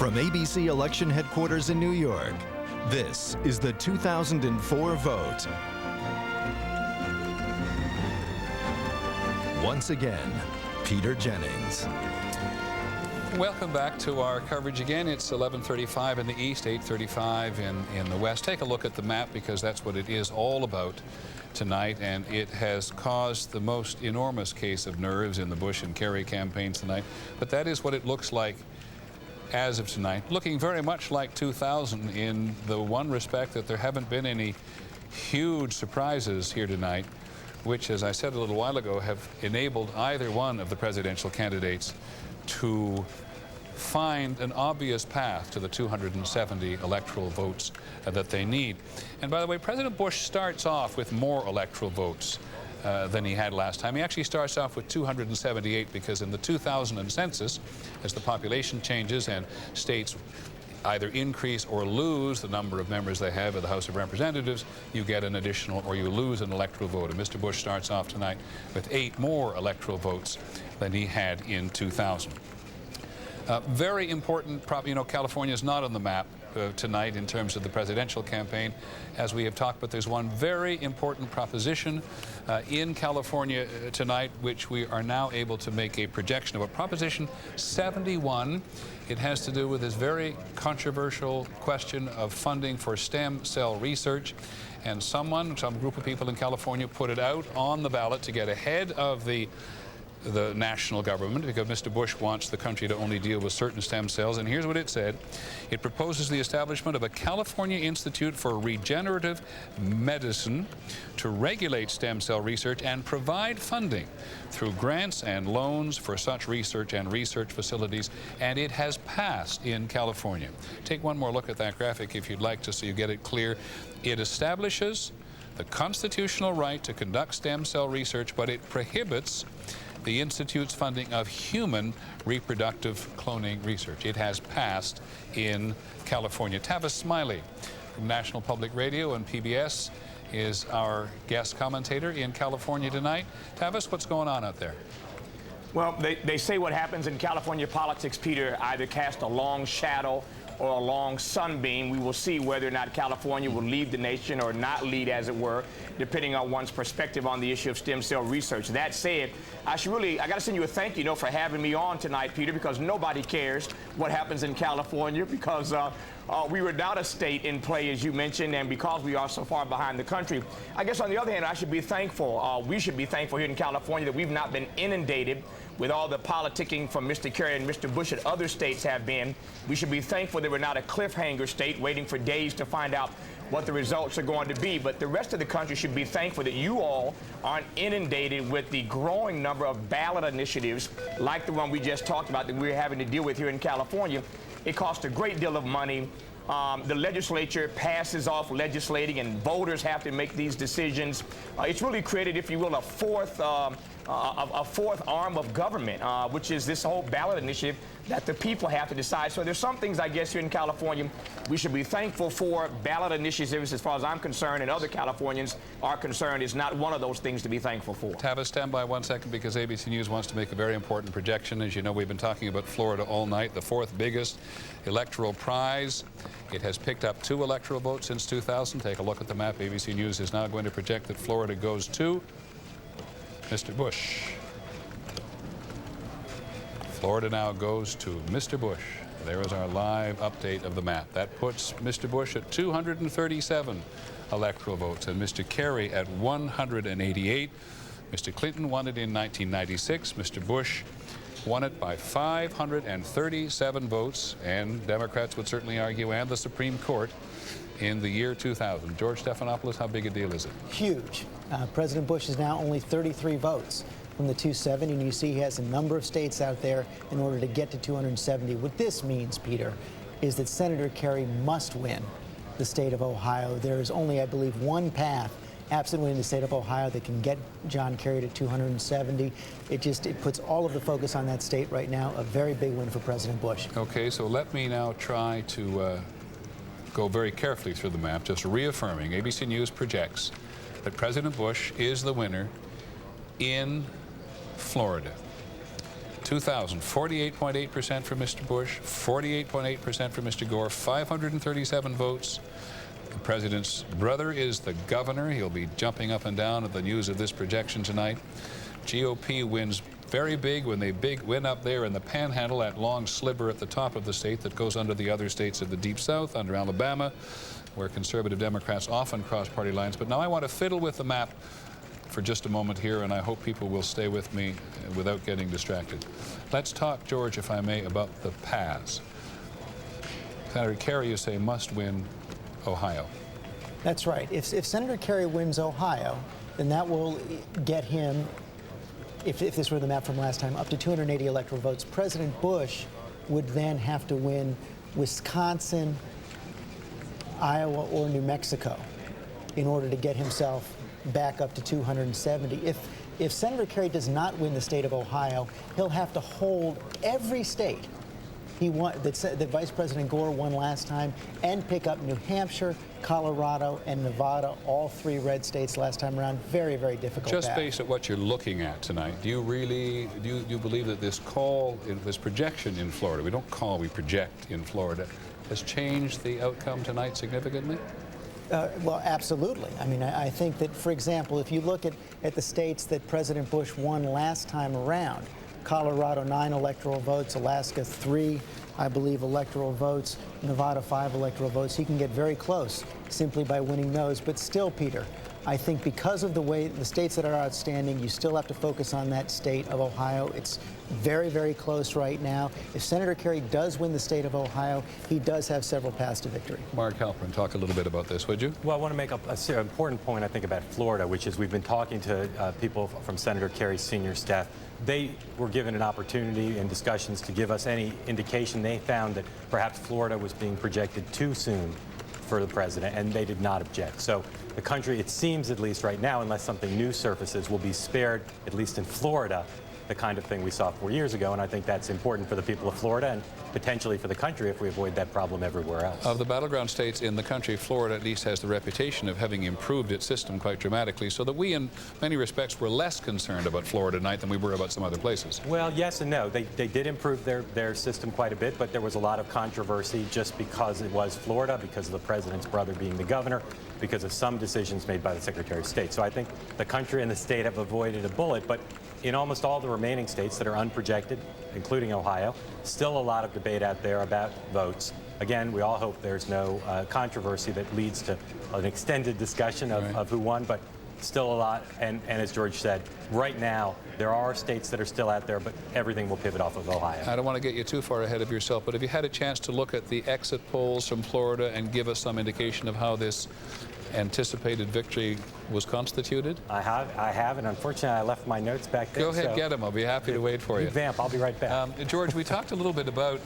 From ABC election headquarters in New York, this is the 2004 vote. Once again, Peter Jennings. Welcome back to our coverage again. It's 11:35 in the east, 8:35 in the west. Take a look at the map because that's what it is all about tonight, and it has caused the most enormous case of nerves in the Bush and Kerry campaigns tonight. But that is what it looks like as of tonight, looking very much like 2000 in the one respect that there haven't been any huge surprises here tonight, which, as I said a little while ago, have enabled either one of the presidential candidates to find an obvious path to the 270 electoral votes that they need. And by the way, President Bush starts off with more electoral votes than he had last time. He actually starts off with 278 because in the 2000 census, as the population changes and states either increase or lose the number of members they have in the House of Representatives, you get an additional or you lose an electoral vote. And Mr. Bush starts off tonight with 8 more electoral votes than he had in 2000. Very important, California is not on the map tonight in terms of the presidential campaign, as we have talked, but there's one very important proposition in California tonight, which we are now able to make a projection of. A Proposition 71. It has to do with this very controversial question of funding for stem cell research. And some group of people in California put it out on the ballot to get ahead of the national government, because Mr. Bush wants the country to only deal with certain stem cells. And here's what it said. It proposes the establishment of a California Institute for Regenerative Medicine to regulate stem cell research and provide funding through grants and loans for such research and research facilities. And it has passed in California. Take one more look at that graphic if you'd like to, so you get it clear. It establishes the constitutional right to conduct stem cell research, but it prohibits the Institute's funding of human reproductive cloning research. It has passed in California. Tavis Smiley from National Public Radio and PBS is our guest commentator in California tonight. Tavis, what's going on out there? Well, they say what happens in California politics, Peter, either cast a long shadow or a long sunbeam. We will see whether or not California will lead the nation or not lead, as it were, depending on one's perspective on the issue of stem cell research. That said, I got to send you a thank you note for having me on tonight, Peter, because nobody cares what happens in California, because we were not a state in play, as you mentioned, and because we are so far behind the country. I guess on the other hand, I should be thankful, we should be thankful here in California that we've not been inundated with all the politicking from Mr. Kerry and Mr. Bush that other states have been. We should be thankful that we're not a cliffhanger state waiting for days to find out what the results are going to be. But the rest of the country should be thankful that you all aren't inundated with the growing number of ballot initiatives like the one we just talked about that we're having to deal with here in California. It costs a great deal of money. The legislature passes off legislating, and voters have to make these decisions. It's really created, if you will, a fourth arm of government, which is this whole ballot initiative that the people have to decide. So there's some things, I guess, here in California we should be thankful for. Ballot initiatives, as far as I'm concerned, and other Californians are concerned, is not one of those things to be thankful for. Tavis, stand by 1 second, because ABC News wants to make a very important projection. As you know, we've been talking about Florida all night, the 4th biggest electoral prize. It has picked up 2 electoral votes since 2000. Take a look at the map. ABC News is now going to project that Florida goes to Mr. Bush. Florida now goes to Mr. Bush. There is our live update of the map. That puts Mr. Bush at 237 electoral votes and Mr. Kerry at 188. Mr. Clinton won it in 1996. Mr. Bush won it by 537 votes, and Democrats would certainly argue, and the Supreme Court, in the year 2000. George Stephanopoulos, how big a deal is it? Huge. President Bush is now only 33 votes from the 270, and you see he has a number of states out there in order to get to 270. What this means, Peter, is that Senator Kerry must win the state of Ohio. There is only, I believe, one path, absent winning the state of Ohio, that can get John Kerry to 270. It puts all of the focus on that state right now. A very big win for President Bush. Okay, so let me now try to go very carefully through the map, just reaffirming ABC News projects that President Bush is the winner in Florida. 2000, 48.8% for Mr. Bush, 48.8% for Mr. Gore, 537 votes. The president's brother is the governor. He'll be jumping up and down at the news of this projection tonight. GOP wins very big when they win up there in the Panhandle, that long sliver at the top of the state that goes under the other states of the Deep South, under Alabama, where conservative Democrats often cross party lines. But now I want to fiddle with the map for just a moment here, and I hope people will stay with me without getting distracted. Let's talk, George, if I may, about the paths. Senator Kerry, you say, must win Ohio. That's right. If Senator Kerry wins Ohio, then that will get him, if this were the map from last time, up to 280 electoral votes. President Bush would then have to win Wisconsin, Iowa, or New Mexico in order to get himself back up to 270. If Senator Kerry does not win the state of Ohio, he'll have to hold every state that Vice President Gore won last time and pick up New Hampshire, Colorado, and Nevada, all three red states last time around. Very, very difficult. Just based on what you're looking at tonight, do you really do you believe that this this projection in Florida, we don't call, we project in Florida, has changed the outcome tonight significantly? Well, absolutely. I mean, I think that, for example, if you look at the states that President Bush won last time around, Colorado 9 electoral votes, Alaska 3, I believe, electoral votes, Nevada 5 electoral votes. He can get very close simply by winning those. But still, Peter, I think because of the way the states that are outstanding, you still have to focus on that state of Ohio. It's very, very close right now. If Senator Kerry does win the state of Ohio, he does have several paths to victory. Mark Halperin, talk a little bit about this, would you? Well, I want to make an important point, I think, about Florida, which is we've been talking to people from Senator Kerry's senior staff. They were given an opportunity in discussions to give us any indication. They found that perhaps Florida was being projected too soon for the president, and they did not object. So the country, it seems at least right now, unless something new surfaces, will be spared, at least in Florida, the kind of thing we saw 4 years ago. And I think that's important for the people of Florida and potentially for the country if we avoid that problem everywhere else. Of the battleground states in the country, Florida at least has the reputation of having improved its system quite dramatically, so that we in many respects were less concerned about Florida tonight than we were about some other places. Well, yes and no. They did improve their system quite a bit, but there was a lot of controversy just because it was Florida, because of the president's brother being the governor, because of some decisions made by the Secretary of State. So I think the country and the state have avoided a bullet, but in almost all the remaining states that are unprojected, including Ohio, still a lot of debate out there about votes. Again, we all hope there's no controversy that leads to an extended discussion of who won, but still a lot. And as George said, right now, there are states that are still out there, but everything will pivot off of Ohio. I don't want to get you too far ahead of yourself, but have you had a chance to look at the exit polls from Florida and give us some indication of how this anticipated victory was constituted? I have, and unfortunately I left my notes back there. Go ahead, so get them. I'll be happy to wait for you. Vamp, I'll be right back. George, we talked a little bit about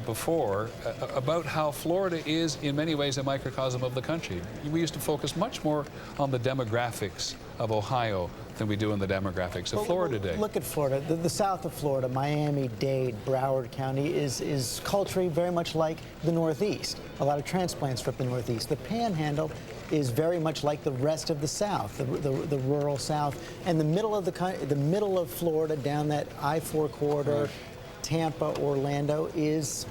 before about how Florida is in many ways a microcosm of the country. We used to focus much more on the demographics of Ohio than we do in the demographics of Florida today. Look at Florida. The south of Florida, Miami-Dade, Broward County, is culturally very much like the Northeast. A lot of transplants from the Northeast. The Panhandle is very much like the rest of the South, the rural South, and the middle of Florida, down that I-4 corridor. Right. Tampa, Orlando is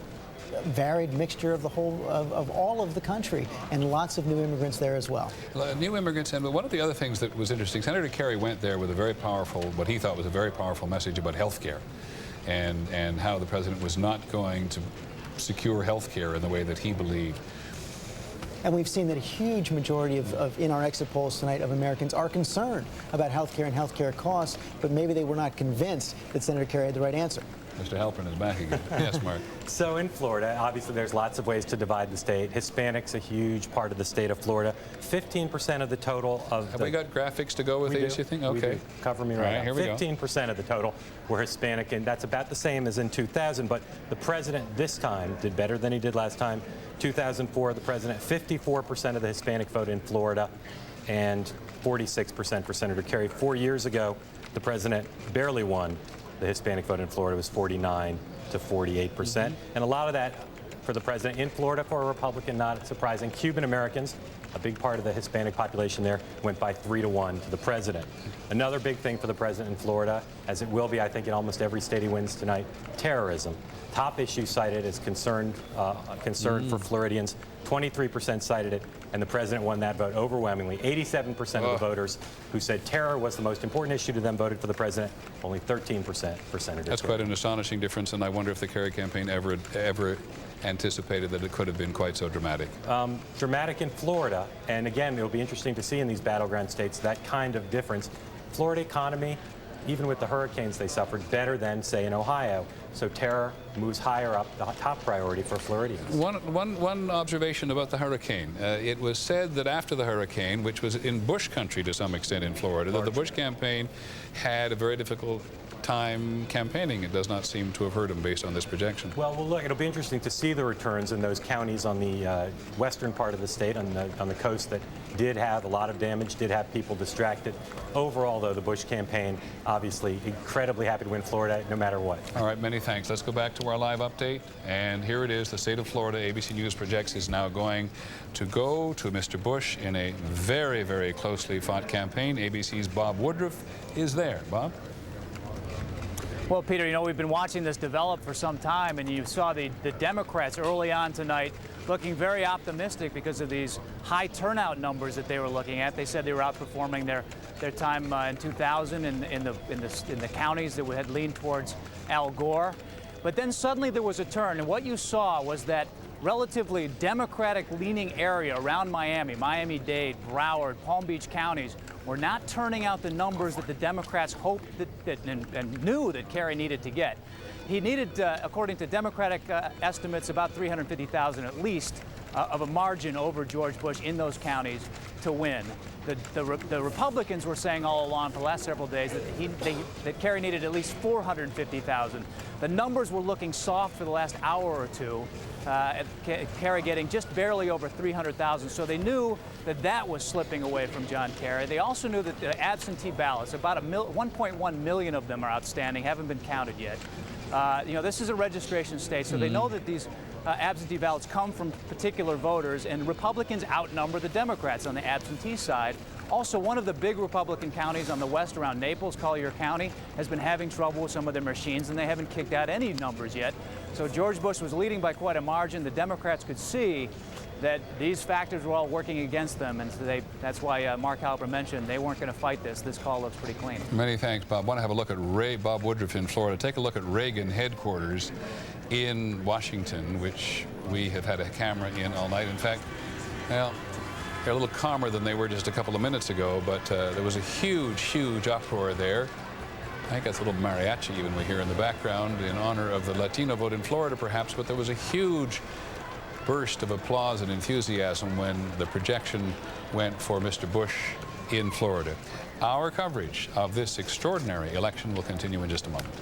a varied mixture of the whole of all of the country, and lots of new immigrants there as well. New immigrants, and one of the other things that was interesting, Senator Kerry went there with a very powerful, what he thought was a very powerful message about health care, and how the president was not going to secure health care in the way that he believed. And we've seen that a huge majority in our exit polls tonight of Americans are concerned about health care and health care costs, but maybe they were not convinced that Senator Kerry had the right answer. Mr. Halperin is back again. Yes, Mark. So in Florida, obviously there's lots of ways to divide the state. Hispanics a huge part of the state of Florida. 15% of the total of Have we got graphics to go with these, you think? Okay. We do. Cover me right now. 15% of the total were Hispanic, and that's about the same as in 2000, but the president this time did better than he did last time. 2004, the president, 54% of the Hispanic vote in Florida, and 46% for Senator Kerry. 4 years ago, the president barely won. The Hispanic vote in Florida was 49 to 48%. And a lot of that for the president in Florida, for a Republican, not surprising. Cuban Americans A big part of the Hispanic population there went by 3-1 to the president. Another big thing for the president in Florida, as it will be, I think, in almost every state he wins tonight, terrorism. Top issue cited is concern for Floridians. 23% cited it, and the president won that vote overwhelmingly. 87% of the voters who said terror was the most important issue to them voted for the president. Only 13% for Senator That's Kerry. quite an astonishing difference, and I wonder if the Kerry campaign ever anticipated that it could have been quite so dramatic. Dramatic in Florida, and again, it'll be interesting to see in these battleground states that kind of difference. Florida economy, even with the hurricanes they suffered, better than, say, in Ohio. So terror moves higher up the top priority for Floridians. One observation about the hurricane. It was said that after the hurricane, which was in Bush country to some extent in Florida, that the Bush campaign had a very difficult time campaigning. It does not seem to have hurt him based on this projection. Well, look, it'll be interesting to see the returns in those counties on the western part of the state, on the coast that did have a lot of damage, did have people distracted. Overall, though, the Bush campaign obviously incredibly happy to win Florida no matter what. All right, many thanks. Let's go back to our live update. And here it is. The state of Florida, ABC News projects, is now going to go to Mr. Bush in a very, very closely fought campaign. ABC's Bob Woodruff is there. Bob? Well, Peter, you know, we've been watching this develop for some time, and you saw the Democrats early on tonight looking very optimistic because of these high turnout numbers that they were looking at. They said they were outperforming their time in 2000 in the counties that had leaned towards Al Gore. But then suddenly there was a turn, and what you saw was that relatively Democratic-leaning area around Miami, Miami-Dade, Broward, Palm Beach counties, were not turning out the numbers that the Democrats hoped and knew that Kerry needed to get. He needed, according to Democratic estimates, about 350,000 at least of a margin over George Bush in those counties to win. The Republicans were saying all along for the last several days that Kerry needed at least 450,000. The numbers were looking soft for the last hour or two. Kerry getting just barely over 300,000. So they knew that was slipping away from John Kerry. They also knew that the absentee ballots, about 1.1 million of them are outstanding, haven't been counted yet. You know, this is a registration state, so they know that these absentee ballots come from particular voters, and Republicans outnumber the Democrats on the absentee side. Also, one of the big Republican counties on the west around Naples, Collier County, has been having trouble with some of their machines, and they haven't kicked out any numbers yet. So George Bush was leading by quite a margin. The Democrats could see that these factors were all working against them, and so that's why Mark Halper mentioned they weren't going to fight this. This call looks pretty clean. Many thanks, Bob. I want to have a look at Bob Woodruff in Florida. Take a look at Reagan headquarters in Washington, which we have had a camera in all night. In fact, well, they're a little calmer than they were just a couple of minutes ago, but there was a huge, huge uproar there. I think that's a little mariachi even we hear in the background in honor of the Latino vote in Florida, perhaps, but there was a huge burst of applause and enthusiasm when the projection went for Mr. Bush in Florida. Our coverage of this extraordinary election will continue in just a moment.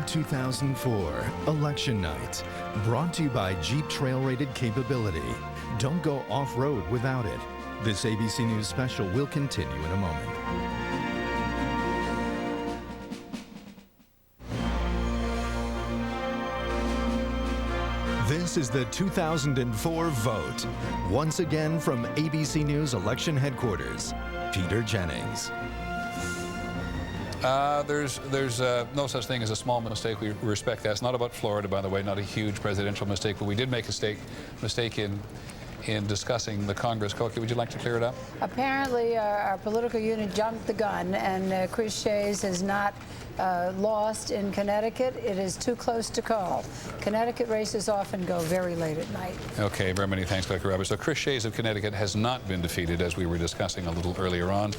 2004 Election Night, brought to you by Jeep Trail Rated Capability. Don't go off-road without it. This ABC News special will continue in a moment. This is the 2004 vote. Once again from ABC News Election Headquarters, Peter Jennings. There's no such thing as a small mistake. We respect that. It's not about Florida, by the way, not a huge presidential mistake, but we did make a mistake in discussing the Congress. Koki, would you like to clear it up? Apparently, our political unit jumped the gun, and Chris Shays has not lost in Connecticut. It is too close to call. Connecticut races often go very late at night. Okay, very many thanks, Dr. Roberts. So Chris Shays of Connecticut has not been defeated, as we were discussing a little earlier on.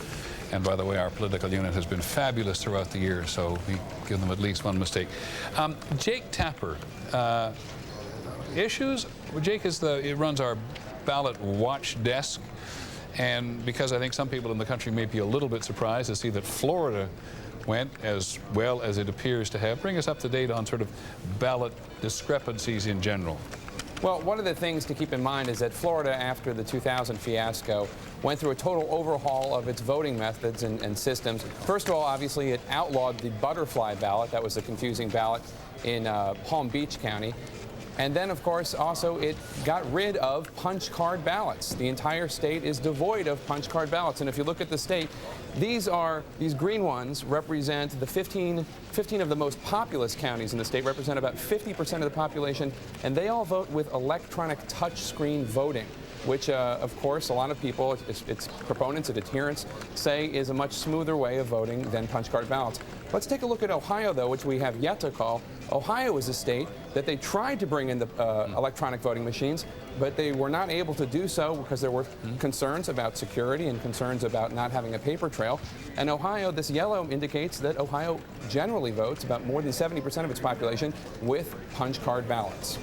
And by the way, our political unit has been fabulous throughout the year, so we give them at least one mistake. Jake Tapper, issues? Well, Jake runs our ballot watch desk, and because I think some people in the country may be a little bit surprised to see that Florida went as well as it appears to have. Bring us up to date on sort of ballot discrepancies in general. Well, one of the things to keep in mind is that Florida, after the 2000 fiasco, went through a total overhaul of its voting methods and systems. First of all, obviously, it outlawed the butterfly ballot. That was the confusing ballot in Palm Beach County. And then, of course, also it got rid of punch card ballots. The entire state is devoid of punch card ballots. And if you look at the state, these green ones represent the 15 of the most populous counties in the state, represent about 50% of the population, and they all vote with electronic touchscreen voting, which, of course, a lot of people, its proponents and adherents, say is a much smoother way of voting than punch card ballots. Let's take a look at Ohio, though, which we have yet to call. Ohio is a state that they tried to bring in the electronic voting machines, but they were not able to do so because there were concerns about security and concerns about not having a paper trail. And Ohio, this yellow indicates that Ohio generally votes, about more than 70% of its population, with punch card ballots.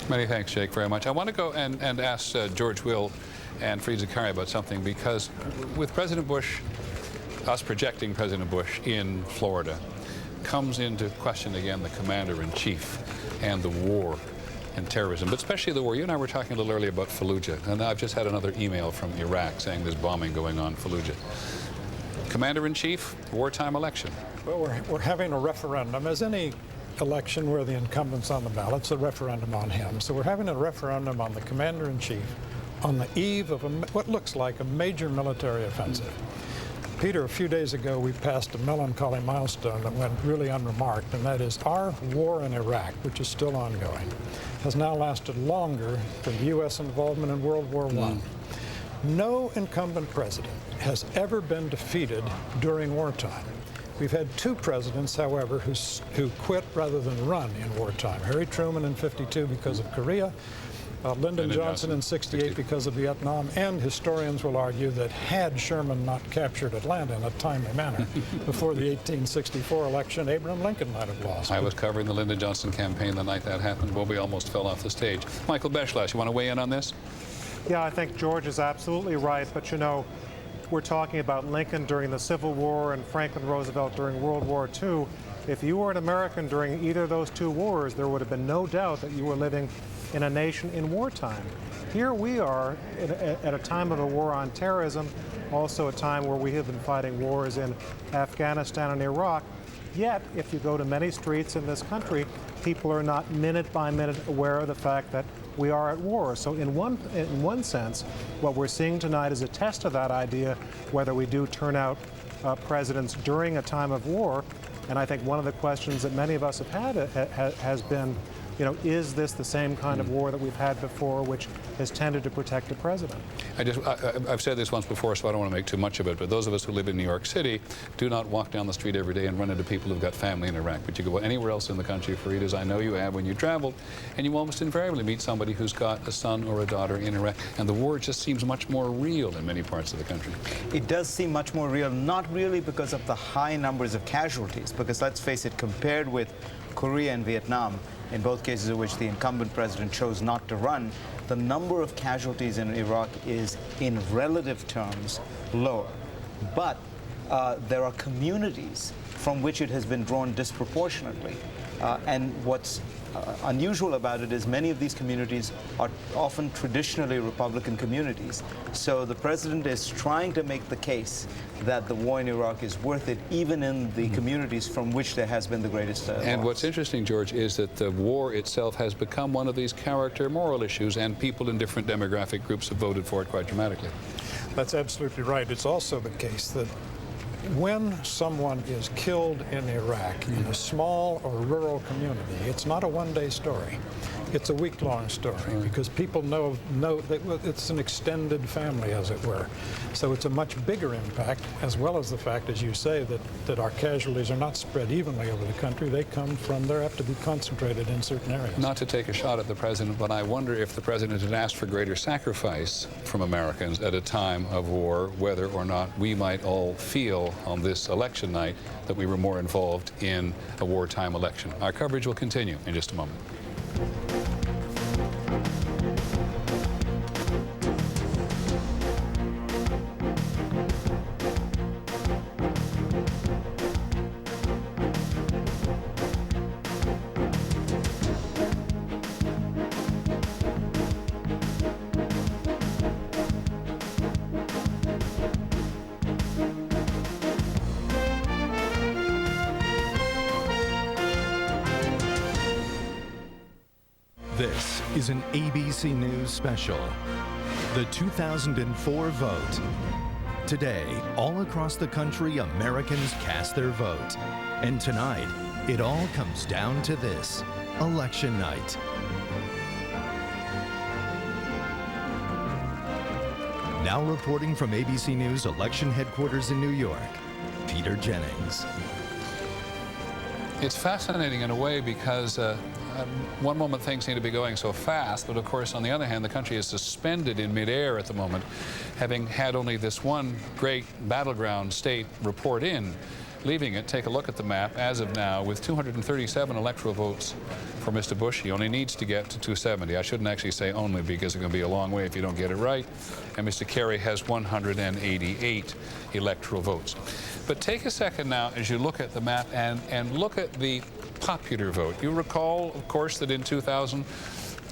Many thanks, Jake, very much. I want to go and ask George Will and Fareed Zakaria about something, because with President Bush, us projecting President Bush in Florida, comes into question again the commander-in-chief and the war and terrorism, but especially the war. You and I were talking a little earlier about Fallujah, and I've just had another email from Iraq saying there's bombing going on in Fallujah. Commander-in-chief, wartime election. Well, we're having a referendum. As any election where the incumbent's on the ballot, it's a referendum on him. So we're having a referendum on the commander-in-chief on the eve of what looks like a major military offensive. Peter, a few days ago, we passed a melancholy milestone that went really unremarked, and that is our war in Iraq, which is still ongoing, has now lasted longer than the U.S. involvement in World War I. No incumbent president has ever been defeated during wartime. We've had two presidents, however, who quit rather than run in wartime. Harry Truman in '52 because of Korea, Lyndon Johnson in '68 because of Vietnam, and historians will argue that had Sherman not captured Atlanta in a timely manner before the 1864 election, Abraham Lincoln might have lost. I was covering the Lyndon Johnson campaign the night that happened. Well, we almost fell off the stage. Michael Beschlash, you want to weigh in on this? Yeah, I think George is absolutely right, but you know, we're talking about Lincoln during the Civil War and Franklin Roosevelt during World War II. If you were an American during either of those two wars, there would have been no doubt that you were living in a nation in wartime. Here we are at a time of a war on terrorism, also a time where we have been fighting wars in Afghanistan and Iraq. Yet, if you go to many streets in this country, people are not minute by minute aware of the fact that we are at war. So in one sense, what we're seeing tonight is a test of that idea, whether we do turn out presidents during a time of war. And I think one of the questions that many of us have had has been, you know, is this the same kind of war that we've had before, which has tended to protect the president? I've said this once before, so I don't want to make too much of it, but those of us who live in New York City do not walk down the street every day and run into people who've got family in Iraq. But you go anywhere else in the country, Fareed, as I know you have when you traveled, and you almost invariably meet somebody who's got a son or a daughter in Iraq, and the war just seems much more real in many parts of the country. It does seem much more real, not really because of the high numbers of casualties, because let's face it, compared with Korea and Vietnam, in both cases of which the incumbent president chose not to run, the number of casualties in Iraq is, in relative terms, lower. But there are communities from which it has been drawn disproportionately. And what's unusual about it is many of these communities are often traditionally Republican communities. So the president is trying to make the case that the war in Iraq is worth it, even in the communities from which there has been the greatest And loss. what's interesting, George, is that the war itself has become one of these character moral issues, and people in different demographic groups have voted for it quite dramatically. That's absolutely right. It's also the case that when someone is killed in Iraq in a small or rural community, it's not a one-day story. It's a week-long story because people know that it's an extended family, as it were. So it's a much bigger impact, as well as the fact, as you say, that our casualties are not spread evenly over the country. They have to be concentrated in certain areas. Not to take a shot at the president, but I wonder if the president had asked for greater sacrifice from Americans at a time of war, whether or not we might all feel on this election night that we were more involved in a wartime election. Our coverage will continue in just a moment. is an ABC News special. The 2004 vote. Today, all across the country, Americans cast their vote. And tonight, it all comes down to this: election night. Now reporting from ABC News election headquarters in New York, Peter Jennings. It's fascinating in a way because one moment things seem to be going so fast, but of course, on the other hand, the country is suspended in midair at the moment, having had only this one great battleground state report in. Leaving it, take a look at the map as of now, with 237 electoral votes for Mr. Bush. He only needs to get to 270. I shouldn't actually say only, because it's going to be a long way if you don't get it right. And Mr. Kerry has 188 electoral votes. But take a second now as you look at the map and look at the popular vote. You recall, of course, that in 2000,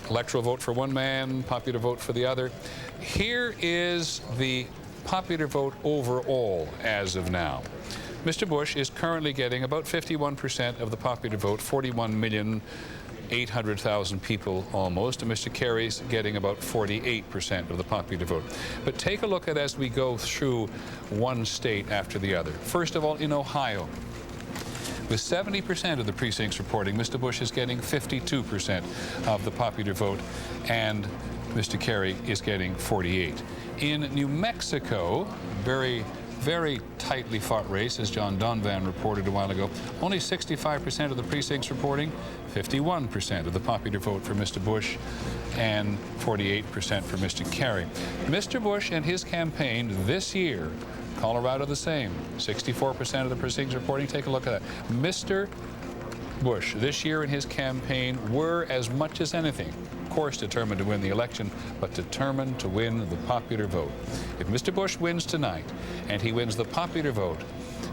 electoral vote for one man, popular vote for the other. Here is the popular vote overall as of now. Mr. Bush is currently getting about 51% of the popular vote, 41,800,000 people almost, and Mr. Kerry's getting about 48% of the popular vote. But take a look at as we go through one state after the other. First of all, in Ohio, with 70% of the precincts reporting, Mr. Bush is getting 52% of the popular vote, and Mr. Kerry is getting 48%. In New Mexico, very tightly fought race, as John Donvan reported a while ago. Only 65% of the precincts reporting, 51% of the popular vote for Mr. Bush, and 48% for Mr. Kerry. Mr. Bush and his campaign this year, Colorado the same, 64% of the precincts reporting. Take a look at that. Mr. Bush this year in his campaign were, as much as anything, of course determined to win the election, but determined to win the popular vote. If Mr. Bush wins tonight and he wins the popular vote,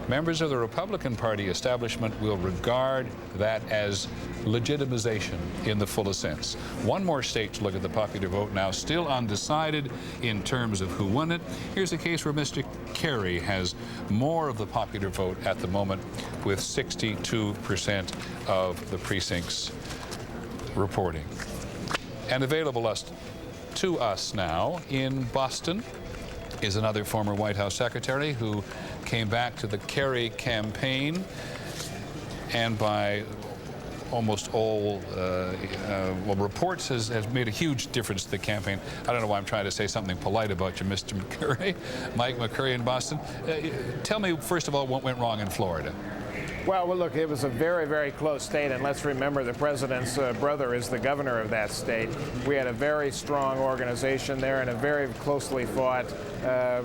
members of the Republican Party establishment will regard that as legitimization in the fullest sense. One more state to look at the popular vote now, still undecided in terms of who won it. Here's a case where Mr. Kerry has more of the popular vote at the moment, with 62% of the precincts reporting. And available to us now in Boston is another former White House secretary who came back to the Kerry campaign, and by almost all reports has made a huge difference to the campaign. I don't know why I'm trying to say something polite about you, Mr. McCurry. Mike McCurry in Boston. Tell me, first of all, what went wrong in Florida? Well, look, it was a very close state, and let's remember the president's brother is the governor of that state. We had a very strong organization there and a very closely fought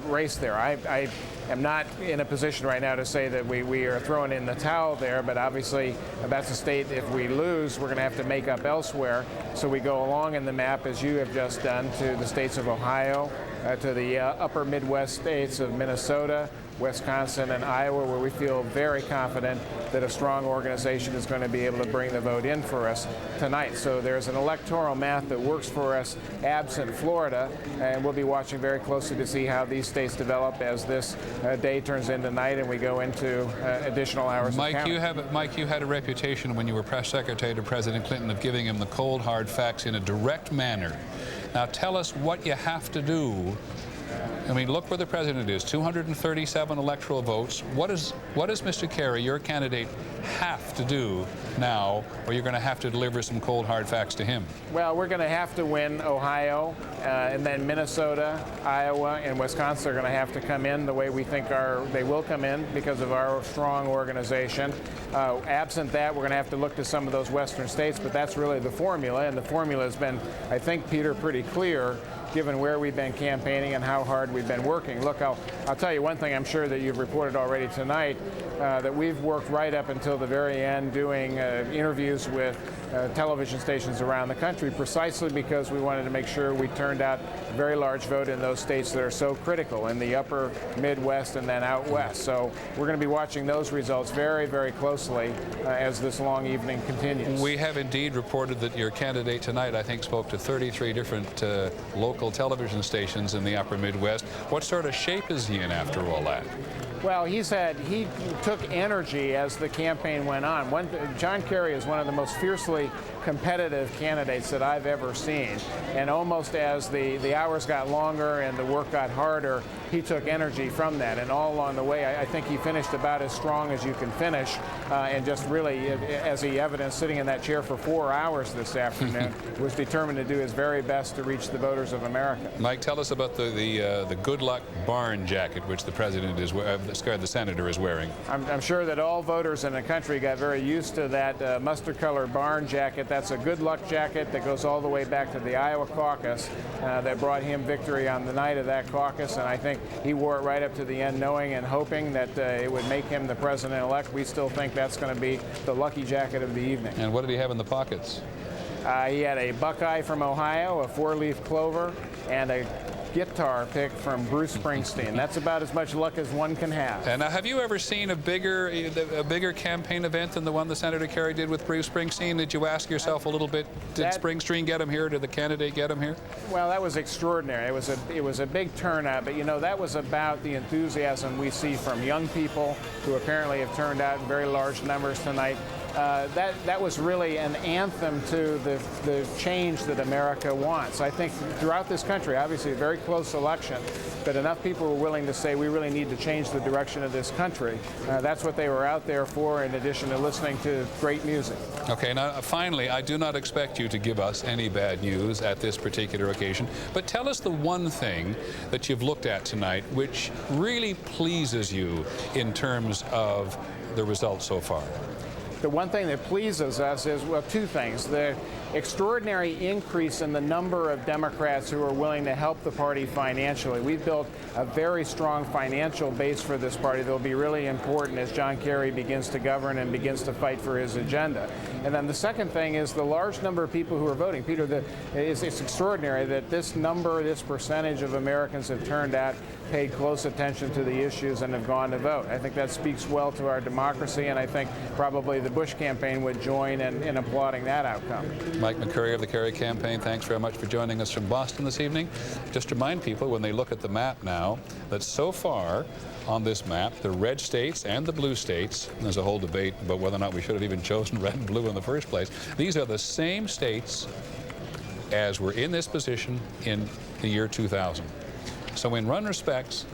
race there. I am not in a position right now to say that we are throwing in the towel there, but obviously that's a state, if we lose, we're going to have to make up elsewhere. So we go along in the map, as you have just done, to the states of Ohio, to the upper Midwest states of Minnesota, Wisconsin, and Iowa, where we feel very confident that a strong organization is going to be able to bring the vote in for us tonight. So there's an electoral math that works for us absent Florida, and we'll be watching very closely to see how these states develop as this day turns into night and we go into additional hours of counting. Mike, you had a reputation when you were press secretary to President Clinton of giving him the cold, hard facts in a direct manner. Now tell us what you have to do. I mean, look where the president is, 237 electoral votes. What does Mr. Kerry, your candidate, have to do now, or you're going to have to deliver some cold, hard facts to him? Well, we're going to have to win Ohio, and then Minnesota, Iowa, and Wisconsin are going to have to come in the way we think they will come in because of our strong organization. Absent that, we're going to have to look to some of those western states, but that's really the formula, and the formula has been, I think, Peter, pretty clear, given where we've been campaigning and how hard we've been working. Look, I'll tell you one thing I'm sure that you've reported already tonight, that we've worked right up until the very end doing interviews with television stations around the country, precisely because we wanted to make sure we turned out a very large vote in those states that are so critical, in the upper Midwest and then out west. So we're going to be watching those results very closely as this long evening continues. We have indeed reported that your candidate tonight, I think, spoke to 33 different local television stations in the upper Midwest. What sort of shape is he in after all that? Well, he took energy as the campaign went on. John Kerry is one of the most fiercely competitive candidates that I've ever seen. And almost as the hours got longer and the work got harder, he took energy from that. And all along the way, I think he finished about as strong as you can finish. And just really, as he evidenced, sitting in that chair for 4 hours this afternoon, was determined to do his very best to reach the voters of America. Mike, tell us about the good luck barn jacket which the president is the senator is wearing. I'm sure that all voters in the country got very used to that mustard-colored barn jacket. That's a good luck jacket that goes all the way back to the Iowa caucus that brought him victory on the night of that caucus, and I think he wore it right up to the end, knowing and hoping that it would make him the president-elect. We still think that's going to be the lucky jacket of the evening. And what did he have in the pockets? He had a Buckeye from Ohio, a four-leaf clover, and a guitar pick from Bruce Springsteen. That's about as much luck as one can have. And have you ever seen a bigger campaign event than the one that Senator Kerry did with Bruce Springsteen? Did you ask yourself a little bit, did Springsteen get him here? Did the candidate get him here? Well, that was extraordinary. It was a big turnout, but you know, that was about the enthusiasm we see from young people who apparently have turned out in very large numbers tonight. That was really an anthem to the change that America wants. I think throughout this country, obviously a very close election, but enough people were willing to say we really need to change the direction of this country. That's what they were out there for, in addition to listening to great music. Okay, now finally, I do not expect you to give us any bad news at this particular occasion, but tell us the one thing that you've looked at tonight which really pleases you in terms of the results so far. The one thing that pleases us is, well, two things. The extraordinary increase in the number of Democrats who are willing to help the party financially. We've built a very strong financial base for this party that will be really important as John Kerry begins to govern and begins to fight for his agenda. And then the second thing is the large number of people who are voting. Peter, it's extraordinary that this percentage of Americans have turned out, paid close attention to the issues, and have gone to vote. I think that speaks well to our democracy, and I think probably the Bush campaign would join in applauding that outcome. Mike McCurry of the Kerry campaign, thanks very much for joining us from Boston this evening. Just remind people when they look at the map now that so far on this map, the red states and the blue states, there's a whole debate about whether or not we should have even chosen red and blue in the first place. These are the same states as were in this position in the year 2000. So in one respects,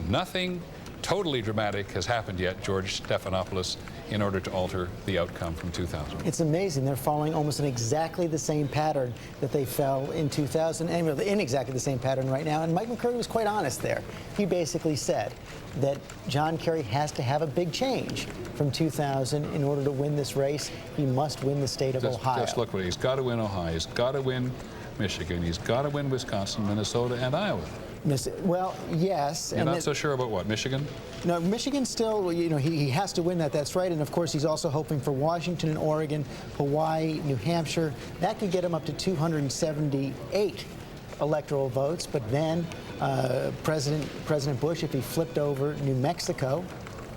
nothing totally dramatic has happened yet, George Stephanopoulos, in order to alter the outcome from 2000. It's amazing. They're following almost in exactly the same pattern that they fell in 2000, and in exactly the same pattern right now. And Mike McCurry was quite honest there. He basically said that John Kerry has to have a big change from 2000 in order to win this race. He must win the state of Ohio. Just look what he's got to win Ohio. He's got to win Michigan. He's got to win Wisconsin, Minnesota, and Iowa. Well, yes. You're not so sure about what, Michigan? No, Michigan still, you know, he has to win that, that's right. And of course, he's also hoping for Washington and Oregon, Hawaii, New Hampshire. That could get him up to 278 electoral votes. But then President Bush, if he flipped over New Mexico,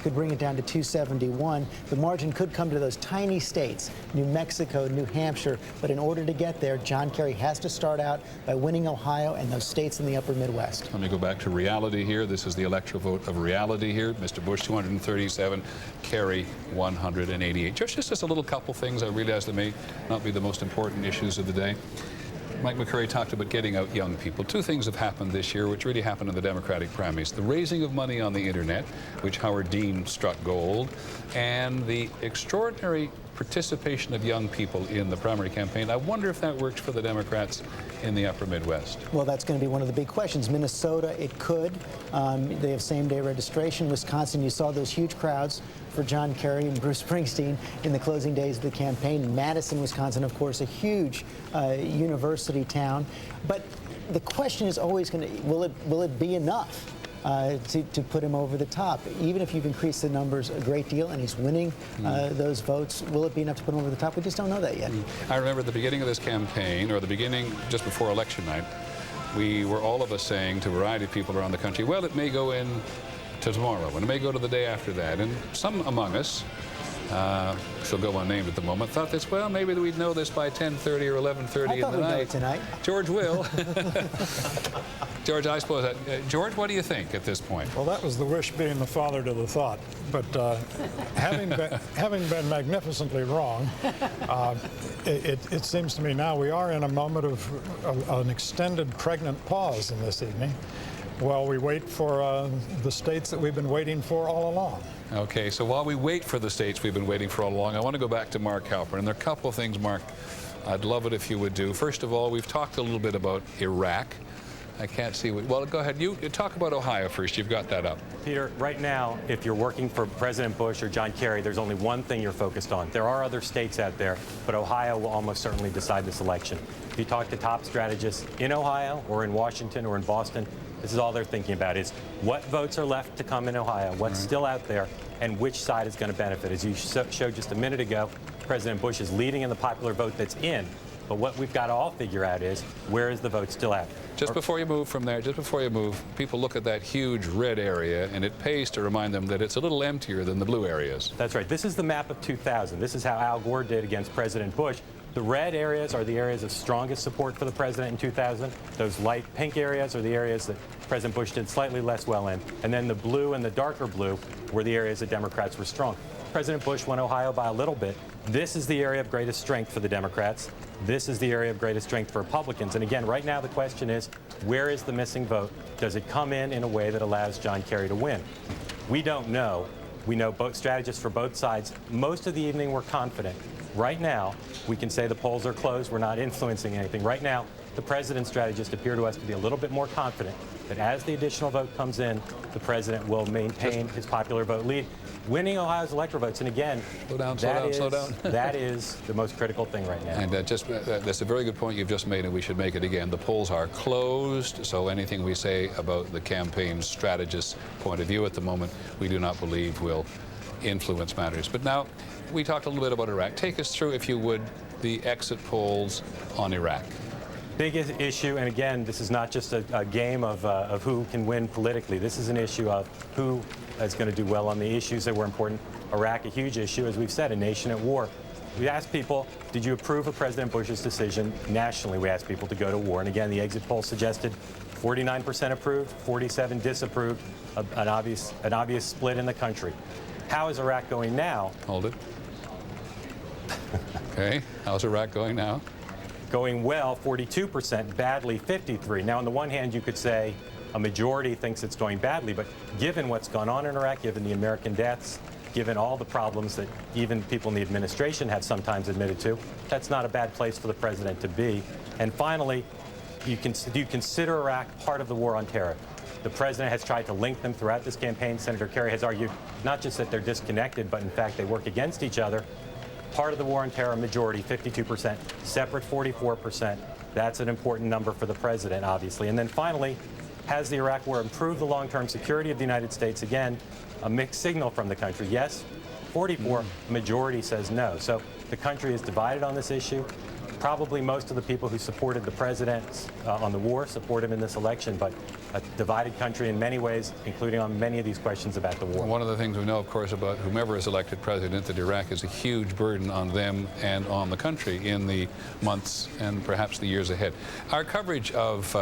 could bring it down to 271. The margin could come to those tiny states, New Mexico, New Hampshire. But in order to get there, John Kerry has to start out by winning Ohio and those states in the upper Midwest. Let me go back to reality here. This is the electoral vote of reality here. Mr. Bush, 237, Kerry, 188. Just a little couple things I realize that may not be the most important issues of the day. Mike McCurry talked about getting out young people. Two things have happened this year which really happened in the Democratic primaries. The raising of money on the internet, which Howard Dean struck gold, and the extraordinary participation of young people in the primary campaign. I wonder if that works for the Democrats in the upper Midwest. Well, that's going to be one of the big questions. Minnesota, it could. They have same-day registration. Wisconsin, you saw those huge crowds for John Kerry and Bruce Springsteen in the closing days of the campaign. Madison, Wisconsin, of course, a huge university town. But the question is always going to, will it be enough to put him over the top? Even if you've increased the numbers a great deal and he's winning those votes, will it be enough to put him over the top? We just don't know that yet. I remember at the beginning of this campaign, or the beginning just before election night, we were all of us saying to a variety of people around the country, well, it may go in to tomorrow, and it may go to the day after that. And some among us She'll go unnamed at the moment. Thought this, well, maybe we'd know this by 10:30 or 11:30 in the night. Tonight. George will. George, I suppose that. George, what do you think at this point? Well, that was the wish being the father to the thought. But having been magnificently wrong, it seems to me now we are in a moment of an extended pregnant pause in this evening while we wait for the states that we've been waiting for all along. Okay, so while we wait for the states we've been waiting for all along, I want to go back to Mark Halpern. And there are a couple of things, Mark, I'd love it if you would do. First of all, we've talked a little bit about Iraq. I can't see what, well, go ahead. You talk about Ohio first. You've got that up. Peter, right now, if you're working for President Bush or John Kerry, there's only one thing you're focused on. There are other states out there, but Ohio will almost certainly decide this election. If you talk to top strategists in Ohio or in Washington or in Boston, this is all they're thinking about is what votes are left to come in Ohio, what's still out there, and which side is going to benefit. As you showed just a minute ago, President Bush is leading in the popular vote that's in. But what we've got to all figure out is where is the vote still at? Just before you move from there, just before you move, people look at that huge red area, and it pays to remind them that it's a little emptier than the blue areas. That's right. This is the map of 2000. This is how Al Gore did against President Bush. The red areas are the areas of strongest support for the president in 2000. Those light pink areas are the areas that President Bush did slightly less well in. And then the blue and the darker blue were the areas that Democrats were strong. President Bush won Ohio by a little bit. This is the area of greatest strength for the Democrats. This is the area of greatest strength for Republicans. And again, right now the question is, where is the missing vote? Does it come in a way that allows John Kerry to win? We don't know. We know both strategists for both sides. Most of the evening we're confident. Right now, we can say the polls are closed. We're not influencing anything. Right now, the president's strategists appear to us to be a little bit more confident that as the additional vote comes in, the president will maintain his popular vote lead, winning Ohio's electoral votes. And again, slow down. That is the most critical thing right now. And that's a very good point you've just made, and we should make it again. The polls are closed, so anything we say about the campaign strategist's point of view at the moment, we do not believe will influence matters. But now, we talked a little bit about Iraq. Take us through, if you would, the exit polls on Iraq. Big issue, and again, this is not just a game of who can win politically. This is an issue of who is going to do well on the issues that were important. Iraq, a huge issue, as we've said, a nation at war. We asked people, did you approve of President Bush's decision? Nationally, we asked people to go to war. And again, the exit poll suggested 49% approved, 47% disapproved, an obvious split in the country. How is Iraq going now? Hold it. Okay, how's Iraq going now? Going well, 42%, badly, 53%. Now, on the one hand, you could say a majority thinks it's going badly, but given what's gone on in Iraq, given the American deaths, given all the problems that even people in the administration have sometimes admitted to, that's not a bad place for the president to be. And finally, do you consider Iraq part of the war on terror? The president has tried to link them throughout this campaign. Senator Kerry has argued not just that they're disconnected, but in fact they work against each other. Part of the war on terror, majority, 52%, separate 44%. That's an important number for the president, obviously. And then finally, has the Iraq war improved the long-term security of the United States? Again, a mixed signal from the country. Yes, 44, majority says no. So the country is divided on this issue. Probably most of the people who supported the president on the war support him in this election, but a divided country in many ways, including on many of these questions about the war. One of the things we know, of course, about whomever is elected president, that Iraq is a huge burden on them and on the country in the months and perhaps the years ahead. Our coverage of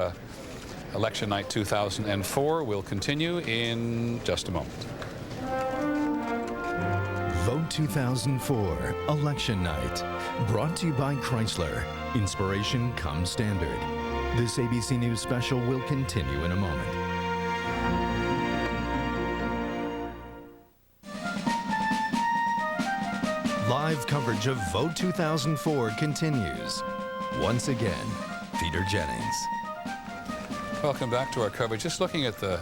election night 2004 will continue in just a moment. Vote 2004, Election Night. Brought to you by Chrysler. Inspiration comes standard. This ABC News special will continue in a moment. Live coverage of Vote 2004 continues. Once again, Peter Jennings. Welcome back to our coverage. Just looking at the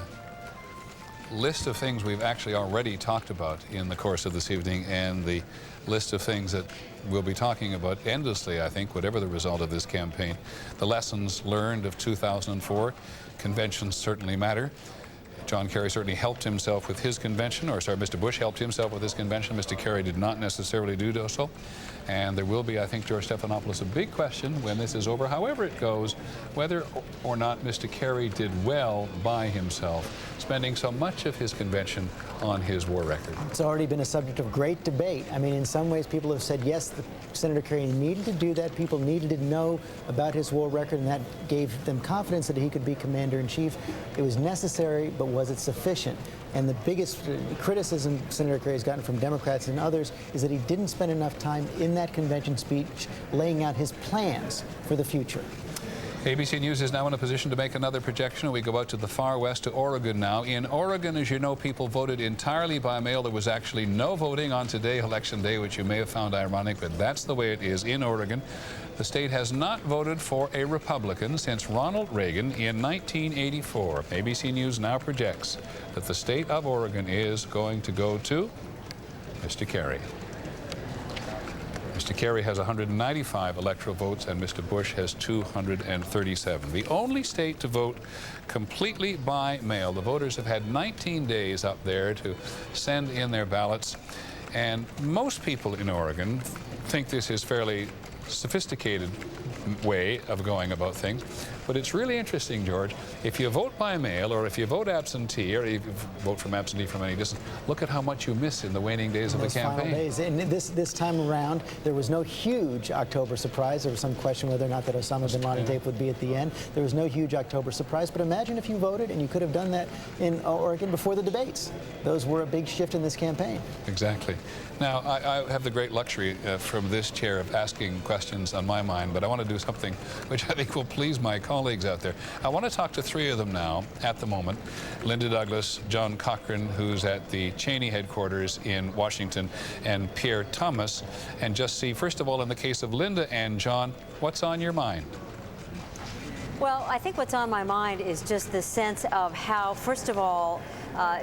list of things we've actually already talked about in the course of this evening, and the list of things that we'll be talking about endlessly, I think, whatever the result of this campaign. The lessons learned of 2004. Conventions certainly matter. John Kerry certainly helped himself with his convention, or sorry, Mr. Bush helped himself with his convention. Mr. Kerry did not necessarily do so. And there will be, I think, George Stephanopoulos, a big question when this is over, however it goes, whether or not Mr. Kerry did well by himself, spending so much of his convention on his war record. It's already been a subject of great debate. I mean, in some ways, people have said, yes, Senator Kerry needed to do that. People needed to know about his war record, and that gave them confidence that he could be commander-in-chief. It was necessary, but was it sufficient? And the biggest criticism Senator Kerry has gotten from Democrats and others is that he didn't spend enough time in that convention speech laying out his plans for the future. ABC News is now in a position to make another projection. We go out to the far west, to Oregon now. In Oregon, as you know, people voted entirely by mail. There was actually no voting on today, Election Day, which you may have found ironic, but that's the way it is in Oregon. The state has not voted for a Republican since Ronald Reagan in 1984. ABC News now projects that the state of Oregon is going to go to Mr. Kerry. Mr. Kerry has 195 electoral votes, and Mr. Bush has 237. The only state to vote completely by mail. The voters have had 19 days up there to send in their ballots, and most people in Oregon think this is fairly sophisticated way of going about things. But it's really interesting, George, if you vote by mail or if you vote absentee or if you vote from absentee from any distance, look at how much you miss in the waning days of the campaign. Days. And this time around, there was no huge October surprise. There was some question whether or not that Osama bin Laden tape would be at the end. There was no huge October surprise. But imagine if you voted, and you could have done that in Oregon before the debates. Those were a big shift in this campaign. Exactly. Now, I have the great luxury from this chair of asking questions on my mind, but I want to do something which I think will please my colleagues out there. I want to talk to three of them now at the moment. Linda Douglas, John Cochran, who's at the Cheney headquarters in Washington, and Pierre Thomas, and just see, first of all, in the case of Linda and John, what's on your mind? Well, I think what's on my mind is just the sense of how, first of all,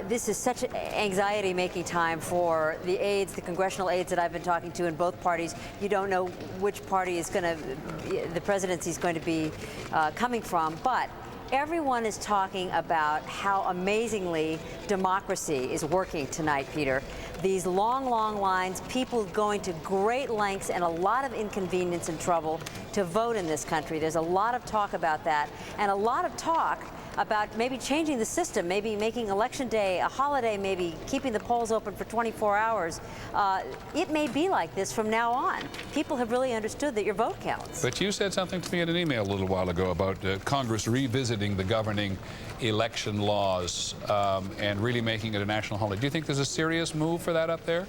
this is such an anxiety-making time for the aides, the congressional aides that I've been talking to in both parties. You don't know which party is going to, the presidency is going to be coming from, but everyone is talking about how amazingly democracy is working tonight, Peter. These long, long lines, people going to great lengths and a lot of inconvenience and trouble to vote in this country. There's a lot of talk about that, and a lot of talk about maybe changing the system, maybe making Election Day a holiday, maybe keeping the polls open for 24 hours. It may be like this from now on. People have really understood that your vote counts. But you said something to me in an email a little while ago about Congress revisiting the governing election laws and really making it a national holiday. Do you think there's a serious move for that up there?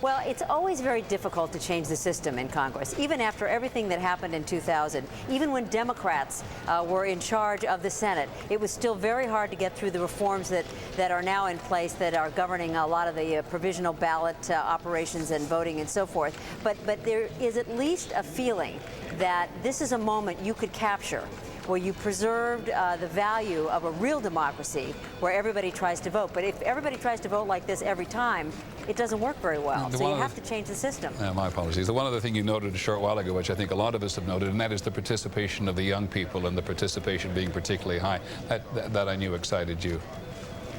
Well, it's always very difficult to change the system in Congress, even after everything that happened in 2000. Even when Democrats were in charge of the Senate, it was still very hard to get through the reforms that are now in place that are governing a lot of the provisional ballot operations and voting and so forth. But there is at least a feeling that this is a moment you could capture where you preserved the value of a real democracy where everybody tries to vote. But if everybody tries to vote like this every time, it doesn't work very well. So you have to change the system. My apologies. The one other thing you noted a short while ago, which I think a lot of us have noted, and that is the participation of the young people and the participation being particularly high. That I knew excited you.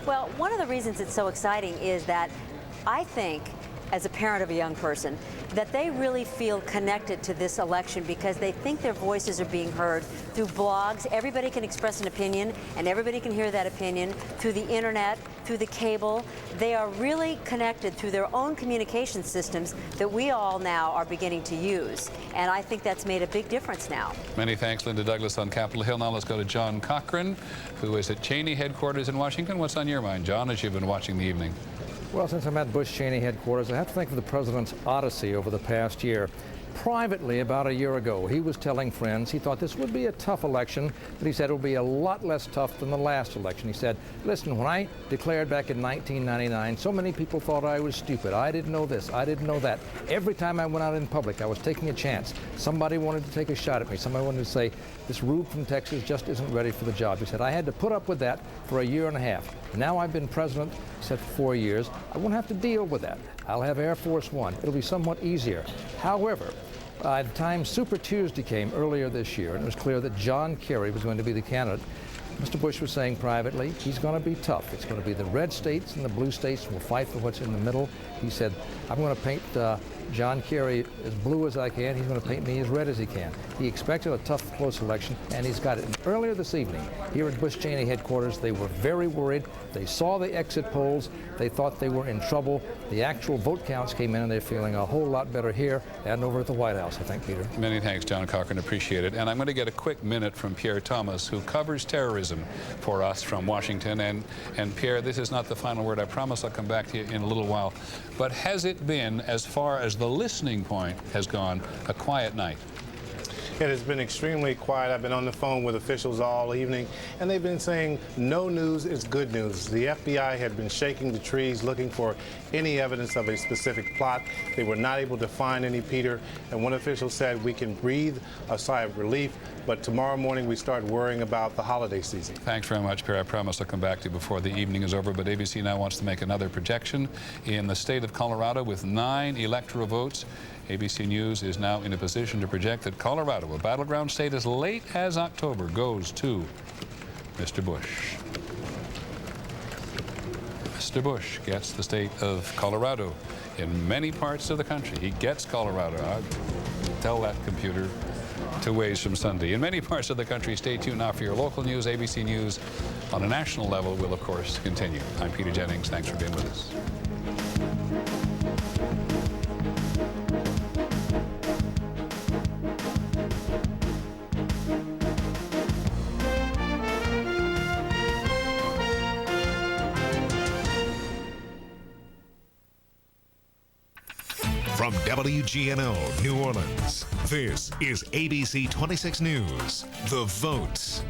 Well, one of the reasons it's so exciting is that I think, as a parent of a young person, that they really feel connected to this election because they think their voices are being heard through blogs. Everybody can express an opinion, and everybody can hear that opinion through the internet, through the cable. They are really connected through their own communication systems that we all now are beginning to use. And I think that's made a big difference now. Many thanks, Linda Douglas on Capitol Hill. Now let's go to John Cochran, who is at Cheney headquarters in Washington. What's on your mind, John, as you've been watching the evening? Well, since I'm at Bush Cheney headquarters, I have to thank for the president's odyssey over the past year. Privately, about a year ago, he was telling friends he thought this would be a tough election, but he said it would be a lot less tough than the last election. He said, listen, when I declared back in 1999, so many people thought I was stupid. I didn't know this. I didn't know that. Every time I went out in public, I was taking a chance. Somebody wanted to take a shot at me. Somebody wanted to say, this rube from Texas just isn't ready for the job. He said, I had to put up with that for a year and a half. Now I've been president, he said, for 4 years. I won't have to deal with that. I'll have Air Force One. It'll be somewhat easier. However, by the time Super Tuesday came earlier this year, and it was clear that John Kerry was going to be the candidate, Mr. Bush was saying privately, he's going to be tough. It's going to be the red states and the blue states will fight for what's in the middle. He said, I'm going to paint John Kerry as blue as I can. He's going to paint me as red as he can. He expected a tough, close election, and he's got it. And earlier this evening, here at Bush-Cheney headquarters, they were very worried. They saw the exit polls. They thought they were in trouble. The actual vote counts came in, and they're feeling a whole lot better here and over at the White House, I think, Peter. Many thanks, John Cochran. Appreciate it. And I'm going to get a quick minute from Pierre Thomas, who covers terrorism for us from Washington. And Pierre, this is not the final word. I promise I'll come back to you in a little while. But has it been, as far as the listening point has gone, a quiet night? It has been extremely quiet. I've been on the phone with officials all evening, and they've been saying no news is good news. The FBI had been shaking the trees looking for any evidence of a specific plot. They were not able to find any, Peter, and one official said we can breathe a sigh of relief, but tomorrow morning we start worrying about the holiday season. Thanks very much, Pierre. I promise I'll come back to you before the evening is over, but ABC now wants to make another projection. In the state of Colorado, with 9 electoral votes, ABC News is now in a position to project that Colorado, a battleground state as late as October, goes to Mr. Bush. Mr. Bush gets the state of Colorado. In many parts of the country, he gets Colorado. I'll tell that computer to ways from Sunday. In many parts of the country, stay tuned now for your local news. ABC News on a national level will, of course, continue. I'm Peter Jennings. Thanks for being with us. From WGNO New Orleans, this is ABC 26 News, The Vote.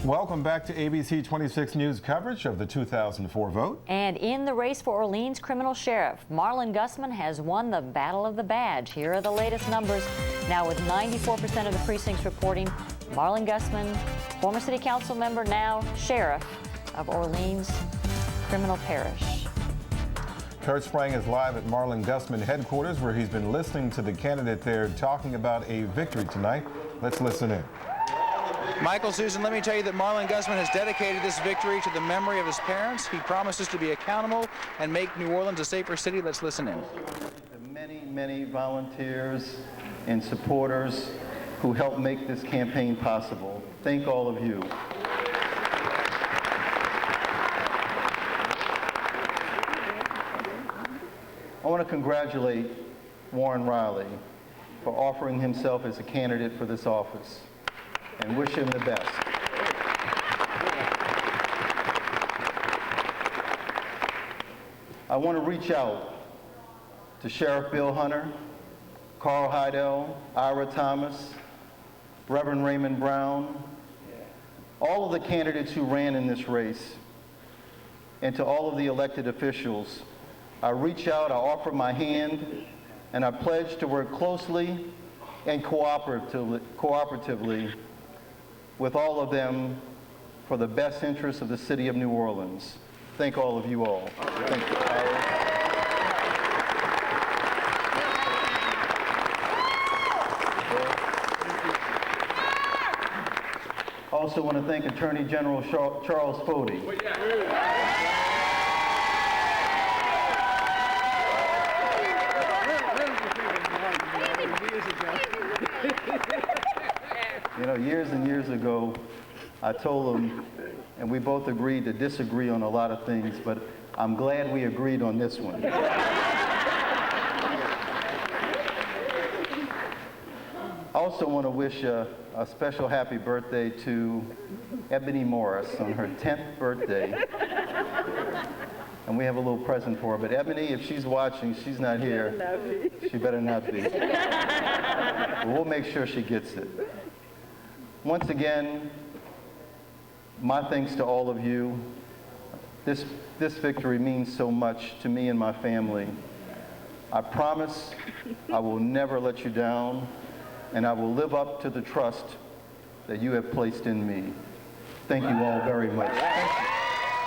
Welcome back to ABC 26 News coverage of the 2004 vote. And in the race for Orleans criminal sheriff, Marlon Gusman has won the Battle of the Badge. Here are the latest numbers. Now with 94% of the precincts reporting, Marlon Gusman, former city council member, now sheriff of Orleans Criminal Parish. Kurt Sprang is live at Marlon Gusman headquarters, where he's been listening to the candidate there talking about a victory tonight. Let's listen in. Michael, Susan, let me tell you that Marlon Gusman has dedicated this victory to the memory of his parents. He promises to be accountable and make New Orleans a safer city. Let's listen in. The many, many volunteers and supporters who helped make this campaign possible. Thank all of you. I want to congratulate Warren Riley for offering himself as a candidate for this office and wish him the best. I want to reach out to Sheriff Bill Hunter, Carl Heidel, Ira Thomas, Reverend Raymond Brown, all of the candidates who ran in this race, and to all of the elected officials. I reach out, I offer my hand, and I pledge to work closely and cooperatively with all of them for the best interests of the city of New Orleans. Thank all of you all. Thank you. I also want to thank Attorney General Charles Fody. You know, years and years ago, I told him, and we both agreed to disagree on a lot of things, but I'm glad we agreed on this one. I also want to wish a special happy birthday to Ebony Morris on her 10th birthday. And we have a little present for her. But Ebony, if she's watching, she's not here. She better not be. We'll make sure she gets it. Once again, my thanks to all of you. This victory means so much to me and my family. I promise I will never let you down, and I will live up to the trust that you have placed in me. Thank you all very much. Thank you.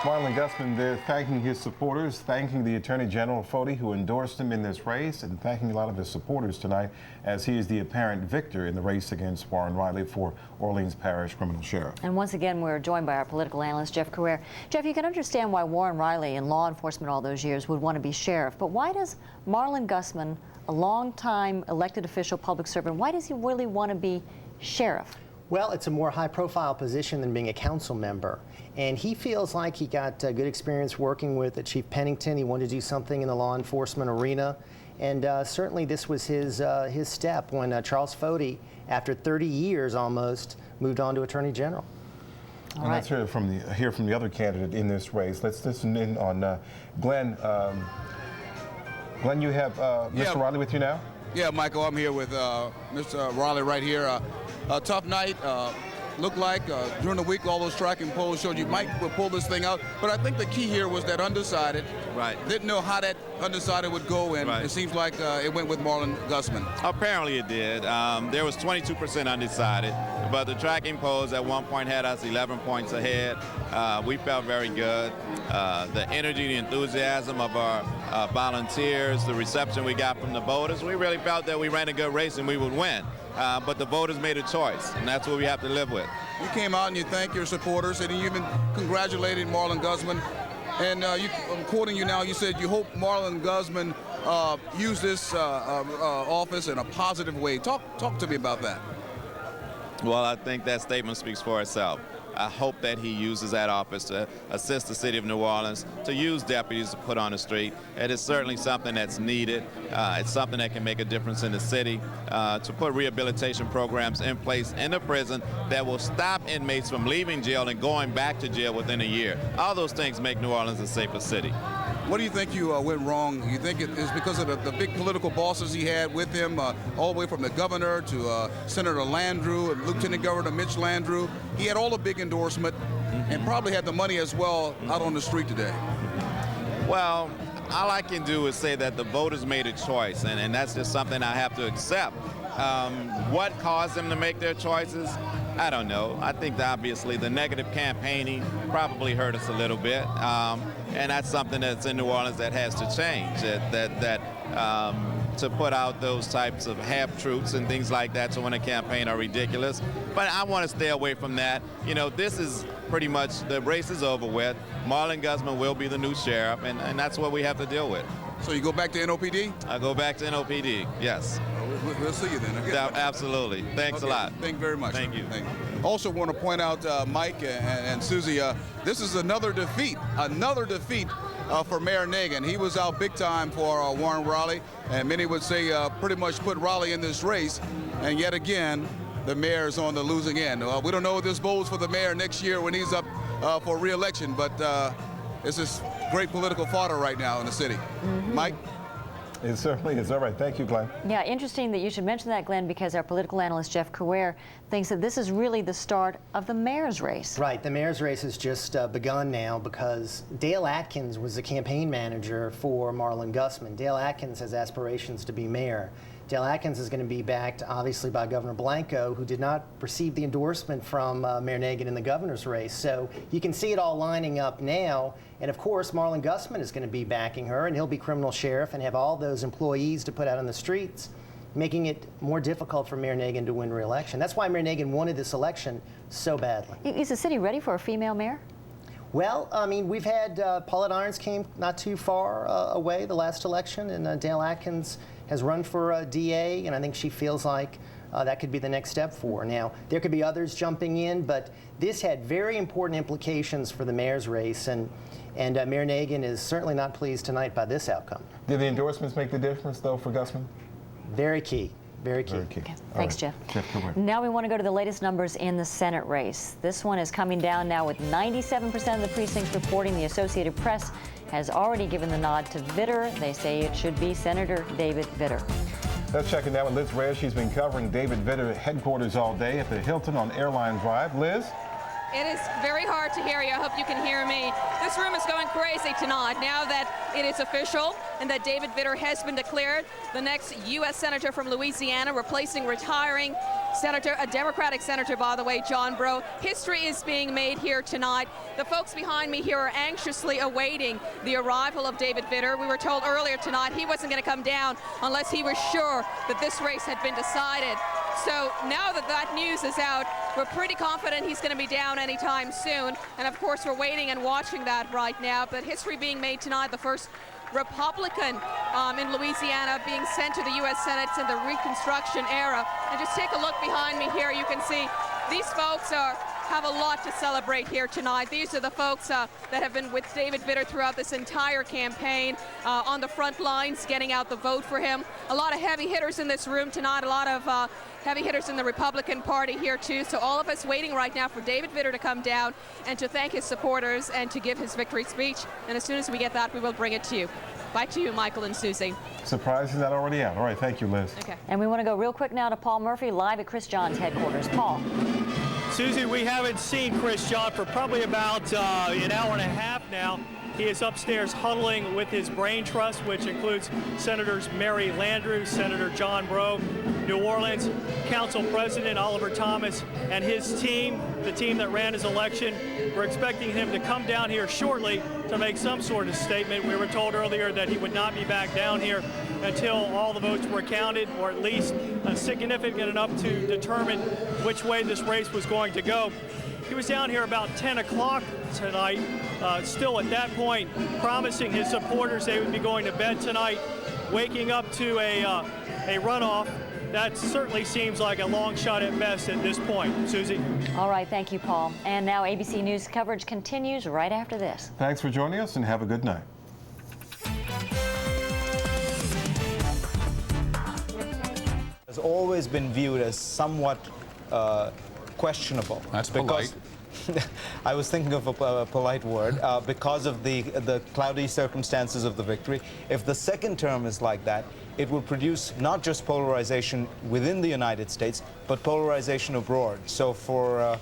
Marlin Gusman there thanking his supporters, thanking the Attorney General Foti, who endorsed him in this race, and thanking a lot of his supporters tonight as he is the apparent victor in the race against Warren Riley for Orleans Parish Criminal Sheriff. And once again, we're joined by our political analyst, Jeff Carrere. Jeff, you can understand why Warren Riley in law enforcement all those years would want to be sheriff, but why does Marlin Gusman, a long-time elected official, public servant, why does he really want to be sheriff? Well, it's a more high-profile position than being a council member. And he feels like he got good experience working with Chief Pennington. He wanted to do something in the law enforcement arena. And certainly this was his step when Charles Foti, after 30 years almost, moved on to Attorney General. And let's hear from the other candidate in this race. Let's listen in on Glenn. Glenn, you have Mr. Riley with you now? Yeah, Michael, I'm here with Mr. Riley right here. A tough night. Looked like during the week all those tracking polls showed you might pull this thing out. But I think the key here was that undecided. Right. Didn't know how that undecided would go, and it seems like it went with Marlin Gusman. Apparently it did. There was 22% undecided, but the tracking polls at one point had us 11 points ahead. We felt very good. The energy, the enthusiasm of our volunteers, the reception we got from the voters, we really felt that we ran a good race and we would win. But the voters made a choice, and that's what we have to live with. You came out and you thanked your supporters, and you even congratulated Marlin Gusman. And I'm quoting you now, you said you hope Marlin Gusman use this office in a positive way. Talk to me about that. Well, I think that statement speaks for itself. I hope that he uses that office to assist the city of New Orleans, to use deputies to put on the street. It is certainly something that's needed. It's something that can make a difference in the city, to put rehabilitation programs in place in the prison that will stop inmates from leaving jail and going back to jail within a year. All those things make New Orleans a safer city. What do you think you went wrong? You think it is because of the big political bosses he had with him, all the way from the governor to Senator Landrieu and Lieutenant Governor Mitch Landrieu? He had all the big endorsement and probably had the money as well out on the street today. Well, all I can do is say that the voters made a choice, and that's just something I have to accept. What caused them to make their choices? I don't know. I think that obviously the negative campaigning probably hurt us a little bit, and that's something that's in New Orleans that has to change. To put out those types of half-truths and things like that to win a campaign are ridiculous. But I want to stay away from that. You know, this is pretty much, the race is over with. Marlin Gusman will be the new sheriff, and that's what we have to deal with. So you go back to NOPD? I go back to NOPD, yes. We'll see you then. Okay. Absolutely. Thanks a lot. Thank you very much. Thank you. Also want to point out, Mike and Susie, this is another defeat for Mayor Nagin. He was out big time for Warren Riley, and many would say pretty much put Riley in this race, and yet again, the mayor's on the losing end. We don't know if this bodes for the mayor next year when he's up for re-election, but it's just great political fodder right now in the city. Mike? It certainly is. All right. Thank you, Glenn. Yeah, interesting that you should mention that, Glenn, because our political analyst, Jeff Carrere, thinks that this is really the start of the mayor's race. Right. The mayor's race has just begun now because Dale Atkins was the campaign manager for Marlin Gusman. Dale Atkins has aspirations to be mayor. Dale Atkins is going to be backed, obviously, by Governor Blanco, who did not receive the endorsement from Mayor Nagin in the governor's race. So you can see it all lining up now. And, of course, Marlin Gusman is going to be backing her, and he'll be criminal sheriff and have all those employees to put out on the streets, making it more difficult for Mayor Nagin to win re-election. That's why Mayor Nagin wanted this election so badly. Is the city ready for a female mayor? Well, I mean, we've had Paulette Irons came not too far away the last election, and Dale Atkins has run for DA, and I think she feels like that could be the next step for her. Now, there could be others jumping in, but this had very important implications for the mayor's race, and Mayor Nagin is certainly not pleased tonight by this outcome. Did the endorsements make the difference, though, for Gusman? Very key. Very key. Very key. Okay. Thanks, Jeff. Jeff, now we want to go to the latest numbers in the Senate race. This one is coming down now with 97% of the precincts reporting. The Associated Press has already given the nod to Vitter. They say it should be Senator David Vitter. Let's check it now with Liz Reyes. She's been covering David Vitter headquarters all day at the Hilton on Airline Drive. Liz? It is very hard to hear you. I hope you can hear me. This room is going crazy tonight now that it is official and that David Vitter has been declared the next U.S. Senator from Louisiana, replacing retiring Senator, a Democratic Senator, by the way, John Breaux. History is being made here tonight. The folks behind me here are anxiously awaiting the arrival of David Vitter. We were told earlier tonight he wasn't going to come down unless he was sure that this race had been decided. So now that that news is out, we're pretty confident he's going to be down anytime soon. And of course, we're waiting and watching that right now. But history being made tonight, the first Republican in Louisiana being sent to the U.S. Senate in the Reconstruction era. And just take a look behind me here. You can see these folks have a lot to celebrate here tonight. These are the folks that have been with David Vitter throughout this entire campaign, on the front lines, getting out the vote for him. A lot of heavy hitters in this room tonight, a lot of heavy hitters in the Republican Party here too. So all of us waiting right now for David Vitter to come down and to thank his supporters and to give his victory speech. And as soon as we get that, we will bring it to you. Back to you, Michael and Susie. Surprised he's not already out. All right, thank you, Liz. Okay. And we want to go real quick now to Paul Murphy, live at Chris John's headquarters. Paul. Susie, we haven't seen Chris John for probably about an hour and a half now. He is upstairs huddling with his brain trust, which includes Senators Mary Landrieu, Senator John Breaux, New Orleans Council President Oliver Thomas, and his team, the team that ran his election. We're expecting him to come down here shortly to make some sort of statement. We were told earlier that he would not be back down here until all the votes were counted, or at least significant enough to determine which way this race was going to go. He was down here about 10 o'clock tonight, still at that point promising his supporters they would be going to bed tonight, waking up to a runoff. That certainly seems like a long shot at best at this point. Susie? All right, thank you, Paul. And now ABC News coverage continues right after this. Thanks for joining us and have a good night. Has always been viewed as somewhat questionable. That's polite. I was thinking of a polite word, because of the cloudy circumstances of the victory. If the second term is like that, it will produce not just polarization within the United States, but polarization abroad. So for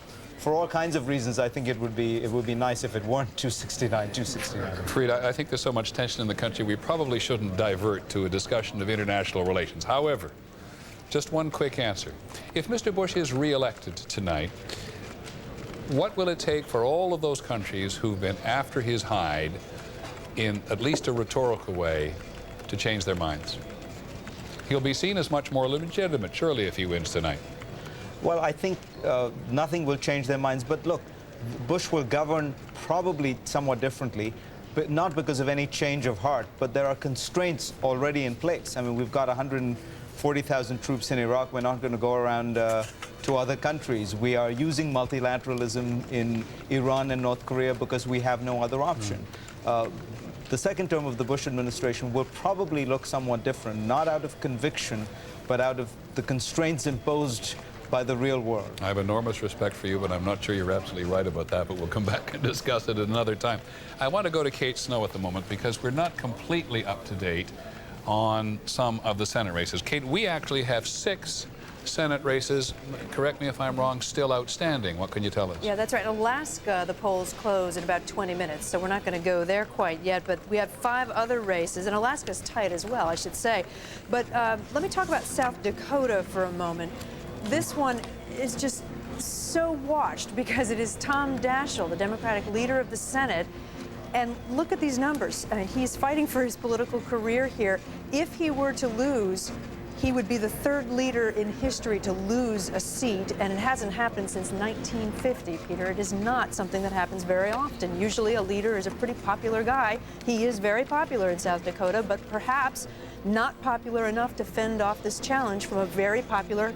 all kinds of reasons, I think it would be nice if it weren't 269. Frida, I think there's so much tension in the country, we probably shouldn't divert to a discussion of international relations. However, just one quick answer. If Mr. Bush is re-elected tonight, what will it take for all of those countries who've been after his hide in at least a rhetorical way to change their minds? He'll be seen as much more legitimate, surely, if he wins tonight. Well, I think nothing will change their minds. But look, Bush will govern probably somewhat differently, but not because of any change of heart. But there are constraints already in place. I mean, we've got 140,000 troops in Iraq. We're not going to go around to other countries. We are using multilateralism in Iran and North Korea because we have no other option. The second term of the Bush administration will probably look somewhat different, not out of conviction, but out of the constraints imposed by the real world. I have enormous respect for you, but I'm not sure you're absolutely right about that, but we'll come back and discuss it at another time. I want to go to Kate Snow at the moment because we're not completely up to date on some of the Senate races. Kate, we actually have 6 Senate races, correct me if I'm wrong, still outstanding. What can you tell us? Yeah, that's right. In Alaska, the polls close in about 20 minutes, so we're not going to go there quite yet, but we have 5 other races, and Alaska's tight as well, I should say. But let me talk about South Dakota for a moment. This one is just so watched because it is Tom Daschle, the Democratic leader of the Senate. And look at these numbers. He's fighting for his political career here. If he were to lose, he would be the 3rd leader in history to lose a seat, and it hasn't happened since 1950, Peter. It is not something that happens very often. Usually a leader is a pretty popular guy. He is very popular in South Dakota, but perhaps not popular enough to fend off this challenge from a very popular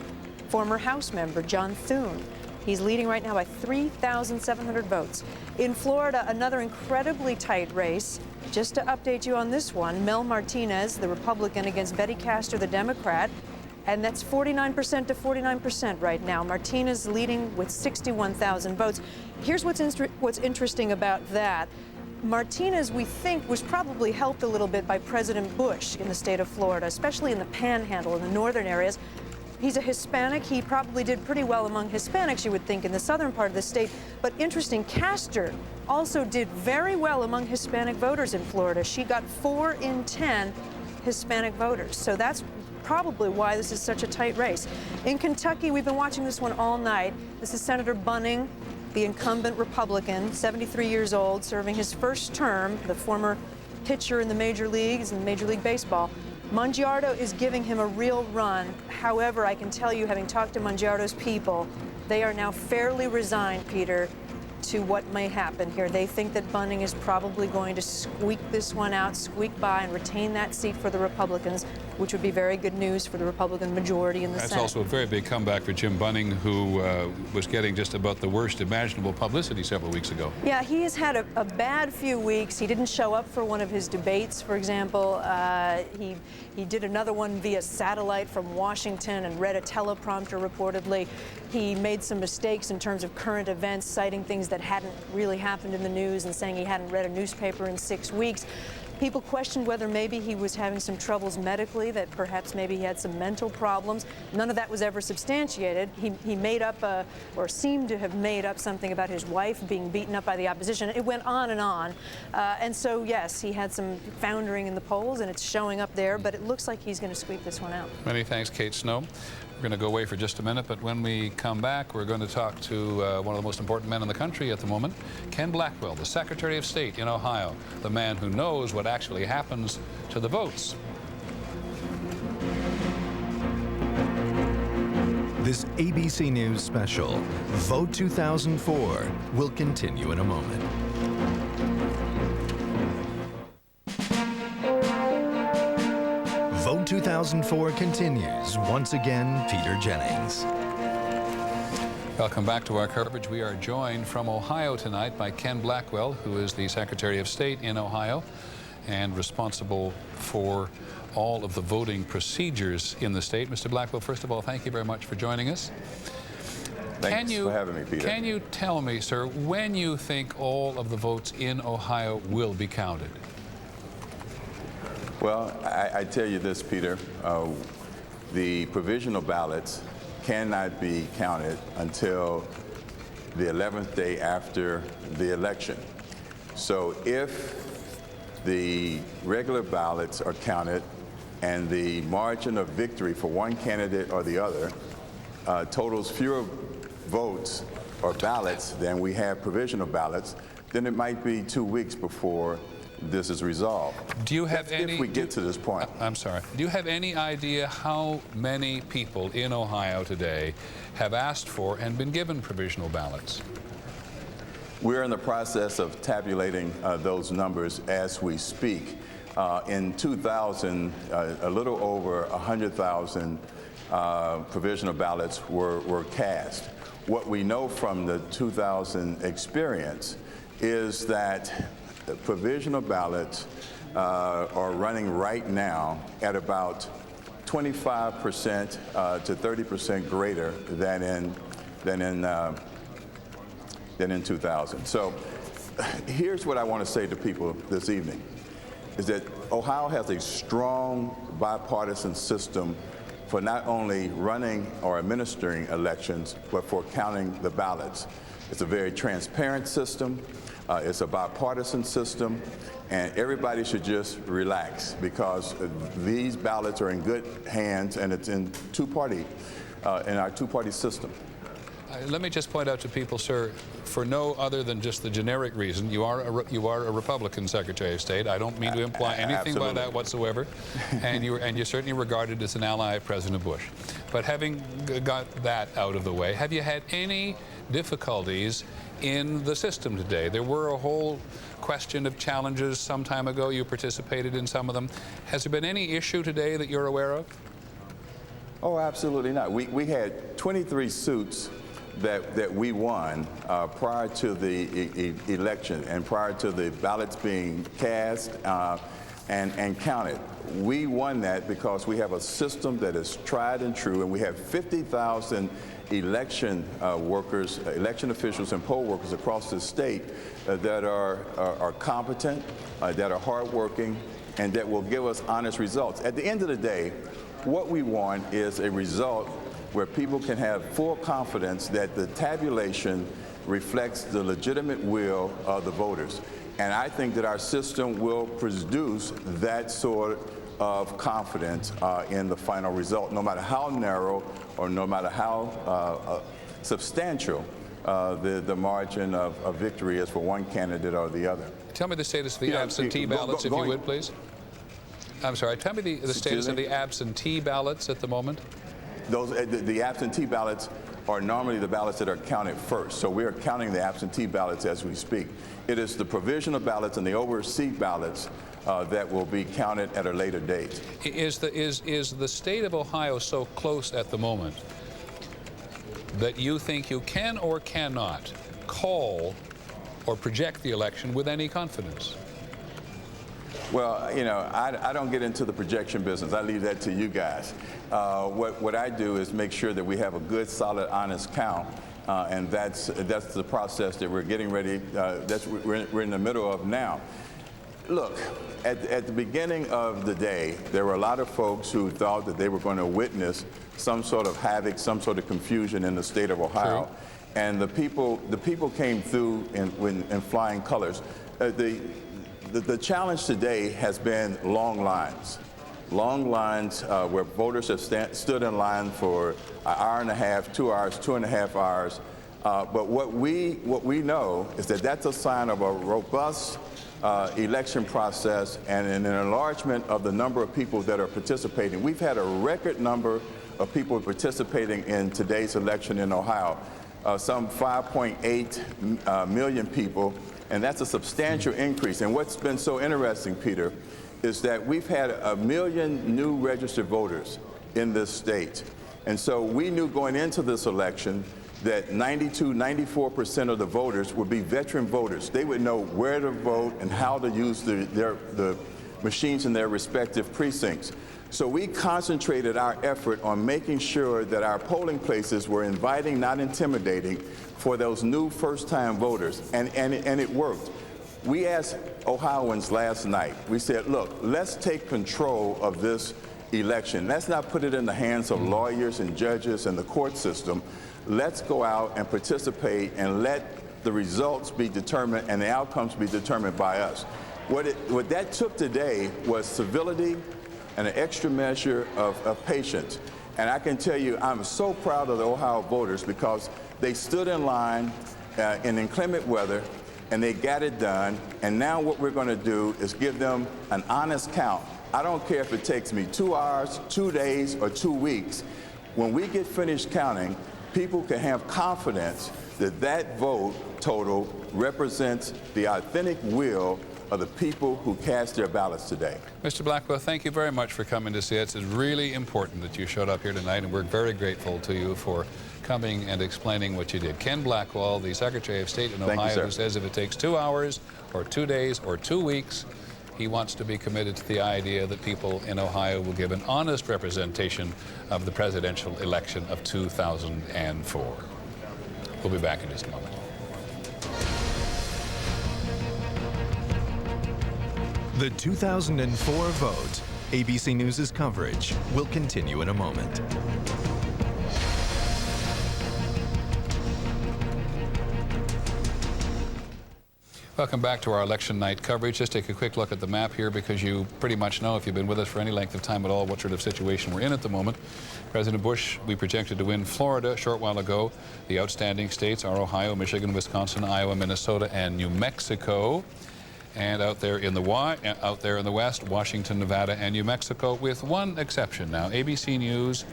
former House member, John Thune. He's leading right now by 3,700 votes. In Florida, another incredibly tight race. Just to update you on this one, Mel Martinez, the Republican, against Betty Castor, the Democrat, and that's 49% to 49% right now. Martinez leading with 61,000 votes. Here's what's interesting about that. Martinez, we think, was probably helped a little bit by President Bush in the state of Florida, especially in the Panhandle, in the northern areas. He's a Hispanic. He probably did pretty well among Hispanics, you would think, in the southern part of the state. But interesting, Castor also did very well among Hispanic voters in Florida. She got 4 in 10 Hispanic voters. So that's probably why this is such a tight race. In Kentucky, we've been watching this one all night. This is Senator Bunning, the incumbent Republican, 73 years old, serving his first term, the former pitcher in the major leagues and Major League Baseball. Mongiardo is giving him a real run. However, I can tell you, having talked to Mongiardo's people, they are now fairly resigned, Peter, to what may happen here. They think that Bunning is probably going to squeak this one out, squeak by, and retain that seat for the Republicans, which would be very good news for the Republican majority in the Senate. That's also a very big comeback for Jim Bunning, who was getting just about the worst imaginable publicity several weeks ago. Yeah, he has had a bad few weeks. He didn't show up for one of his debates, for example. He did another one via satellite from Washington and read a teleprompter reportedly. He made some mistakes in terms of current events, citing things that hadn't really happened in the news and saying he hadn't read a newspaper in 6 weeks. People questioned whether maybe he was having some troubles medically, that perhaps maybe he had some mental problems. None of that was ever substantiated. He made up, or seemed to have made up something about his wife being beaten up by the opposition. It went on and on. And so, yes, he had some foundering in the polls, and it's showing up there, but it looks like he's going to squeak this one out. Many thanks, Kate Snow. We're going to go away for just a minute, but when we come back, we're going to talk to one of the most important men in the country at the moment, Ken Blackwell, the Secretary of State in Ohio, the man who knows what actually happens to the votes. This ABC News special, Vote 2004, will continue in a moment. Vote 2004 continues. Once again, Peter Jennings. Welcome back to our coverage. We are joined from Ohio tonight by Ken Blackwell, who is the Secretary of State in Ohio and responsible for all of the voting procedures in the state. Mr. Blackwell, first of all, thank you very much for joining us. Thanks for having me, Peter. Can you tell me, sir, when you think all of the votes in Ohio will be counted? Well, I tell you this, Peter. The provisional ballots cannot be counted until the 11th day after the election. So if the regular ballots are counted and the margin of victory for one candidate or the other totals fewer votes or ballots than we have provisional ballots, then it might be 2 weeks before this is resolved. Do you have any? If we get to this point. I'm sorry. Do you have any idea how many people in Ohio today have asked for and been given provisional ballots? We're in the process of tabulating those numbers as we speak. In 2000, a little over 100,000 provisional ballots were cast. What we know from the 2000 experience is that provisional ballots are running right now at about 25% to 30% greater than in 2000. So here's what I want to say to people this evening, is that Ohio has a strong bipartisan system for not only running or administering elections, but for counting the ballots. It's a very transparent system. It's a bipartisan system, and everybody should just relax because these ballots are in good hands, and it's in our two-party system. Let me just point out to people, sir, for no other than just the generic reason, you are a Republican Secretary of State. I don't mean to imply anything by that whatsoever, and you're certainly regarded as an ally of President Bush. But having got that out of the way, have you had any difficulties in the system today? There were a whole question of challenges some time ago. You participated in some of them. Has there been any issue today that you're aware of? Oh, absolutely not. We had 23 suits that we won prior to the election and prior to the ballots being cast and counted. We won that because we have a system that is tried and true, and we have 50,000 election workers, election officials, and poll workers across the state that are competent, that are hardworking, and that will give us honest results. At the end of the day, what we want is a result where people can have full confidence that the tabulation reflects the legitimate will of the voters. And I think that our system will produce that sort of confidence in the final result, no matter how narrow or no matter how substantial the margin of victory is for one candidate or the other. Tell me the status of the absentee ballots, if you would, please. I'm sorry, tell me the status of the absentee ballots at the moment. The absentee ballots are normally the ballots that are counted first. So we are counting the absentee ballots as we speak. It is the provisional ballots and the overseas ballots that will be counted at a later date. Is the state of Ohio so close at the moment that you think you can or cannot call or project the election with any confidence? Well, you know, I don't get into the projection business. I leave that to you guys. What I do is make sure that we have a good, solid, honest count, and that's the process that we're getting ready. We're in the middle of now. Look, at the beginning of the day, there were a lot of folks who thought that they were going to witness some sort of havoc, some sort of confusion in the state of Ohio, True. and the people came through in flying colors. The challenge today has been long lines where voters have stood in line for an hour and a half, 2 hours, 2.5 hours. But what we know is that that's a sign of a robust election process and an enlargement of the number of people that are participating. We've had a record number of people participating in today's election in Ohio, some 5.8 million people, and that's a substantial increase. And what's been so interesting, Peter, is that we've had 1 million new registered voters in this state. And so we knew going into this election that 94% of the voters would be veteran voters. They would know where to vote and how to use the machines in their respective precincts. So we concentrated our effort on making sure that our polling places were inviting, not intimidating, for those new first-time voters, and it worked. We asked Ohioans last night, we said, look, let's take control of this election. Let's not put it in the hands of lawyers and judges and the court system. Let's go out and participate and let the results be determined and the outcomes be determined by us. What that took today was civility and an extra measure of patience. And I can tell you, I'm so proud of the Ohio voters because they stood in line in inclement weather and they got it done. And now what we're going to do is give them an honest count. I don't care if it takes me 2 hours, 2 days, or 2 weeks. When we get finished counting, people can have confidence that that vote total represents the authentic will of the people who cast their ballots today. Mr. Blackwell, thank you very much for coming to see us. It's really important that you showed up here tonight, and we're very grateful to you for coming and explaining what you did. Ken Blackwell, the Secretary of State in Ohio, who says if it takes 2 hours or 2 days or 2 weeks, he wants to be committed to the idea that people in Ohio will give an honest representation of the presidential election of 2004. We'll be back in just a moment. The 2004 vote. ABC News' coverage will continue in a moment. Welcome back to our election night coverage. Just take a quick look at the map here because you pretty much know, if you've been with us for any length of time at all, what sort of situation we're in at the moment. President Bush, we projected to win Florida a short while ago. The outstanding states are Ohio, Michigan, Wisconsin, Iowa, Minnesota, and New Mexico. And out there in the West, Washington, Nevada, and New Mexico, with one exception. Now, ABC News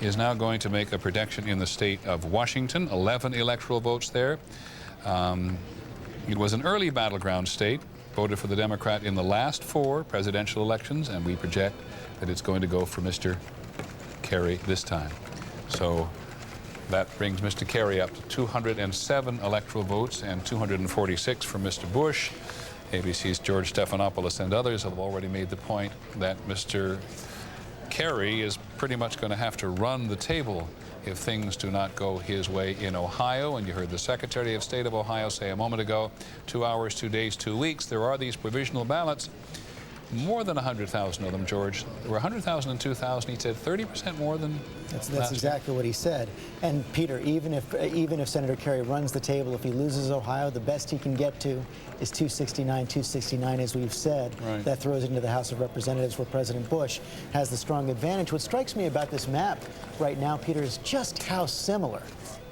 is now going to make a prediction in the state of Washington, 11 electoral votes there. It was an early battleground state, voted for the Democrat in the last 4 presidential elections, and we project that it's going to go for Mr. Kerry this time. So that brings Mr. Kerry up to 207 electoral votes and 246 for Mr. Bush. ABC's George Stephanopoulos and others have already made the point that Mr. Kerry is pretty much going to have to run the table if things do not go his way in Ohio. And you heard the Secretary of State of Ohio say a moment ago, 2 hours, 2 days, 2 weeks. There are these provisional ballots. more than 100,000 of them, George. There were 100,000 in 2000. He said 30% more than That's exactly what he said. And Peter, even if Senator Kerry runs the table, if he loses Ohio, the best he can get to is 269, as we've said. Right. That throws it into the House of Representatives, where President Bush has the strong advantage. What strikes me about this map right now, Peter, is just how similar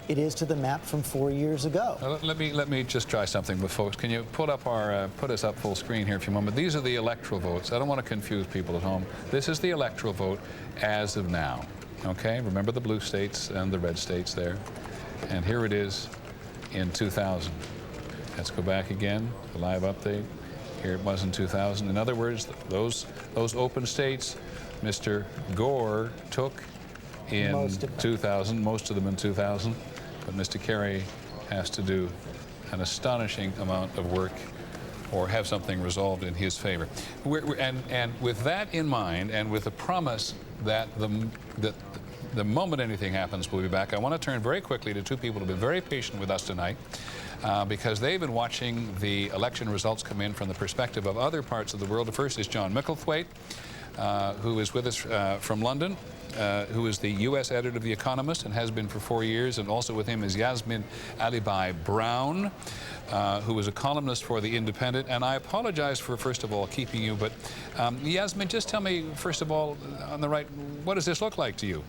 it is to the map from 4 years ago. Let me just try something with folks. Can you put us up full screen here for a moment? These are the electoral votes. I don't want to confuse people at home. This is the electoral vote as of now. Okay, remember the blue states and the red states there. And here it is in 2000. Let's go back again, the live update. Here it was in 2000. In other words, those open states, Mr. Gore took in 2000, most of them in 2000. But Mr. Kerry has to do an astonishing amount of work or have something resolved in his favor. And with that in mind, and with the promise that the moment anything happens, we'll be back, I want to turn very quickly to two people who have been very patient with us tonight because they've been watching the election results come in from the perspective of other parts of the world. The first is John Micklethwaite, who is with us from London. Who is the U.S. editor of The Economist and has been for 4 years, and also with him is Yasmin Alibai-Brown, who is a columnist for The Independent. And I apologize for, first of all, keeping you, but Yasmin, just tell me, first of all, on the right, what does this look like to you?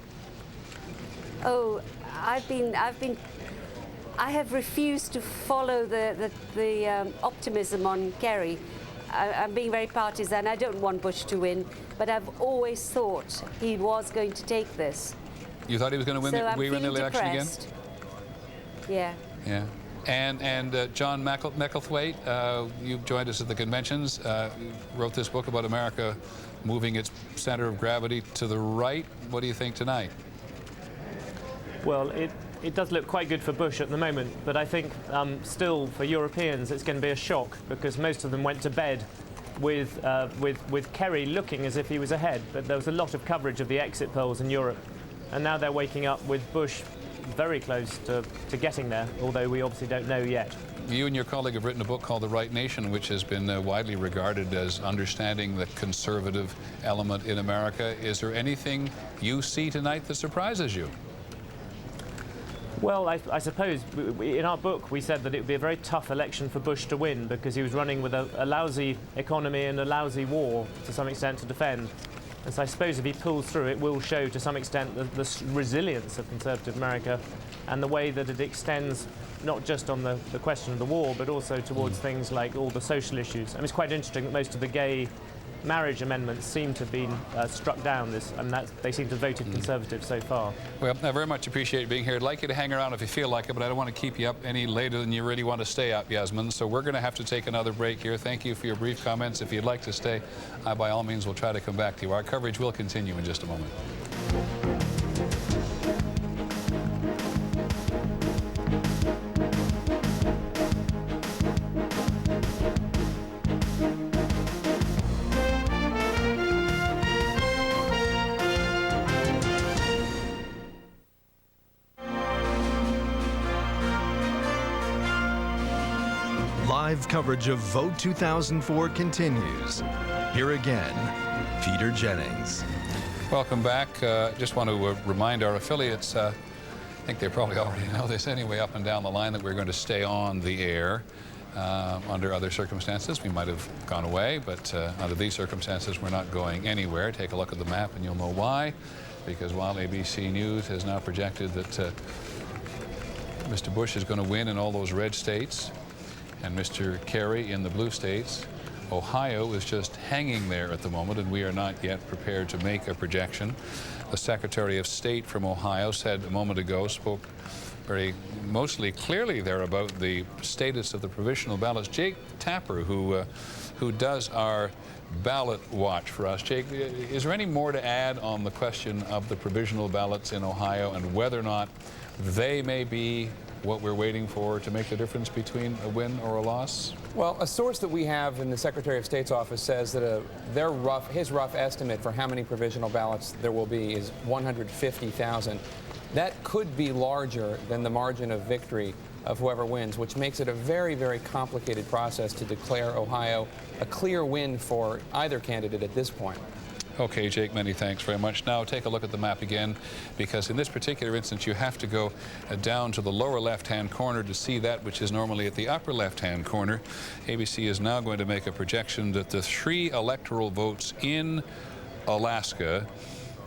Oh, I have refused to follow the optimism on Kerry. I'm being very partisan. I don't want Bush to win, but I've always thought he was going to take this. You thought he was going to win the election again? Yeah. Yeah. And John Micklethwaite, you joined us at the conventions, wrote this book about America moving its center of gravity to the right. What do you think tonight? Well, it does look quite good for Bush at the moment, but I think still for Europeans it's going to be a shock because most of them went to bed with Kerry looking as if he was ahead. But there was a lot of coverage of the exit polls in Europe, and now they're waking up with Bush very close to getting there, although we obviously don't know yet. You and your colleague have written a book called The Right Nation, which has been widely regarded as understanding the conservative element in America. Is there anything you see tonight that surprises you? Well, I suppose in our book we said that it would be a very tough election for Bush to win because he was running with a lousy economy and a lousy war to some extent to defend. And so I suppose if he pulls through, it will show to some extent the resilience of conservative America and the way that it extends not just on the question of the war, but also towards things like all the social issues. And it's quite interesting that most of the gay marriage amendments seem to have been struck down, and they seem to have voted Conservative so far. Well, I very much appreciate being here. I'd like you to hang around if you feel like it, but I don't want to keep you up any later than you really want to stay up, Yasmin. So we're going to have to take another break here. Thank you for your brief comments. If you'd like to stay, I by all means will try to come back to you. Our coverage will continue in just a moment. Live coverage of Vote 2004 continues. Here again, Peter Jennings. Welcome back. Just want to remind our affiliates, I think they probably already know this anyway, up and down the line, that we're going to stay on the air. Under other circumstances, we might have gone away, but under these circumstances, we're not going anywhere. Take a look at the map and you'll know why. Because while ABC News has now projected that Mr. Bush is going to win in all those red states, and Mr. Kerry in the blue states, Ohio is just hanging there at the moment, and we are not yet prepared to make a projection. The Secretary of State from Ohio said a moment ago, spoke mostly clearly there about the status of the provisional ballots. Jake Tapper, who does our ballot watch for us. Jake, is there any more to add on the question of the provisional ballots in Ohio and whether or not they may be what we're waiting for to make the difference between a win or a loss? Well, a source that we have in the Secretary of State's office says that his rough estimate for how many provisional ballots there will be is 150,000. That could be larger than the margin of victory of whoever wins, which makes it a very, very complicated process to declare Ohio a clear win for either candidate at this point. Okay, Jake, many thanks very much. Now take a look at the map again, because in this particular instance you have to go down to the lower left-hand corner to see that which is normally at the upper left-hand corner. ABC is now going to make a projection that the 3 electoral votes in Alaska,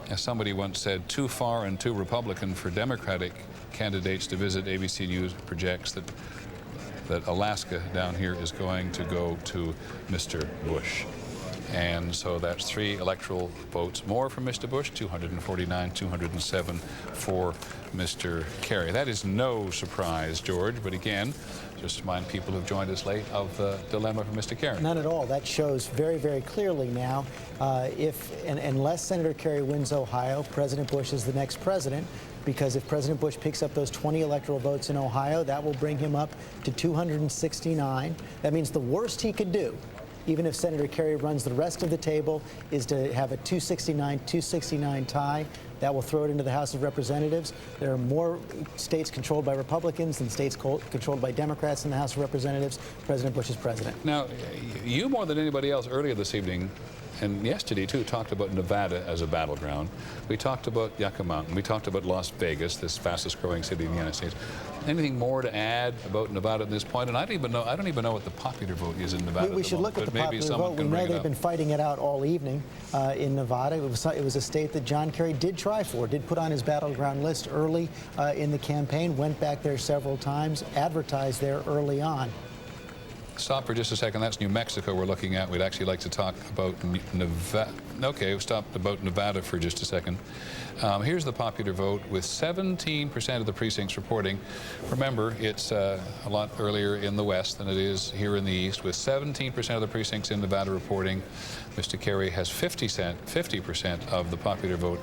as somebody once said, too far and too Republican for Democratic candidates to visit. ABC News projects that Alaska down here is going to go to Mr. Bush. And so that's 3 electoral votes more for Mr. Bush, 249, 207 for Mr. Kerry. That is no surprise, George, but again, just to remind people who've joined us late of the dilemma for Mr. Kerry. None at all. That shows very, very clearly now, unless Senator Kerry wins Ohio, President Bush is the next president, because if President Bush picks up those 20 electoral votes in Ohio, that will bring him up to 269. That means the worst he could do, even if Senator Kerry runs the rest of the table, is to have a 269-269 tie. That will throw it into the House of Representatives. There are more states controlled by Republicans than states controlled by Democrats in the House of Representatives. President Bush is president. Now, you more than anybody else earlier this evening, and yesterday too, talked about Nevada as a battleground. We talked about Yucca Mountain. We talked about Las Vegas, this fastest growing city in the United States. Anything more to add about Nevada at this point? And I don't even know what the popular vote is in Nevada. We should look at the popular vote. We know they've been fighting it out all evening in Nevada. It was a state that John Kerry did try for, did put on his battleground list early in the campaign, went back there several times, advertised there early on. Stop for just a second. That's New Mexico we're looking at. We'd actually like to talk about Nevada. Okay, we'll stop about Nevada for just a second. Here's the popular vote with 17% of the precincts reporting. Remember, it's a lot earlier in the West than it is here in the East. With 17% of the precincts in Nevada reporting, Mr. Kerry has 50% of the popular vote,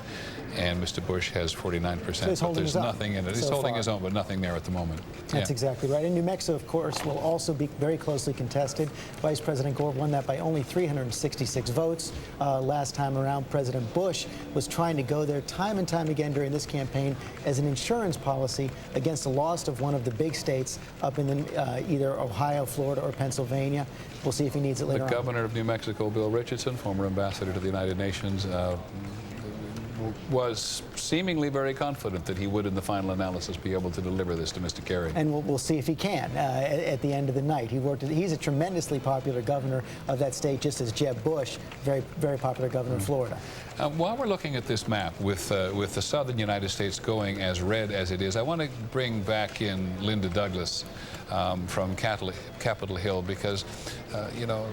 and Mr. Bush has 49%. So he's holding there's his own nothing in it. He's holding his own, but nothing there at the moment. That's exactly right. And New Mexico, of course, will also be very closely contested. Vice President Gore won that by only 366 votes last time around. President Bush was trying to go there time and time again during this campaign as an insurance policy against the loss of one of the big states up in either Ohio, Florida, or Pennsylvania. We'll see if he needs it later on. The governor of New Mexico, Bill Richardson, former ambassador to the United Nations, was seemingly very confident that he would, in the final analysis, be able to deliver this to Mr. Kerry. And we'll see if he can at the end of the night. He's a tremendously popular governor of that state, just as Jeb Bush, very, very popular governor of Florida. While we're looking at this map with the southern United States going as red as it is, I want to bring back in Linda Douglas from Capitol Hill, because, you know,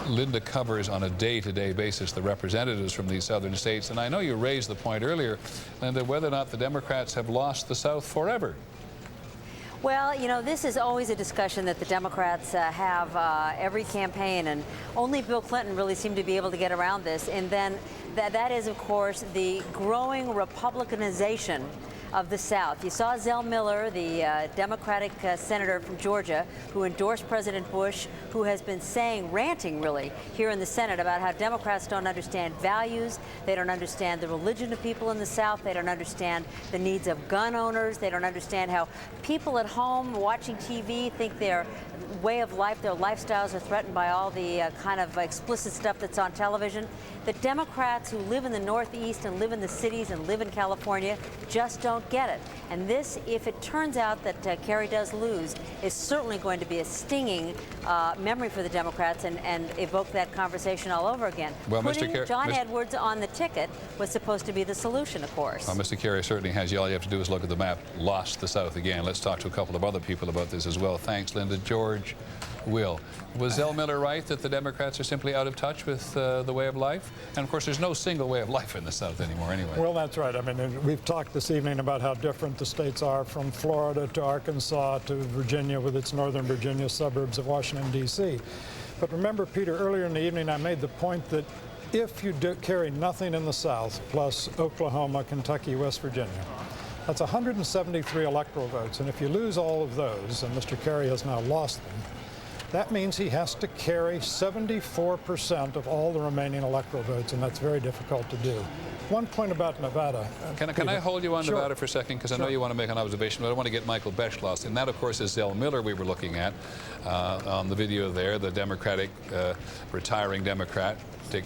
Linda covers on a day-to-day basis the representatives from these southern states. And I know you raised the point earlier, Linda, whether or not the Democrats have lost the South forever. Well, you know, this is always a discussion that the Democrats have every campaign, and only Bill Clinton really seemed to be able to get around this. And then that is, of course, the growing Republicanization of the South. You saw Zell Miller, the Democratic senator from Georgia, who endorsed President Bush, who has been ranting really, here in the Senate about how Democrats don't understand values, they don't understand the religion of people in the South, they don't understand the needs of gun owners, they don't understand how people at home watching TV think their way of life, their lifestyles are threatened by all the kind of explicit stuff that's on television. The Democrats who live in the Northeast and live in the cities and live in California just don't get it. And this, if it turns out that Kerry does lose, is certainly going to be a stinging memory for the Democrats and evoke that conversation all over again. Well, Putting John Edwards on the ticket was supposed to be the solution, of course. Well, Mr. Kerry certainly has. All you have to do is look at the map. Lost the South again. Let's talk to a couple of other people about this as well. Thanks, Linda. George, Will. Was Zell Miller right that the Democrats are simply out of touch with the way of life? And of course, there's no single way of life in the South anymore anyway. Well, that's right. I mean, we've talked this evening about how different the states are, from Florida to Arkansas to Virginia with its northern Virginia suburbs of Washington, D.C. But remember, Peter, earlier in the evening I made the point that if you carry nothing in the South, plus Oklahoma, Kentucky, West Virginia, that's 173 electoral votes. And if you lose all of those, and Mr. Kerry has now lost them, that means he has to carry 74% of all the remaining electoral votes, and that's very difficult to do. One point about Nevada. Can I hold you on Sure. Nevada for a second? Because I know you want to make an observation, but I want to get Michael Beschloss. And that, of course, is Zell Miller we were looking at on the video there, the Democratic, retiring Democrat,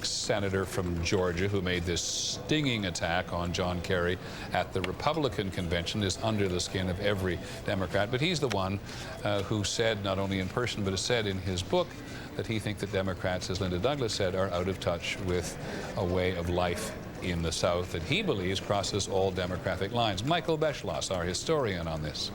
senator from Georgia who made this stinging attack on John Kerry at the Republican convention, is under the skin of every Democrat. But he's the one who said, not only in person, but has said in his book, that he thinks that Democrats, as Linda Douglas said, are out of touch with a way of life in the South that he believes crosses all demographic lines. Michael Beschloss, our historian on this.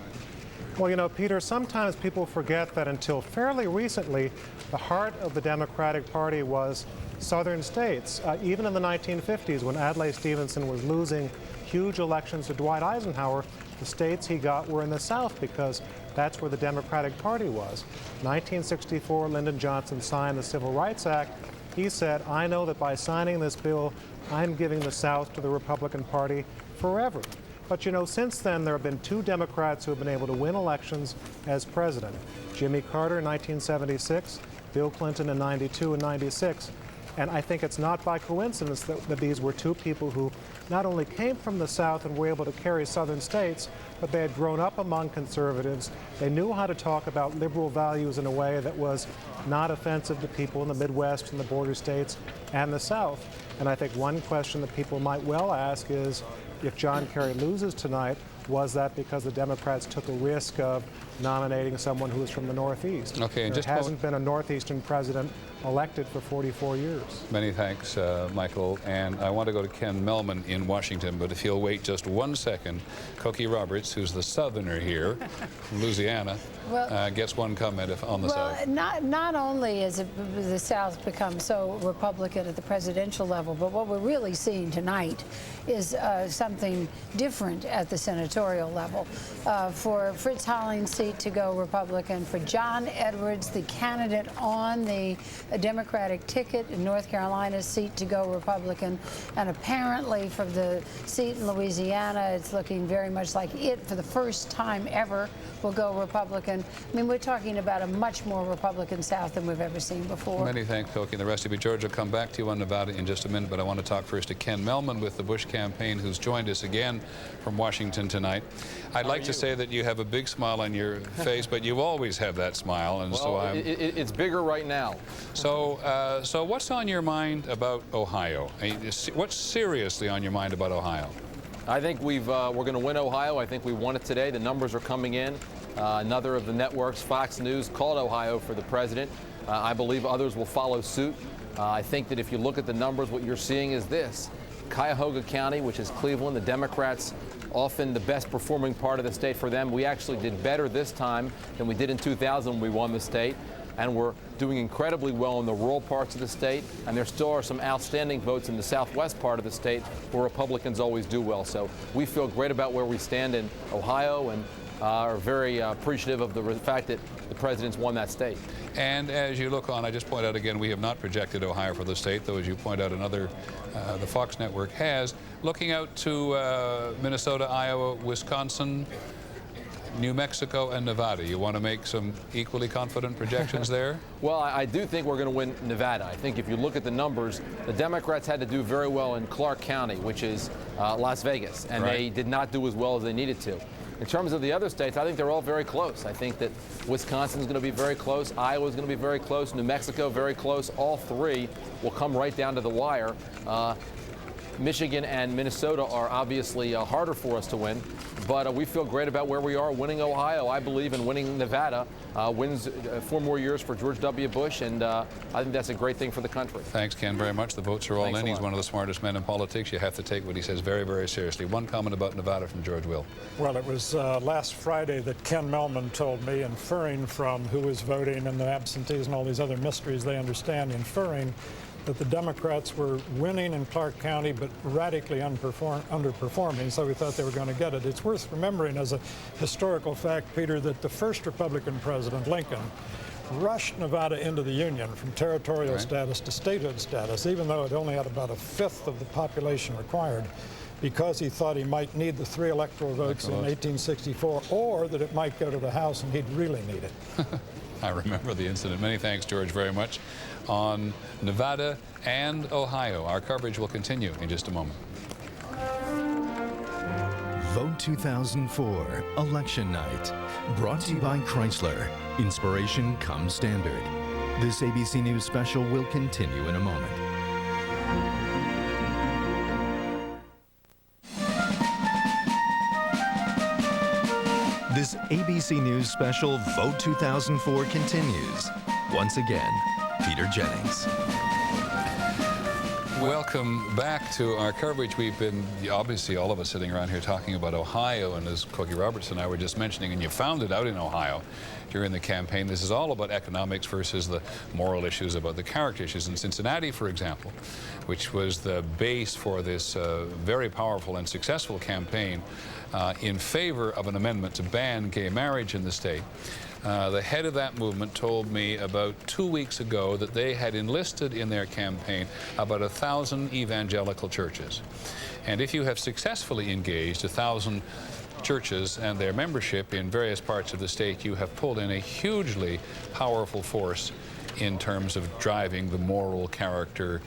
Well, you know, Peter, sometimes people forget that until fairly recently, the heart of the Democratic Party was southern states. Even in the 1950s, when Adlai Stevenson was losing huge elections to Dwight Eisenhower, the states he got were in the South because that's where the Democratic Party was. 1964, Lyndon Johnson signed the Civil Rights Act. He said, I know that by signing this bill, I'm giving the South to the Republican Party forever. But you know, since then, there have been two Democrats who have been able to win elections as president. Jimmy Carter in 1976, Bill Clinton in 92 and 96. And I think it's not by coincidence that these were two people who not only came from the South and were able to carry southern states, but they had grown up among conservatives. They knew how to talk about liberal values in a way that was not offensive to people in the Midwest and the border states and the South. And I think one question that people might well ask is, if John Kerry loses tonight, was that because the Democrats took a risk of nominating someone who was from the Northeast? Okay, and there hasn't been a Northeastern president elected for 44 years. Many thanks, Michael. And I want to go to Ken Melman in Washington, but if he'll wait just 1 second, Cokie Roberts, who's the southerner here from Louisiana, gets one comment on the South. Not only has the South become so Republican at the presidential level, but what we're really seeing tonight is something different at the senatorial level. For Fritz Holling's seat to go Republican, for John Edwards, the candidate on the Democratic ticket in North Carolina's seat to go Republican, and apparently for the seat in Louisiana, it's looking very much like it, for the first time ever, will go Republican. I mean, we're talking about a much more Republican South than we've ever seen before. Many thanks, Cokie. And the rest of you, George, will come back to you on Nevada in just a minute, but I want to talk first to Ken Melman with the Bush campaign, who's joined us again from Washington tonight. I'd like to say that you have a big smile on your face, but you always have that smile, and so it's bigger right now. So what's on your mind about Ohio? What's seriously on your mind about Ohio? I think we're going to win Ohio. I think we won it today. The numbers are coming in. Another of the networks, Fox News, called Ohio for the president. I believe others will follow suit. I think that if you look at the numbers, what you're seeing is this. Cuyahoga County, which is Cleveland, the Democrats, often the best performing part of the state for them. We actually did better this time than we did in 2000 when we won the state. And we're doing incredibly well in the rural parts of the state, and there still are some outstanding votes in the southwest part of the state where Republicans always do well. So we feel great about where we stand in Ohio and are very appreciative of the fact that the president's won that state. And as you look on, I just point out again, we have not projected Ohio for the state, though as you point out, another, the Fox network has. Looking out to Minnesota, Iowa, Wisconsin, New Mexico, and Nevada. You want to make some equally confident projections there? Well, I do think we're going to win Nevada. I think if you look at the numbers, the Democrats had to do very well in Clark County, which is Las Vegas, and they did not do as well as they needed to. In terms of the other states, I think they're all very close. I think that Wisconsin's going to be very close, Iowa's going to be very close, New Mexico very close. All three will come right down to the wire. Michigan and Minnesota are obviously harder for us to win, but we feel great about where we are. Winning Ohio, I believe, and winning Nevada wins 4 more years for George W. Bush, and I think that's a great thing for the country. Thanks, Ken, very much. The votes are all in. He's one of the smartest men in politics. You have to take what he says very, very seriously. One comment about Nevada from George Will. Well, it was last Friday that Ken Melman told me, inferring from who is voting and the absentees and all these other mysteries they understand, inferring that the Democrats were winning in Clark County but radically underperforming, so we thought they were going to get it. It's worth remembering as a historical fact, Peter, that the first Republican president, Lincoln, rushed Nevada into the Union from territorial status to statehood status, even though it only had about a fifth of the population required, because he thought he might need the 3 electoral votes in 1864, or that it might go to the House and he'd really need it. I remember the incident. Many thanks, George, very much. On Nevada and Ohio, our coverage will continue in just a moment. Vote 2004, Election Night. Brought to you by Chrysler. Inspiration comes standard. This ABC News special will continue in a moment. This ABC News special, Vote 2004, continues. Once again, Peter Jennings. Welcome back to our coverage. We've been, obviously, all of us sitting around here talking about Ohio, and as Cokie Roberts and I were just mentioning, and you found it out in Ohio during the campaign, this is all about economics versus the moral issues, about the character issues. In Cincinnati, for example, which was the base for this very powerful and successful campaign in favor of an amendment to ban gay marriage in the state, the head of that movement told me about 2 weeks ago that they had enlisted in their campaign about 1,000 evangelical churches. And if you have successfully engaged 1,000 churches and their membership in various parts of the state, you have pulled in a hugely powerful force in terms of driving the moral character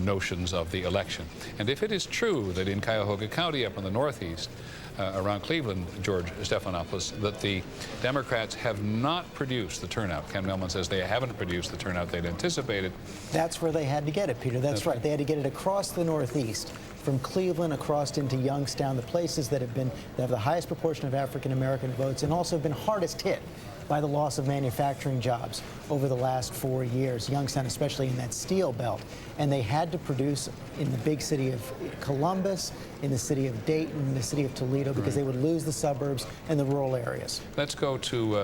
notions of the election. And if it is true that in Cuyahoga County up in the northeast, around Cleveland, George Stephanopoulos, that the Democrats have not produced the turnout. Ken Millman says they haven't produced the turnout they'd anticipated. That's where they had to get it, Peter. That's right. They had to get it across the Northeast, from Cleveland across into Youngstown, the places that have the highest proportion of African-American votes and also have been hardest hit by the loss of manufacturing jobs over the last 4 years, Youngstown especially in that steel belt. And they had to produce in the big city of Columbus, in the city of Dayton, in the city of Toledo, because they would lose the suburbs and the rural areas. Let's go to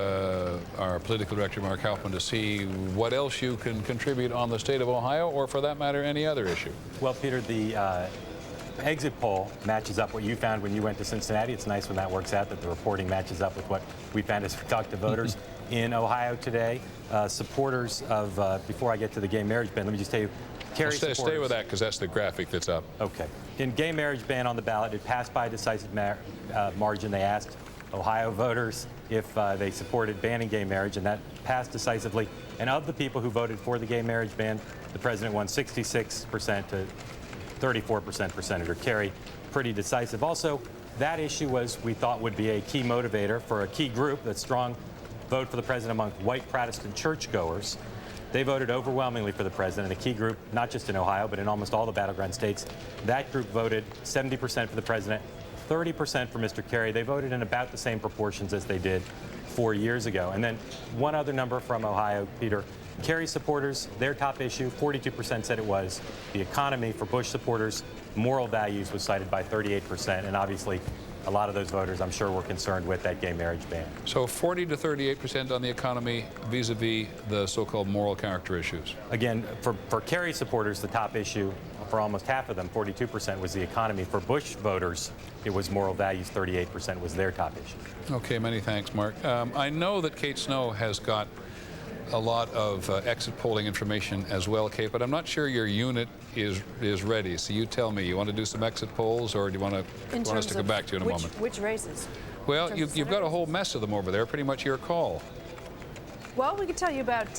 our political director, Mark Halpin, to see what else you can contribute on the state of Ohio, or for that matter, any other issue. Well, Peter, the exit poll matches up what you found when you went to Cincinnati. It's nice when that works out, that the reporting matches up with what we found as we talked to voters in Ohio today. Supporters of, before I get to the gay marriage ban, let me just tell you, Kerry supporters. Stay with that, because that's the graphic that's up. Okay. In gay marriage ban on the ballot, it passed by a decisive margin. They asked Ohio voters if they supported banning gay marriage, and that passed decisively. And of the people who voted for the gay marriage ban, the president won 66% to 34% for Senator Kerry. Pretty decisive. Also, that issue was, we thought, would be a key motivator for a key group, that strong vote for the president among white Protestant churchgoers. They voted overwhelmingly for the president, a key group, not just in Ohio, but in almost all the battleground states. That group voted 70% for the president, 30% for Mr. Kerry. They voted in about the same proportions as they did 4 years ago. And then one other number from Ohio, Peter. Kerry supporters, their top issue, 42% said it was the economy. For Bush supporters, moral values was cited by 38%. And obviously, a lot of those voters, I'm sure, were concerned with that gay marriage ban. So 40 to 38% on the economy vis-a-vis the so-called moral character issues. Again, for Kerry supporters, the top issue, for almost half of them, 42%, was the economy. For Bush voters, it was moral values, 38% was their top issue. Okay, many thanks, Mark. I know that Kate Snow has got a lot of exit polling information as well, Kate, but I'm not sure your unit is ready. So you tell me, you want to do some exit polls, or do you want us to come back to you in a moment? Which races? Well, you've got a whole mess of them over there, pretty much your call. Well, we could tell you about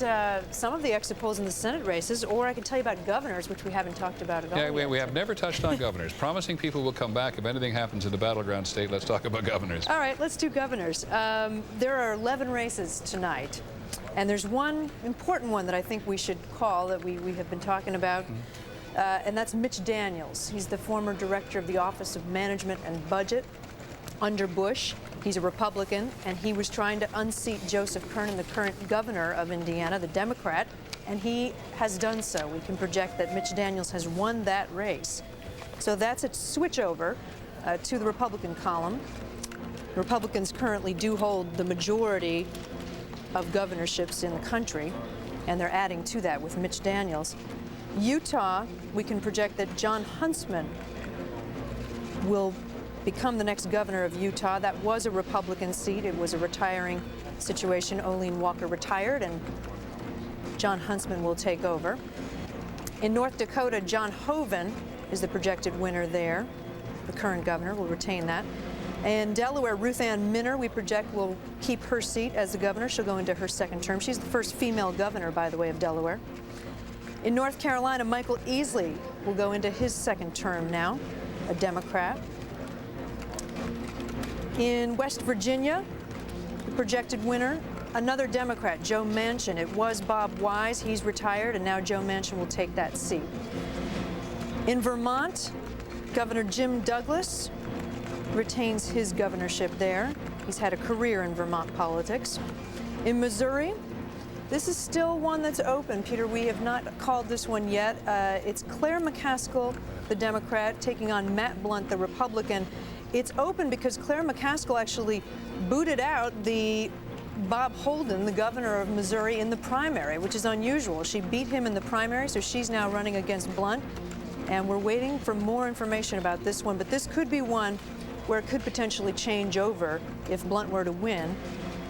some of the exit polls in the Senate races, or I could tell you about governors, which we haven't talked about at all. Yeah, we have never touched on governors. Promising people will come back. If anything happens in the battleground state, let's talk about governors. All right, let's do governors. There are 11 races tonight. And there's one important one that I think we should call, that we have been talking about, and that's Mitch Daniels. He's the former director of the Office of Management and Budget under Bush. He's a Republican, and he was trying to unseat Joseph Kernan, the current governor of Indiana, the Democrat, and he has done so. We can project that Mitch Daniels has won that race. So that's a switch over to the Republican column. Republicans currently do hold the majority of governorships in the country, and they're adding to that with Mitch Daniels. Utah, we can project that John Huntsman will become the next governor of Utah. That was a Republican seat. It was a retiring situation. Olene Walker retired, and John Huntsman will take over. In North Dakota, John Hoeven is the projected winner there. The current governor will retain that. In Delaware, Ruth Ann Minner, we project, will keep her seat as the governor. She'll go into her second term. She's the first female governor, by the way, of Delaware. In North Carolina, Michael Easley will go into his second term now, a Democrat. In West Virginia, the projected winner, another Democrat, Joe Manchin. It was Bob Wise. He's retired, and now Joe Manchin will take that seat. In Vermont, Governor Jim Douglas retains his governorship there. He's had a career in Vermont politics. In Missouri, this is still one that's open, Peter. We have not called this one yet. It's Claire McCaskill, the Democrat, taking on Matt Blunt, the Republican. It's open because Claire McCaskill actually booted out the Bob Holden, the governor of Missouri, in the primary, which is unusual. She beat him in the primary, so she's now running against Blunt. And we're waiting for more information about this one, but this could be one where it could potentially change over if Blunt were to win.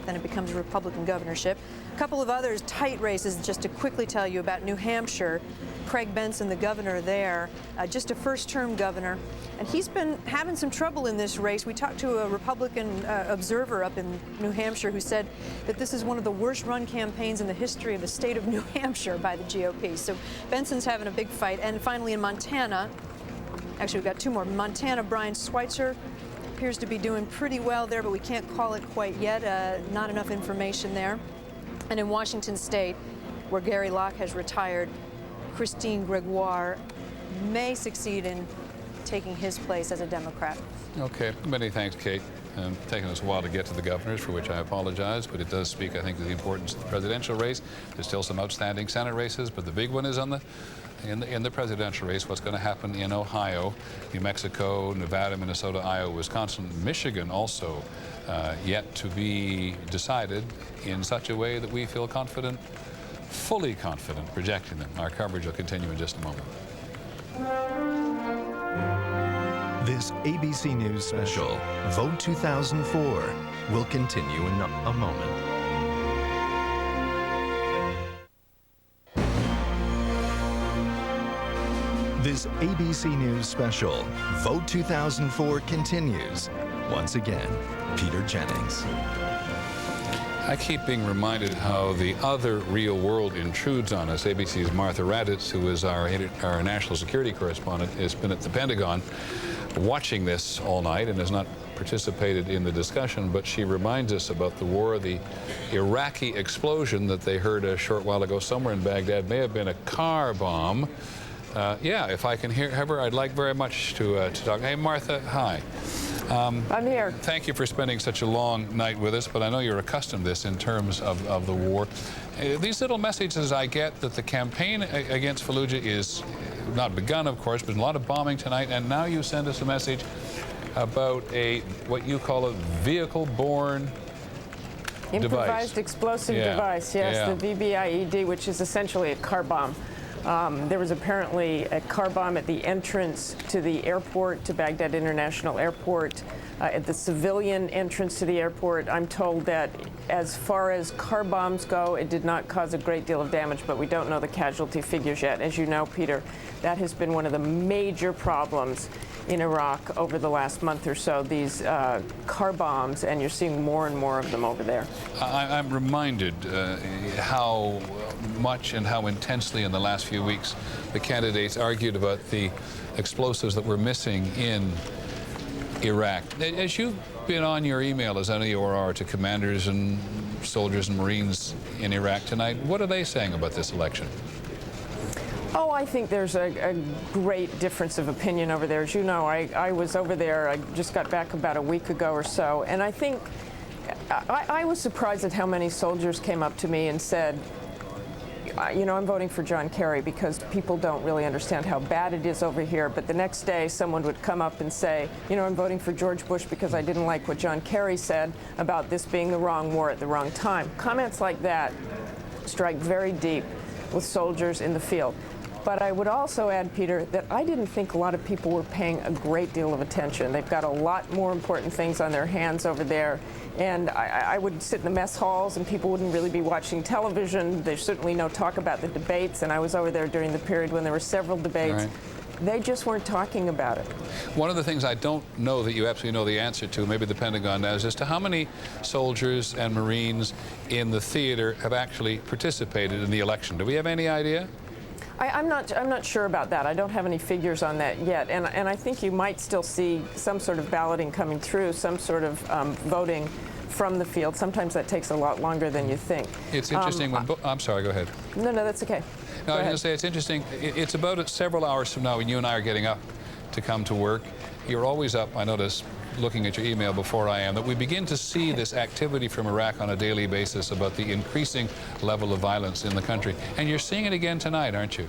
Then it becomes a Republican governorship. A couple of others, tight races, just to quickly tell you about New Hampshire. Craig Benson, the governor there, just a first-term governor. And he's been having some trouble in this race. We talked to a Republican observer up in New Hampshire who said that this is one of the worst-run campaigns in the history of the state of New Hampshire by the GOP. So Benson's having a big fight. And finally in Montana, actually we've got two more. Montana, Brian Schweitzer appears to be doing pretty well there, but we can't call it quite yet. Not enough information there. And in Washington State, where Gary Locke has retired, Christine Gregoire may succeed in taking his place as a Democrat. Okay, many thanks, Kate. Taking us a while to get to the governors, for which I apologize, but it does speak, I think, to the importance of the presidential race. There's still some outstanding Senate races, but the big one is on in the presidential race. What's going to happen in Ohio, New Mexico, Nevada, Minnesota, Iowa, Wisconsin, Michigan also yet to be decided in such a way that we feel confident, fully confident, projecting them. Our coverage will continue in just a moment. This ABC News special, Vote 2004, will continue in a moment. This ABC News special, Vote 2004, continues. Once again, Peter Jennings. I keep being reminded how the other real world intrudes on us. ABC's Martha Raddatz, who is our national security correspondent, has been at the Pentagon watching this all night and has not participated in the discussion, but she reminds us about the war, the Iraqi explosion that they heard a short while ago somewhere in Baghdad may have been a car bomb. Yeah, if I can have her, I'd like very much to talk. Hey, Martha, hi. I'm here. Thank you for spending such a long night with us, but I know you're accustomed to this in terms of the war. These little messages I get that the campaign against Fallujah is not begun, of course, but a lot of bombing tonight, and now you send us a message about what you call a vehicle-borne improvised explosive device, yes, the VBIED, which is essentially a car bomb. There was apparently a car bomb at the entrance to the airport, to Baghdad International Airport, at the civilian entrance to the airport. I'm told that as far as car bombs go, it did not cause a great deal of damage, but we don't know the casualty figures yet. As you know, Peter, that has been one of the major problems in Iraq over the last month or so, these car bombs, and you're seeing more and more of them over there. I'm reminded how much and how intensely in the last few weeks the candidates argued about the explosives that were missing in Iraq. As you've been on your email, as any of you are, to commanders and soldiers and Marines in Iraq tonight, what are they saying about this election? Oh, I think there's a great difference of opinion over there. As you know, I was over there, I just got back about a week ago or so, and I think I was surprised at how many soldiers came up to me and said, you know, I'm voting for John Kerry because people don't really understand how bad it is over here. But the next day, someone would come up and say, you know, I'm voting for George Bush because I didn't like what John Kerry said about this being the wrong war at the wrong time. Comments like that strike very deep with soldiers in the field. But I would also add, Peter, that I didn't think a lot of people were paying a great deal of attention. They've got a lot more important things on their hands over there. And I would sit in the mess halls and people wouldn't really be watching television. There's certainly no talk about the debates. And I was over there during the period when there were several debates. Right. They just weren't talking about it. One of the things I don't know that you absolutely know the answer to, maybe the Pentagon knows, is to how many soldiers and Marines in the theater have actually participated in the election. Do we have any idea? I'm not sure about that. I don't have any figures on that yet. And I think you might still see some sort of balloting coming through, some sort of voting from the field. Sometimes that takes a lot longer than you think. It's interesting when... I'm sorry, go ahead. No, that's okay. No, I was going to say it's interesting. It's about several hours from now when you and I are getting up to come to work. You're always up, I notice, looking at your email before I am, that we begin to see this activity from Iraq on a daily basis about the increasing level of violence in the country. And you're seeing it again tonight, aren't you?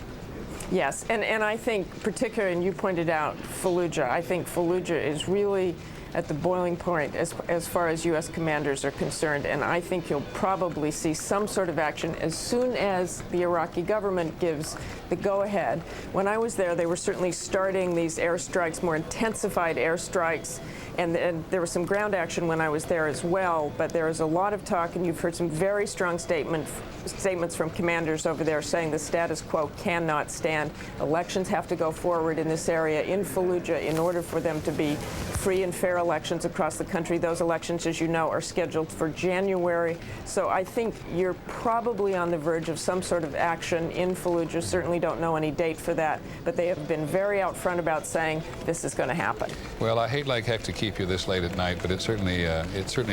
Yes, and I think particularly, and you pointed out Fallujah, I think Fallujah is really at the boiling point as far as U.S. commanders are concerned, and I think you'll probably see some sort of action as soon as the Iraqi government gives the go-ahead. When I was there, they were certainly starting these airstrikes, more intensified airstrikes, and there was some ground action when I was there as well, but there is a lot of talk, and you've heard some very strong statements from commanders over there saying the status quo cannot stand. Elections have to go forward in this area in Fallujah in order for them to be free and fair elections across the country. Those elections, as you know, are scheduled for January. So I think you're probably on the verge of some sort of action in Fallujah. Certainly don't know any date for that, but they have been very out front about saying this is going to happen. Well, I hate like heck to keep you this late at night, but it's certainly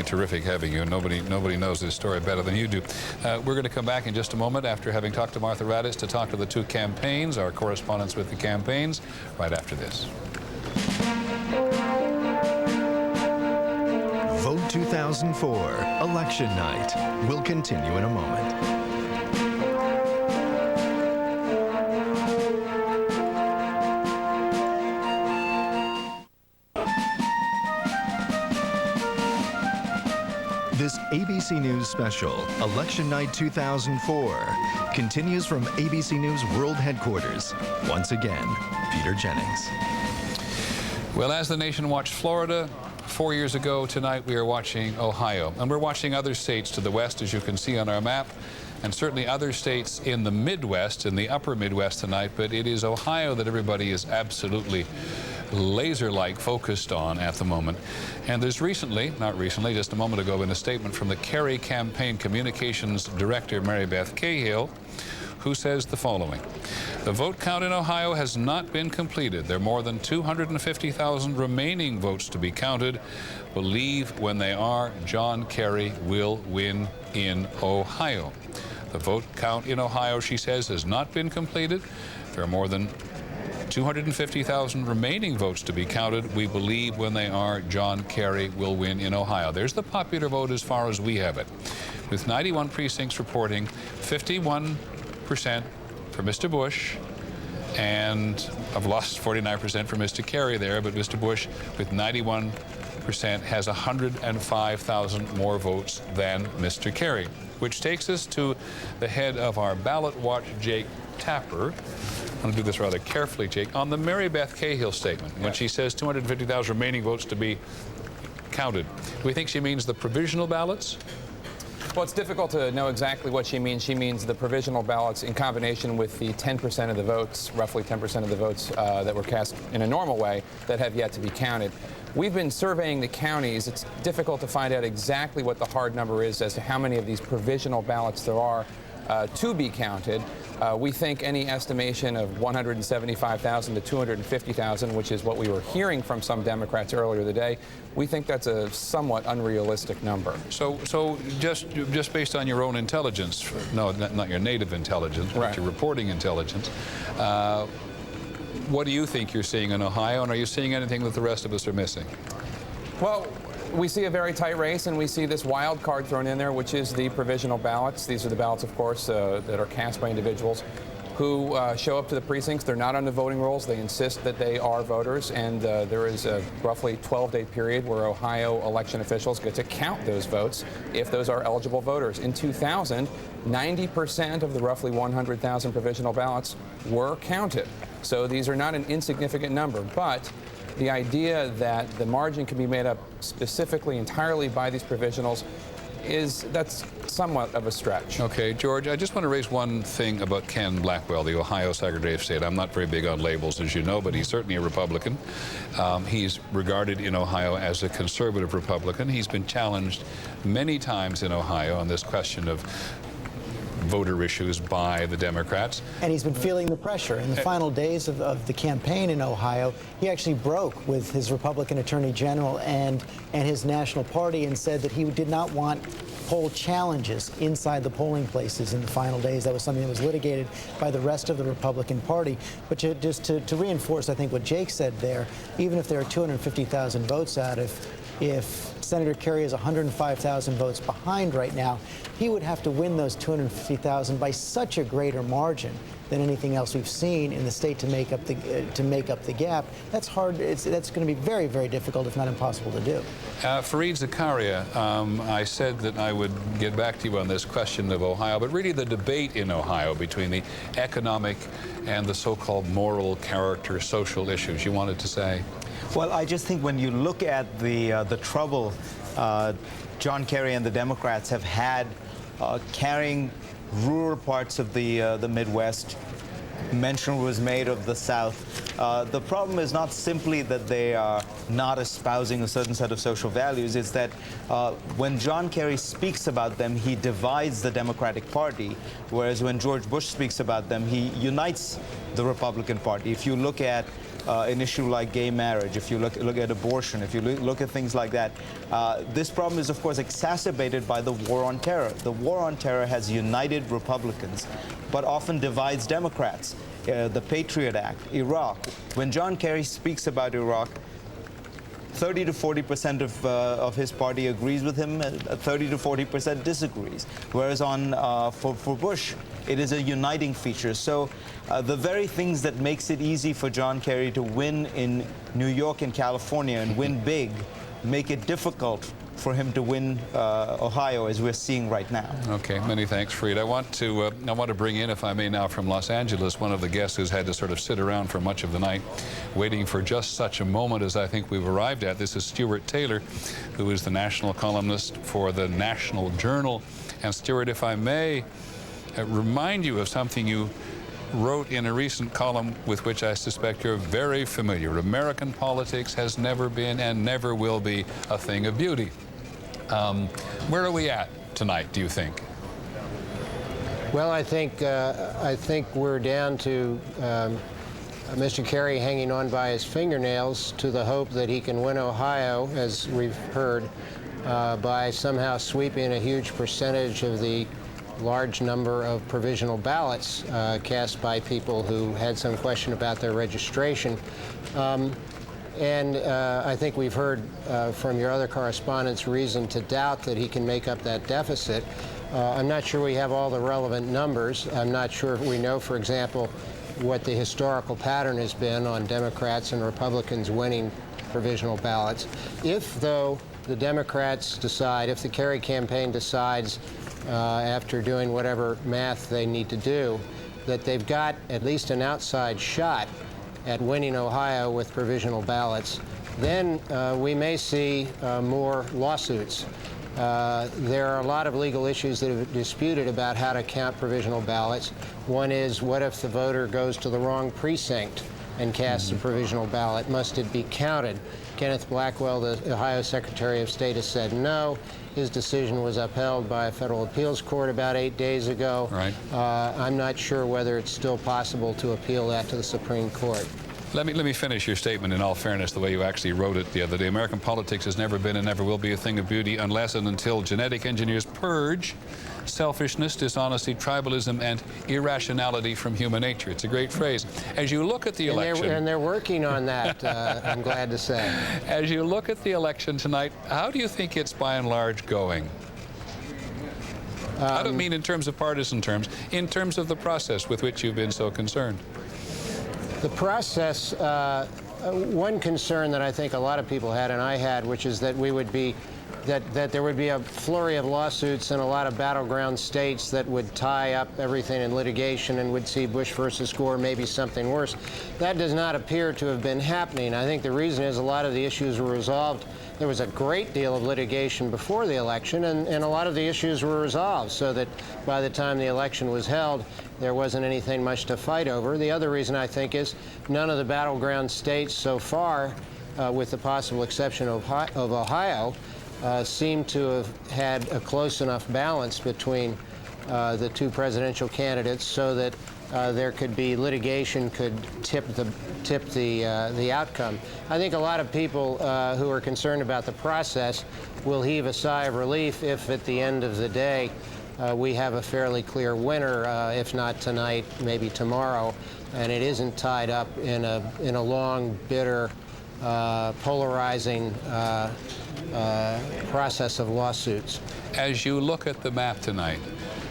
terrific having you. Nobody knows this story better than you do. We're going to come back in just a moment after having talked to Martha Raddatz to talk to the two campaigns, our correspondents with the campaigns, right after this. Vote 2004, Election Night, will continue in a moment. This ABC News special, Election Night 2004, continues from ABC News World Headquarters. Once again, Peter Jennings. Well, as the nation watched Florida 4 years ago, tonight we are watching Ohio. And we're watching other states to the west, as you can see on our map, and certainly other states in the Midwest, in the upper Midwest tonight. But it is Ohio that everybody is absolutely laser-like focused on at the moment. And there's not recently, just a moment ago, been a statement from the Kerry campaign communications director, Mary Beth Cahill, who says the following: the vote count in Ohio has not been completed. There are more than 250,000 remaining votes to be counted. Believe when they are, John Kerry will win in Ohio. The vote count in Ohio, she says, has not been completed. There are more than 250,000 remaining votes to be counted. We believe when they are, John Kerry will win in Ohio. There's the popular vote as far as we have it, with 91 precincts reporting 51% for Mr. Bush, and I've lost 49% for Mr. Kerry there, but Mr. Bush with 91% has 105,000 more votes than Mr. Kerry, which takes us to the head of our ballot watch, Jake Tapper. I'm going to do this rather carefully, Jake. On the Mary Beth Cahill statement, when she says 250,000 remaining votes to be counted, do we think she means the provisional ballots? Well, it's difficult to know exactly what she means. She means the provisional ballots in combination with the 10% of the votes, roughly 10% of the votes that were cast in a normal way that have yet to be counted. We've been surveying the counties. It's difficult to find out exactly what the hard number is as to how many of these provisional ballots there are to be counted. We think any estimation of 175,000 to 250,000, which is what we were hearing from some Democrats earlier today, we think that's a somewhat unrealistic number. So just based on your own intelligence, no, not your native intelligence, but your reporting intelligence, what do you think you're seeing in Ohio, and are you seeing anything that the rest of us are missing? Well, we see a very tight race, and we see this wild card thrown in there, which is the provisional ballots. These are the ballots, of course, that are cast by individuals who show up to the precincts. They're not on the voting rolls. They insist that they are voters, and there is a roughly 12-day period where Ohio election officials get to count those votes if those are eligible voters. In 2000, 90% of the roughly 100,000 provisional ballots were counted. So these are not an insignificant number, but the idea that the margin can be made up specifically entirely by these provisionals that's somewhat of a stretch. Okay, George, I just want to raise one thing about Ken Blackwell, the Ohio Secretary of State. I'm not very big on labels, as you know, but he's certainly a Republican. He's regarded in Ohio as a conservative Republican. He's been challenged many times in Ohio on this question of voter issues by the Democrats. And he's been feeling the pressure. In the final days of the campaign in Ohio, he actually broke with his Republican Attorney General and his national party and said that he did not want poll challenges inside the polling places in the final days. That was something that was litigated by the rest of the Republican Party. But just to reinforce, I think, what Jake said there, even if there are 250,000 votes out, if Senator Kerry is 105,000 votes behind right now, he would have to win those 250,000 by such a greater margin than anything else we've seen in the state to make up the gap. That's hard. That's going to be very, very difficult, if not impossible, to do. Fareed Zakaria, I said that I would get back to you on this question of Ohio, but really the debate in Ohio between the economic and the so-called moral character social issues. You wanted to say? Well, I just think when you look at the trouble John Kerry and the Democrats have had carrying rural parts of the Midwest, mention was made of the South. The problem is not simply that they are not espousing a certain set of social values, it's that when John Kerry speaks about them, he divides the Democratic Party, whereas when George Bush speaks about them, he unites the Republican Party. If you look at an issue like gay marriage, if you look at abortion, if you look at things like that, this problem is, of course, exacerbated by the war on terror. The war on terror has united Republicans, but often divides Democrats. The Patriot Act, Iraq. When John Kerry speaks about Iraq, 30 to 40% of his party agrees with him, 30 to 40% disagrees. Whereas for Bush, it is a uniting feature. So the very things that makes it easy for John Kerry to win in New York and California and win big make it difficult for him to win Ohio, as we're seeing right now. Okay, many thanks, Fareed. I want to bring in, if I may now, from Los Angeles, one of the guests who's had to sort of sit around for much of the night, waiting for just such a moment as I think we've arrived at. This is Stuart Taylor, who is the national columnist for the National Journal. And Stuart, if I may remind you of something you wrote in a recent column with which I suspect you're very familiar. American politics has never been and never will be a thing of beauty. Where are we at tonight, do you think? Well, I think we're down to Mr. Kerry hanging on by his fingernails to the hope that he can win Ohio, as we've heard, by somehow sweeping a huge percentage of the large number of provisional ballots cast by people who had some question about their registration. And I think we've heard from your other correspondents reason to doubt that he can make up that deficit. I'm not sure we have all the relevant numbers. I'm not sure if we know, for example, what the historical pattern has been on Democrats and Republicans winning provisional ballots. If, though, the Democrats decide, if the Kerry campaign decides, after doing whatever math they need to do, that they've got at least an outside shot at winning Ohio with provisional ballots, then we may see more lawsuits. There are a lot of legal issues that are disputed about how to count provisional ballots. One is, what if the voter goes to the wrong precinct and casts a provisional ballot? Must it be counted? Kenneth Blackwell, the Ohio Secretary of State, has said no. His decision was upheld by a federal appeals court about 8 days ago. Right. I'm not sure whether it's still possible to appeal that to the Supreme Court. Let me finish your statement in all fairness, the way you actually wrote it the other day. American politics has never been and never will be a thing of beauty unless and until genetic engineers purge selfishness, dishonesty, tribalism, and irrationality from human nature. It's a great phrase. As you look at the election... And they're working on that, I'm glad to say. As you look at the election tonight, how do you think it's by and large going? I don't mean in terms of partisan terms, in terms of the process with which you've been so concerned. The process, one concern that I think a lot of people had, and I had, which is that we would be, that there would be a flurry of lawsuits in a lot of battleground states that would tie up everything in litigation and would see Bush versus Gore, maybe something worse. That does not appear to have been happening. I think the reason is a lot of the issues were resolved. There was a great deal of litigation before the election, and a lot of the issues were resolved, so that by the time the election was held, there wasn't anything much to fight over. The other reason, I think, is none of the battleground states so far, with the possible exception of Ohio, seem to have had a close enough balance between the two presidential candidates so that there could be litigation could tip the outcome. I think a lot of people who are concerned about the process will heave a sigh of relief if at the end of the day we have a fairly clear winner, if not tonight, maybe tomorrow, and it isn't tied up in a long, bitter, polarizing process of lawsuits. As you look at the map tonight,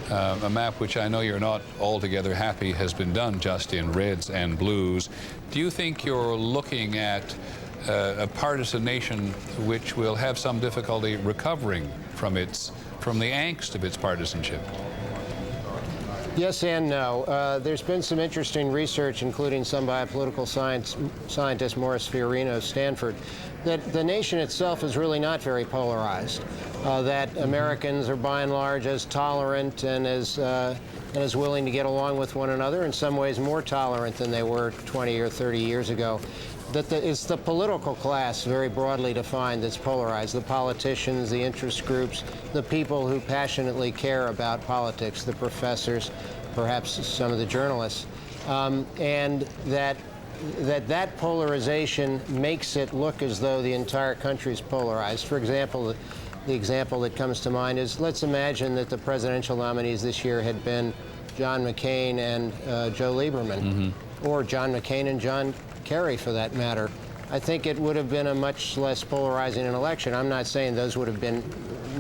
a map which I know you're not altogether happy has been done just in reds and blues, do you think you're looking at a partisan nation which will have some difficulty recovering from the angst of its partisanship? Yes and no. There's been some interesting research, including some by a political scientist, Morris Fiorino of Stanford, that the nation itself is really not very polarized, that Americans are by and large as tolerant and as willing to get along with one another, in some ways more tolerant than they were 20 or 30 years ago. That it's the political class, very broadly defined, that's polarized. The politicians, the interest groups, the people who passionately care about politics, the professors, perhaps some of the journalists, and that polarization makes it look as though the entire country is polarized. For example, the example that comes to mind is, let's imagine that the presidential nominees this year had been John McCain and Joe Lieberman, or John McCain and John Kerry, for that matter. I think it would have been a much less polarizing an election. I'm not saying those would have been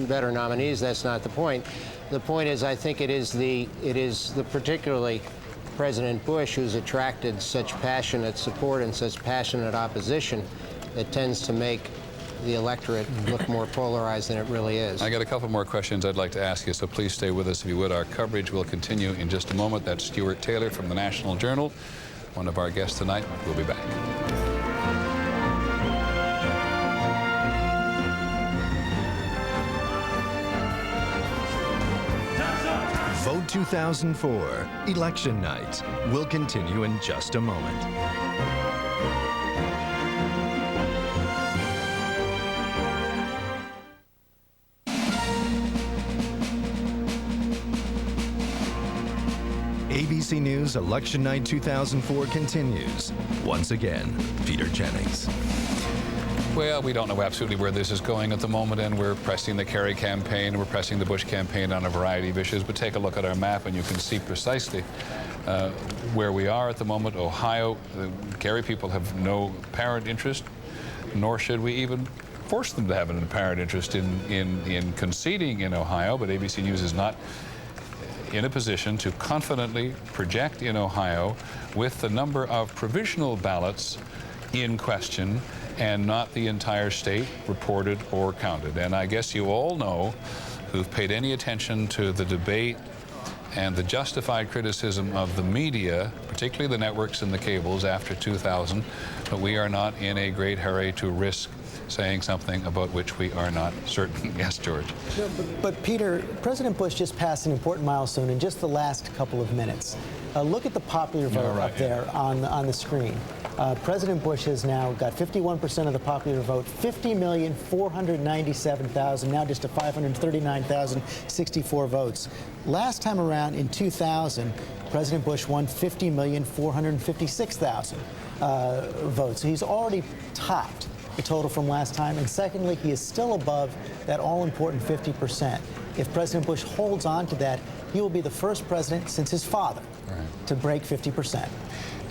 better nominees. That's not the point. The point is, I think it is the particularly President Bush who's attracted such passionate support and such passionate opposition that tends to make the electorate look more polarized than it really is. I got a couple more questions I'd like to ask you, so please stay with us if you would. Our coverage will continue in just a moment. That's Stuart Taylor from the National Journal, one of our guests tonight. We'll be back. Vote 2004, Election Night, will continue in just a moment. ABC News Election Night 2004 continues. Once again, Peter Jennings. Well, we don't know absolutely where this is going at the moment, and we're pressing the Kerry campaign, we're pressing the Bush campaign on a variety of issues, but take a look at our map and you can see precisely where we are at the moment. Ohio, the Kerry people have no apparent interest, nor should we even force them to have an apparent interest in conceding in Ohio, but ABC News is not in a position to confidently project in Ohio with the number of provisional ballots in question and not the entire state reported or counted. And I guess you all know, who've paid any attention to the debate and the justified criticism of the media, particularly the networks and the cables after 2000, but we are not in a great hurry to risk saying something about which we are not certain. Yes, George. No, but Peter, President Bush just passed an important milestone in just the last couple of minutes. Look at the popular vote up there on the screen. President Bush has now got 51% of the popular vote, 50,497,000, now just to 539,064 votes. Last time around in 2000, President Bush won 50,456,000 votes. So he's already topped the total from last time. And secondly, he is still above that all-important 50%. If President Bush holds on to that, he will be the first president since his father to break 50%.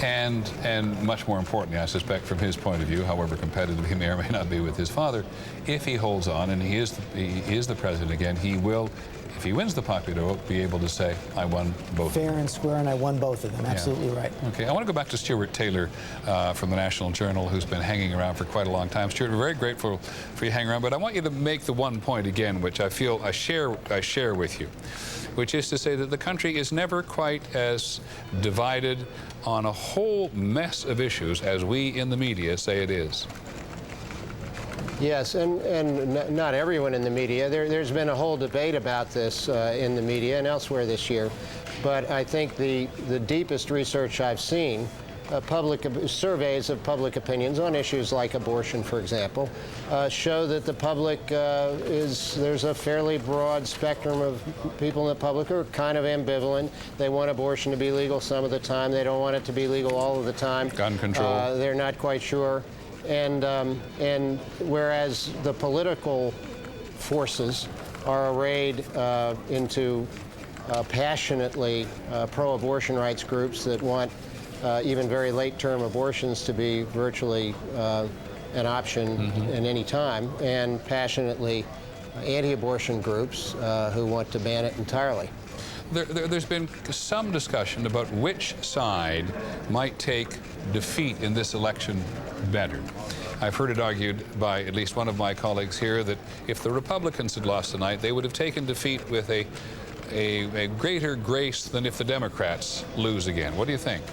And much more importantly, I suspect from his point of view, however competitive he may or may not be with his father, if he holds on and he is the president again, he will, if he wins the popular vote, be able to say, I won both. Fair and square, and I won both of them. Absolutely right. Okay, I want to go back to Stuart Taylor from the National Journal, who's been hanging around for quite a long time. Stuart, we're very grateful for you hanging around, but I want you to make the one point again, which I feel I share with you, which is to say that the country is never quite as divided on a whole mess of issues as we in the media say it is. Yes, and not everyone in the media. There's been a whole debate about this in the media and elsewhere this year. But I think the deepest research I've seen, public surveys of public opinions on issues like abortion, for example, show that the public there's a fairly broad spectrum of people in the public who are kind of ambivalent. They want abortion to be legal some of the time. They don't want it to be legal all of the time. Gun control. They're not quite sure. And whereas the political forces are arrayed into passionately pro-abortion rights groups that want even very late-term abortions to be virtually an option at any time, and passionately anti-abortion groups who want to ban it entirely. There's been some discussion about which side might take defeat in this election better. I've heard it argued by at least one of my colleagues here that if the Republicans had lost tonight, they would have taken defeat with a greater grace than if the Democrats lose again. What do you think?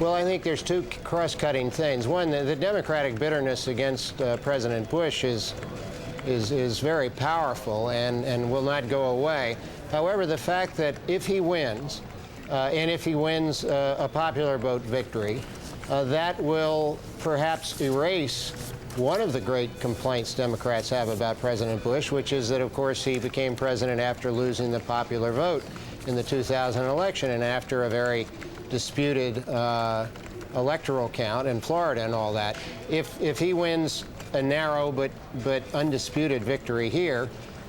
Well, I think there's two cross-cutting things. One, the Democratic bitterness against President Bush is very powerful and will not go away. However, the fact that if he wins, and if he wins a popular vote victory, that will perhaps erase one of the great complaints Democrats have about President Bush, which is that, of course, he became president after losing the popular vote in the 2000 election and after a very disputed electoral count in Florida and all that. If he wins a narrow but undisputed victory here,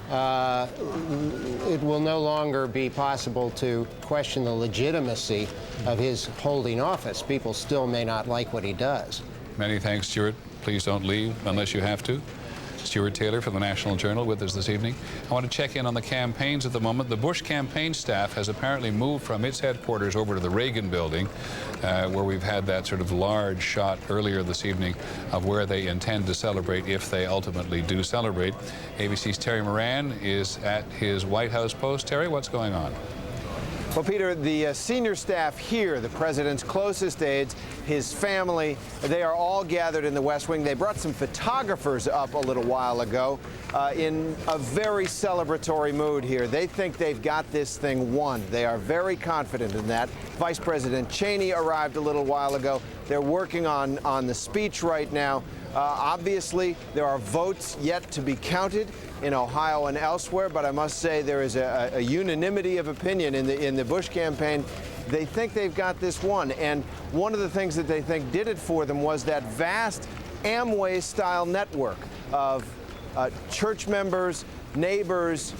it will no longer be possible to question the legitimacy of his holding office. People still may not like what he does. Many thanks, Stuart. Please don't leave unless you have to. Stuart Taylor from the National Journal with us this evening. I want to check in on the campaigns at the moment. The Bush campaign staff has apparently moved from its headquarters over to the Reagan building, where we've had that sort of large shot earlier this evening of where they intend to celebrate if they ultimately do celebrate. ABC's Terry Moran is at his White House post. Terry, what's going on? Well, Peter, the senior staff here, the president's closest aides, his family, they are all gathered in the West Wing. They brought some photographers up a little while ago in a very celebratory mood here. They think they've got this thing won. They are very confident in that. Vice President Cheney arrived a little while ago. They're working on the speech right now. Obviously, there are votes yet to be counted in Ohio and elsewhere, but I must say there is a unanimity of opinion in the Bush campaign. They think they've got this won, and one of the things that they think did it for them was that vast Amway-style network of church members, neighbors,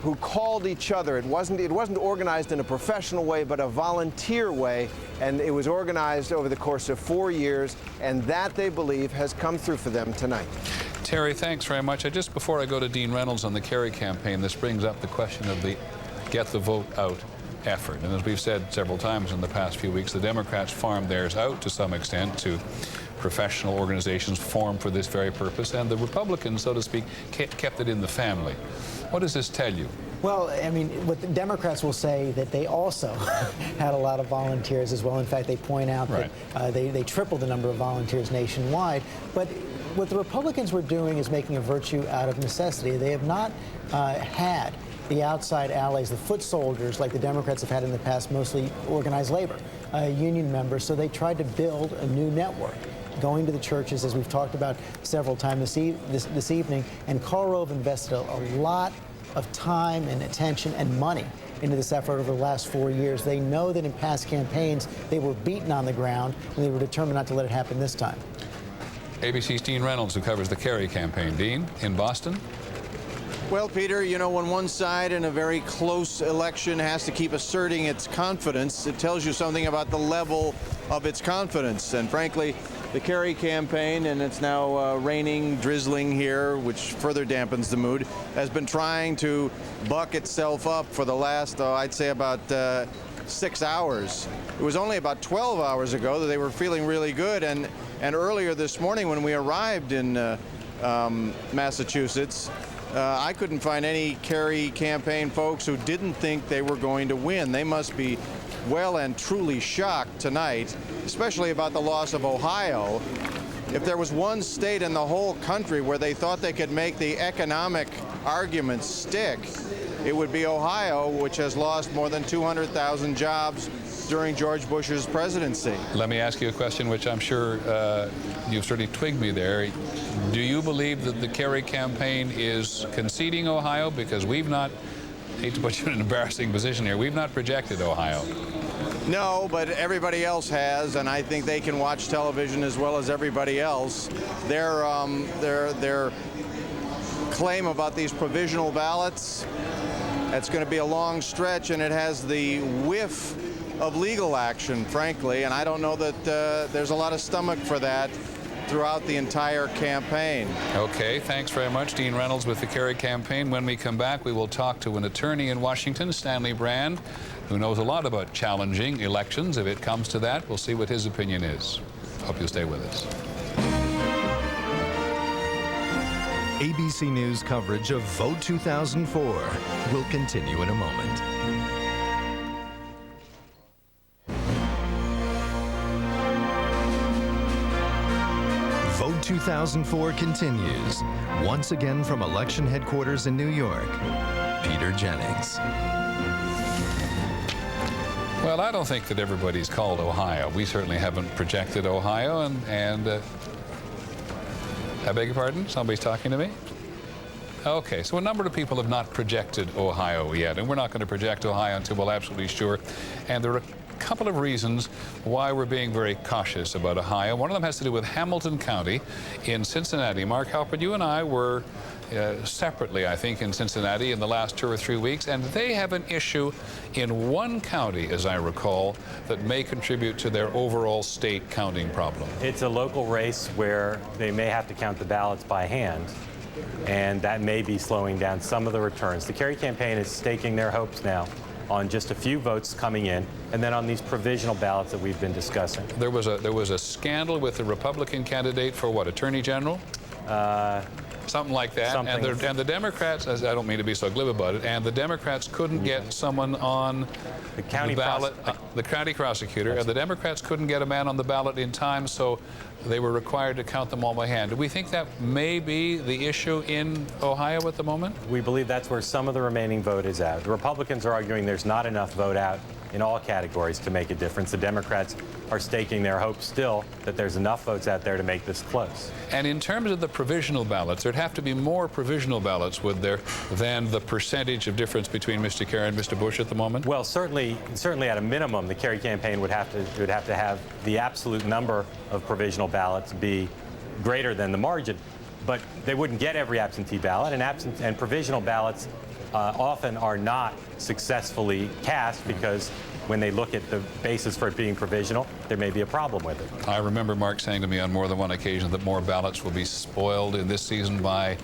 who called each other. It wasn't organized in a professional way, but a volunteer way, and it was organized over the course of 4 years, and that, they believe, has come through for them tonight. Terry, thanks very much. Just before I go to Dean Reynolds on the Kerry campaign, this brings up the question of the get the vote out effort. And as we've said several times in the past few weeks, the Democrats farmed theirs out to some extent to professional organizations formed for this very purpose, and the Republicans, so to speak, kept it in the family. What does this tell you? Well, I mean, what the Democrats will say that they also had a lot of volunteers as well. In fact, they point out that they tripled the number of volunteers nationwide. But what the Republicans were doing is making a virtue out of necessity. They have not had the outside allies, the foot soldiers like the Democrats have had in the past, mostly organized labor, union members. So they tried to build a new network, going to the churches, as we've talked about several times this evening. And Karl Rove invested a lot of time and attention and money into this effort over the last 4 years. They know that in past campaigns they were beaten on the ground, and they were determined not to let it happen this time. ABC's Dean Reynolds, who covers the Kerry campaign. Dean, in Boston? Well, Peter, you know, when one side in a very close election has to keep asserting its confidence, it tells you something about the level of its confidence. And frankly, the Kerry campaign, and it's now raining, drizzling here, which further dampens the mood, has been trying to buck itself up for the last, I'd say, about 6 hours. It was only about 12 hours ago that they were feeling really good. And earlier this morning when we arrived in Massachusetts, I couldn't find any Kerry campaign folks who didn't think they were going to win. They must be well and truly shocked tonight, especially about the loss of Ohio. If there was one state in the whole country where they thought they could make the economic arguments stick, it would be Ohio, which has lost more than 200,000 jobs during George Bush's presidency. Let me ask you a question which I'm sure you've certainly twigged me there. Do you believe that the Kerry campaign is conceding Ohio? Because we've not, I hate to put you in an embarrassing position here, we've not projected Ohio. No, but everybody else has, and I think they can watch television as well as everybody else. Their claim about these provisional ballots, that's going to be a long stretch, and it has the whiff of legal action, frankly, and I don't know that there's a lot of stomach for that throughout the entire campaign. Okay, thanks very much. Dean Reynolds with the Kerry campaign. When we come back, we will talk to an attorney in Washington, Stanley Brand, who knows a lot about challenging elections. If it comes to that, we'll see what his opinion is. Hope you'll stay with us. ABC News coverage of Vote 2004 will continue in a moment. Vote 2004 continues. Once again from election headquarters in New York, Peter Jennings. Well, I don't think that everybody's called Ohio. We certainly haven't projected Ohio, and I beg your pardon? Somebody's talking to me? Okay, so a number of people have not projected Ohio yet, and we're not going to project Ohio until we're absolutely sure. And there are a couple of reasons why we're being very cautious about Ohio. One of them has to do with Hamilton County in Cincinnati. Mark Halpert, you and I were separately, I think, in Cincinnati in the last 2 or 3 weeks, and they have an issue in one county, as I recall, that may contribute to their overall state counting problem. It's a local race where they may have to count the ballots by hand, and that may be slowing down some of the returns. The Kerry campaign is staking their hopes now on just a few votes coming in, and then on these provisional ballots that we've been discussing. There was a scandal with the Republican candidate for what, Attorney General? Something like that. And the Democrats, I don't mean to be so glib about it, and the Democrats couldn't get someone on the county ballot, the county prosecutor, and the Democrats couldn't get a man on the ballot in time, so they were required to count them all by hand. Do we think that may be the issue in Ohio at the moment? We believe that's where some of the remaining vote is at. The Republicans are arguing there's not enough vote out in all categories to make a difference. The Democrats are staking their hopes still that there's enough votes out there to make this close. And in terms of the provisional ballots, there'd have to be more provisional ballots, would there, than the percentage of difference between Mr. Kerry and Mr. Bush at the moment? Well, certainly at a minimum, the Kerry campaign would have to have the absolute number of provisional ballots be greater than the margin, but they wouldn't get every absentee ballot, and provisional ballots often are not successfully cast because when they look at the basis for it being provisional, there may be a problem with it. I remember Mark saying to me on more than one occasion that more ballots will be spoiled in this season by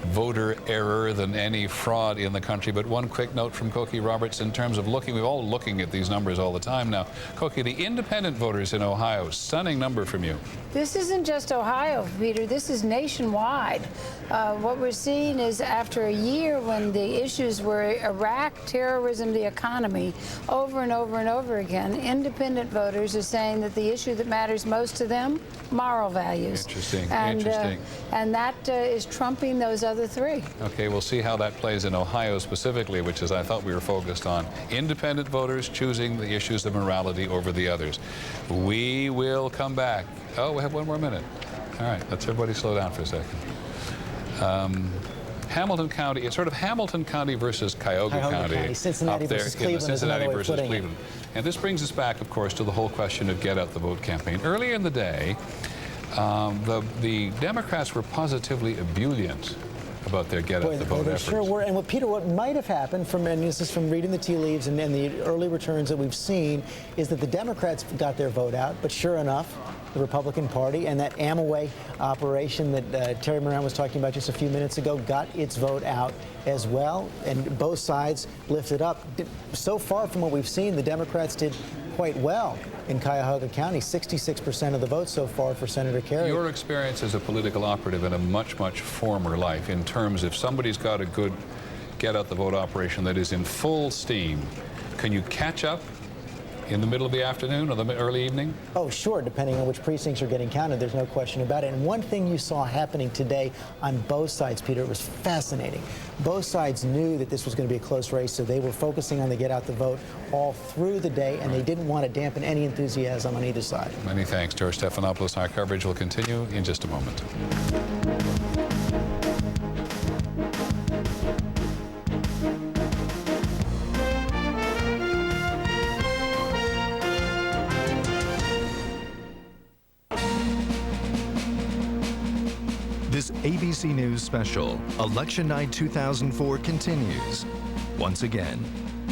voter error than any fraud in the country. But one quick note from Cokie Roberts in terms of looking, we're all looking at these numbers all the time now. Cokie, the independent voters in Ohio, stunning number from you. This isn't just Ohio, Peter. This is nationwide. What we're seeing is after a year when the issues were Iraq, terrorism, the economy, over and over and over again, independent voters are saying that the issue that matters most to them, moral values. Interesting, interesting. And that is trumping those other three. Okay, we'll see how that plays in Ohio specifically, which is I thought we were focused on. Independent voters choosing the issues of morality over the others. We will come back. Oh, we have 1 more minute. All right, let's everybody slow down for a second. Hamilton County, it's sort of Hamilton County versus Cuyahoga County. Cincinnati up there versus Cleveland. Cincinnati versus Cleveland. And this brings us back, of course, to the whole question of get out the vote campaign. Earlier in the day, the Democrats were positively ebullient about their get-out-the-vote efforts. Sure were. And what might have happened, and this is from reading the tea leaves and the early returns that we've seen, is that the Democrats got their vote out, but sure enough, the Republican Party and that Amway operation that Terry Moran was talking about just a few minutes ago got its vote out as well, and both sides lifted up. So far from what we've seen, the Democrats did quite well in Cuyahoga County, 66% of the votes so far for Senator Kerry. Your experience as a political operative in a much, much former life, in terms if somebody's got a good get-out-the-vote operation that is in full steam, can you catch up in the middle of the afternoon or the early evening? Oh, sure, depending on which precincts are getting counted. There's no question about it. And one thing you saw happening today on both sides, Peter, it was fascinating. Both sides knew that this was going to be a close race, so they were focusing on the get-out-the-vote all through the day, and they didn't want to dampen any enthusiasm on either side. Many thanks, George Stephanopoulos. Our coverage will continue in just a moment. This ABC News special, Election Night 2004, continues. Once again,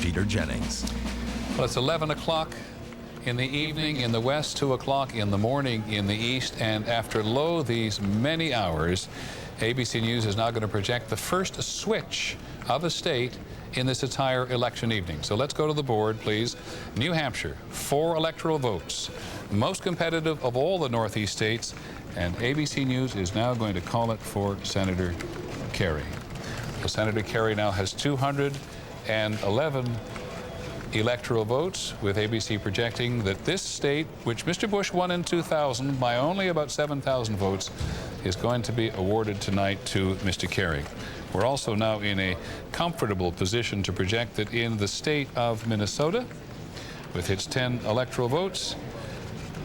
Peter Jennings. Well, it's 11 o'clock in the evening in the west, 2 o'clock in the morning in the east, and after these many hours, ABC News is now going to project the first switch of a state in this entire election evening. So let's go to the board, please. New Hampshire, 4 electoral votes, most competitive of all the Northeast states, and ABC News is now going to call it for Senator Kerry. So Senator Kerry now has 211 electoral votes, with ABC projecting that this state, which Mr. Bush won in 2000 by only about 7,000 votes, is going to be awarded tonight to Mr. Kerry. We're also now in a comfortable position to project that in the state of Minnesota, with its 10 electoral votes,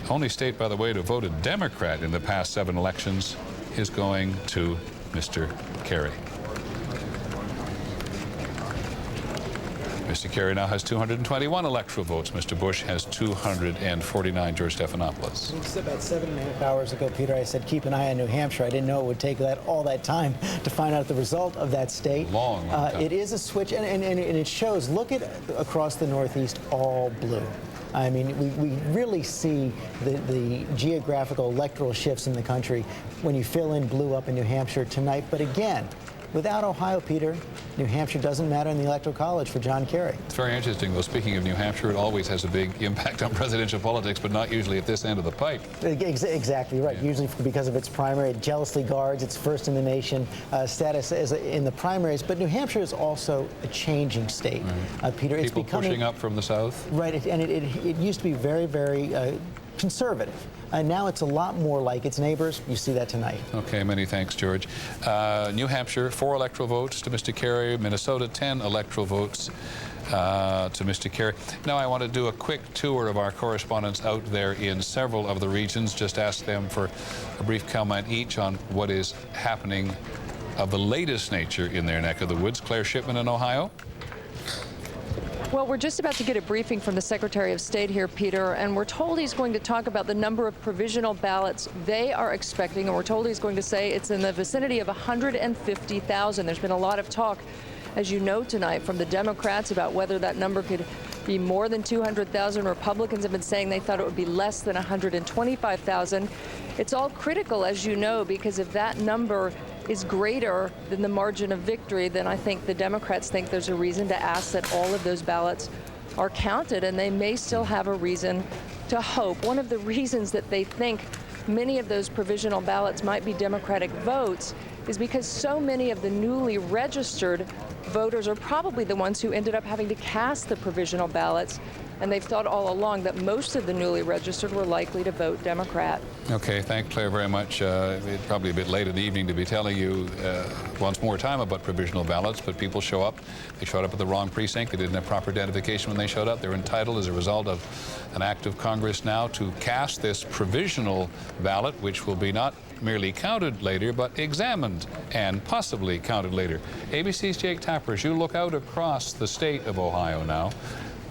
only state, by the way, to vote a Democrat in the past 7 elections, is going to Mr. Kerry. Mr. Kerry now has 221 electoral votes. Mr. Bush has 249. George Stephanopoulos. About 7.5 hours ago, Peter, I said keep an eye on New Hampshire. I didn't know it would take all that time to find out the result of that state. Long time. It is a switch, and it shows. Look at across the Northeast, all blue. I mean, we really see the geographical electoral shifts in the country when you fill in blue up in New Hampshire tonight. But again, without Ohio, Peter, New Hampshire doesn't matter in the Electoral College for John Kerry. It's very interesting, though. Speaking of New Hampshire, it always has a big impact on presidential politics, but not usually at this end of the pipe. Exactly right. Yeah. Usually because of its primary, it jealously guards its first in the nation status in the primaries. But New Hampshire is also a changing state, right. Peter. People pushing up from the south. Right, and it used to be very, very conservative. Now it's a lot more like its neighbors. You see that tonight. Okay, many thanks, George. New Hampshire, 4 electoral votes to Mr. Kerry. Minnesota, 10 electoral votes to Mr. Kerry. Now I want to do a quick tour of our correspondents out there in several of the regions. Just ask them for a brief comment each on what is happening of the latest nature in their neck of the woods. Claire Shipman in Ohio. Well, we're just about to get a briefing from the Secretary of State here, Peter, and we're told he's going to talk about the number of provisional ballots they are expecting, and we're told he's going to say it's in the vicinity of 150,000. There's been a lot of talk, as you know, tonight from the Democrats about whether that number could be more than 200,000. Republicans have been saying they thought it would be less than 125,000. It's all critical, as you know, because if that number is greater than the margin of victory, then I think the Democrats think there's a reason to ask that all of those ballots are counted, and they may still have a reason to hope. One of the reasons that they think many of those provisional ballots might be Democratic votes is because so many of the newly registered voters are probably the ones who ended up having to cast the provisional ballots, and they've thought all along that most of the newly registered were likely to vote Democrat. Okay, thank Claire very much. It's probably a bit late in the evening to be telling you once more time about provisional ballots, but people show up. They showed up at the wrong precinct. They didn't have proper identification when they showed up. They're entitled, as a result of an act of Congress now, to cast this provisional ballot, which will be not merely counted later, but examined and possibly counted later. ABC's Jake Tapper, as you look out across the state of Ohio now,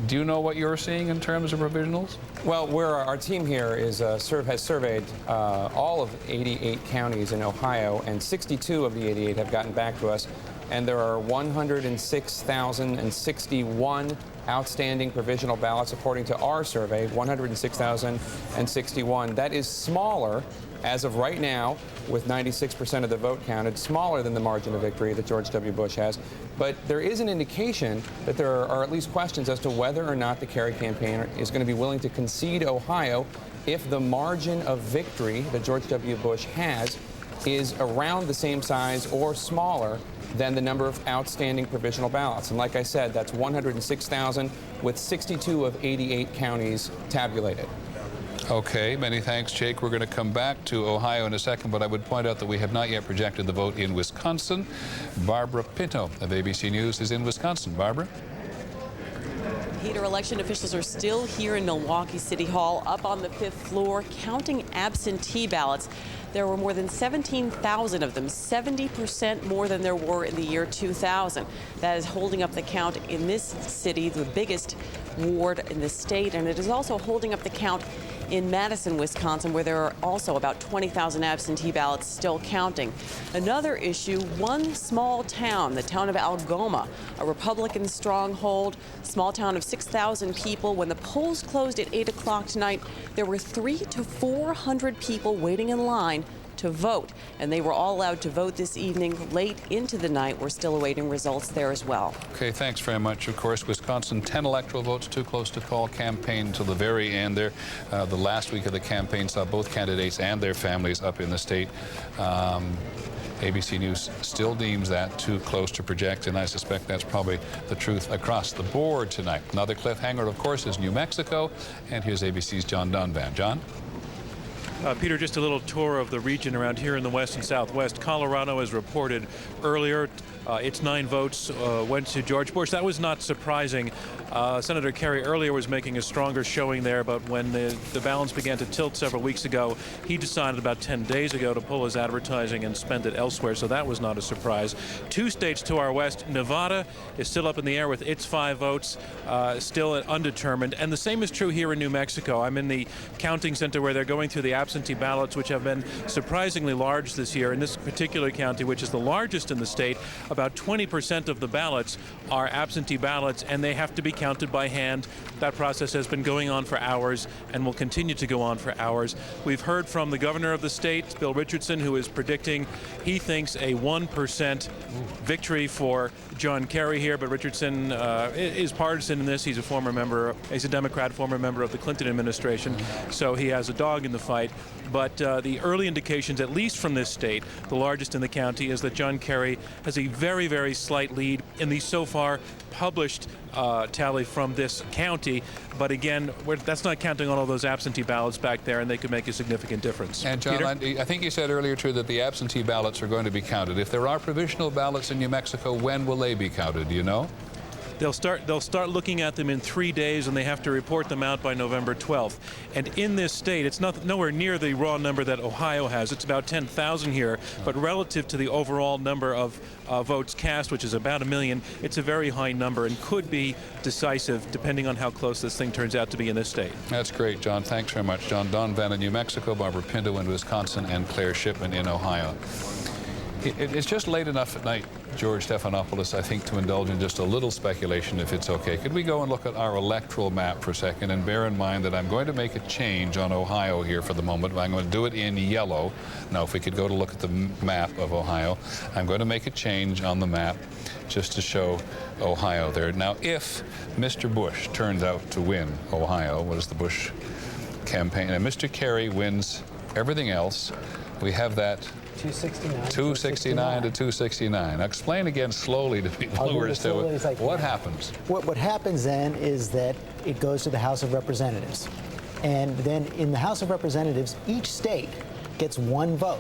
Do you know what you're seeing in terms of provisionals? Well, our team here is has surveyed all of 88 counties in Ohio, and 62 of the 88 have gotten back to us. And there are 106,061 outstanding provisional ballots, according to our survey, 106,061. That is smaller, as of right now, with 96% of the vote counted, smaller than the margin of victory that George W. Bush has. But there is an indication that there are at least questions as to whether or not the Kerry campaign is going to be willing to concede Ohio if the margin of victory that George W. Bush has is around the same size or smaller than the number of outstanding provisional ballots. And like I said, that's 106,000 with 62 of 88 counties tabulated. Okay, many thanks, Jake. We're going to come back to Ohio in a second, but I would point out that we have not yet projected the vote in Wisconsin. Barbara Pinto of ABC News is in Wisconsin. Barbara? Peter, election officials are still here in Milwaukee City Hall, up on the 5th floor, counting absentee ballots. There were more than 17,000 of them, 70% more than there were in the year 2000. That is holding up the count in this city, the biggest ward in the state, and it is also holding up the count in Madison, Wisconsin, where there are also about 20,000 absentee ballots still counting. Another issue, one small town, the town of Algoma, a Republican stronghold, small town of 6,000 people. When the polls closed at 8 o'clock tonight, there were 300 to 400 people waiting in line to vote, and they were all allowed to vote this evening late into the night. We're still awaiting results there as well. Okay, thanks very much. Of course, Wisconsin, 10 electoral votes, too close to call. Campaign to the very end there. The last week of the campaign saw both candidates and their families up in the state. ABC News still deems that too close to project, and I suspect that's probably the truth across the board tonight. Another cliffhanger, of course, is New Mexico, and here's ABC's John Donvan. John? Peter, just a little tour of the region around here in the west and southwest. Colorado, as reported earlier, its 9 votes went to George Bush. That was not surprising. Senator Kerry earlier was making a stronger showing there, but when the balance began to tilt several weeks ago, he decided about 10 days ago to pull his advertising and spend it elsewhere, so that was not a surprise. 2 states to our west, Nevada is still up in the air with its 5 votes, still undetermined, and the same is true here in New Mexico. I'm in the counting center where they're going through the absentee ballots, which have been surprisingly large this year. In this particular county, which is the largest in the state, about 20% of the ballots are absentee ballots, and they have to be counted by hand. That process has been going on for hours and will continue to go on for hours. We've heard from the governor of the state, Bill Richardson, who is predicting he thinks a 1% victory for John Kerry here, but Richardson is partisan in this. He's a former member, he's a Democrat, former member of the Clinton administration, so he has a dog in the fight. But the early indications, at least from this state, the largest in the county, is that John Kerry has a very, very slight lead in the so far published tally from this county. But again, that's not counting all of those absentee ballots back there, and they could make a significant difference. And John, I think you said earlier, too, that the absentee ballots are going to be counted. If there are provisional ballots in New Mexico, when will they be counted? Do you know? They'll start looking at them in 3 days, and they have to report them out by November 12th. And in this state, it's nowhere near the raw number that Ohio has. It's about 10,000 here, but relative to the overall number of votes cast, which is about 1 million, it's a very high number and could be decisive depending on how close this thing turns out to be in this state. That's great, John. Thanks very much. John Donvan in New Mexico, Barbara Pinto in Wisconsin, and Claire Shipman in Ohio. It's just late enough at night, George Stephanopoulos, I think, to indulge in just a little speculation, if it's okay. Could we go and look at our electoral map for a second, and bear in mind that I'm going to make a change on Ohio here for the moment. I'm going to do it in yellow. Now, if we could go to look at the map of Ohio, I'm going to make a change on the map just to show Ohio there. Now, if Mr. Bush turns out to win Ohio, what is the Bush campaign, and Mr. Kerry wins everything else, we have that 269 to 269. Now explain again slowly to people who are still. What happens? What happens then is that it goes to the House of Representatives, and then in the House of Representatives, each state gets 1 vote,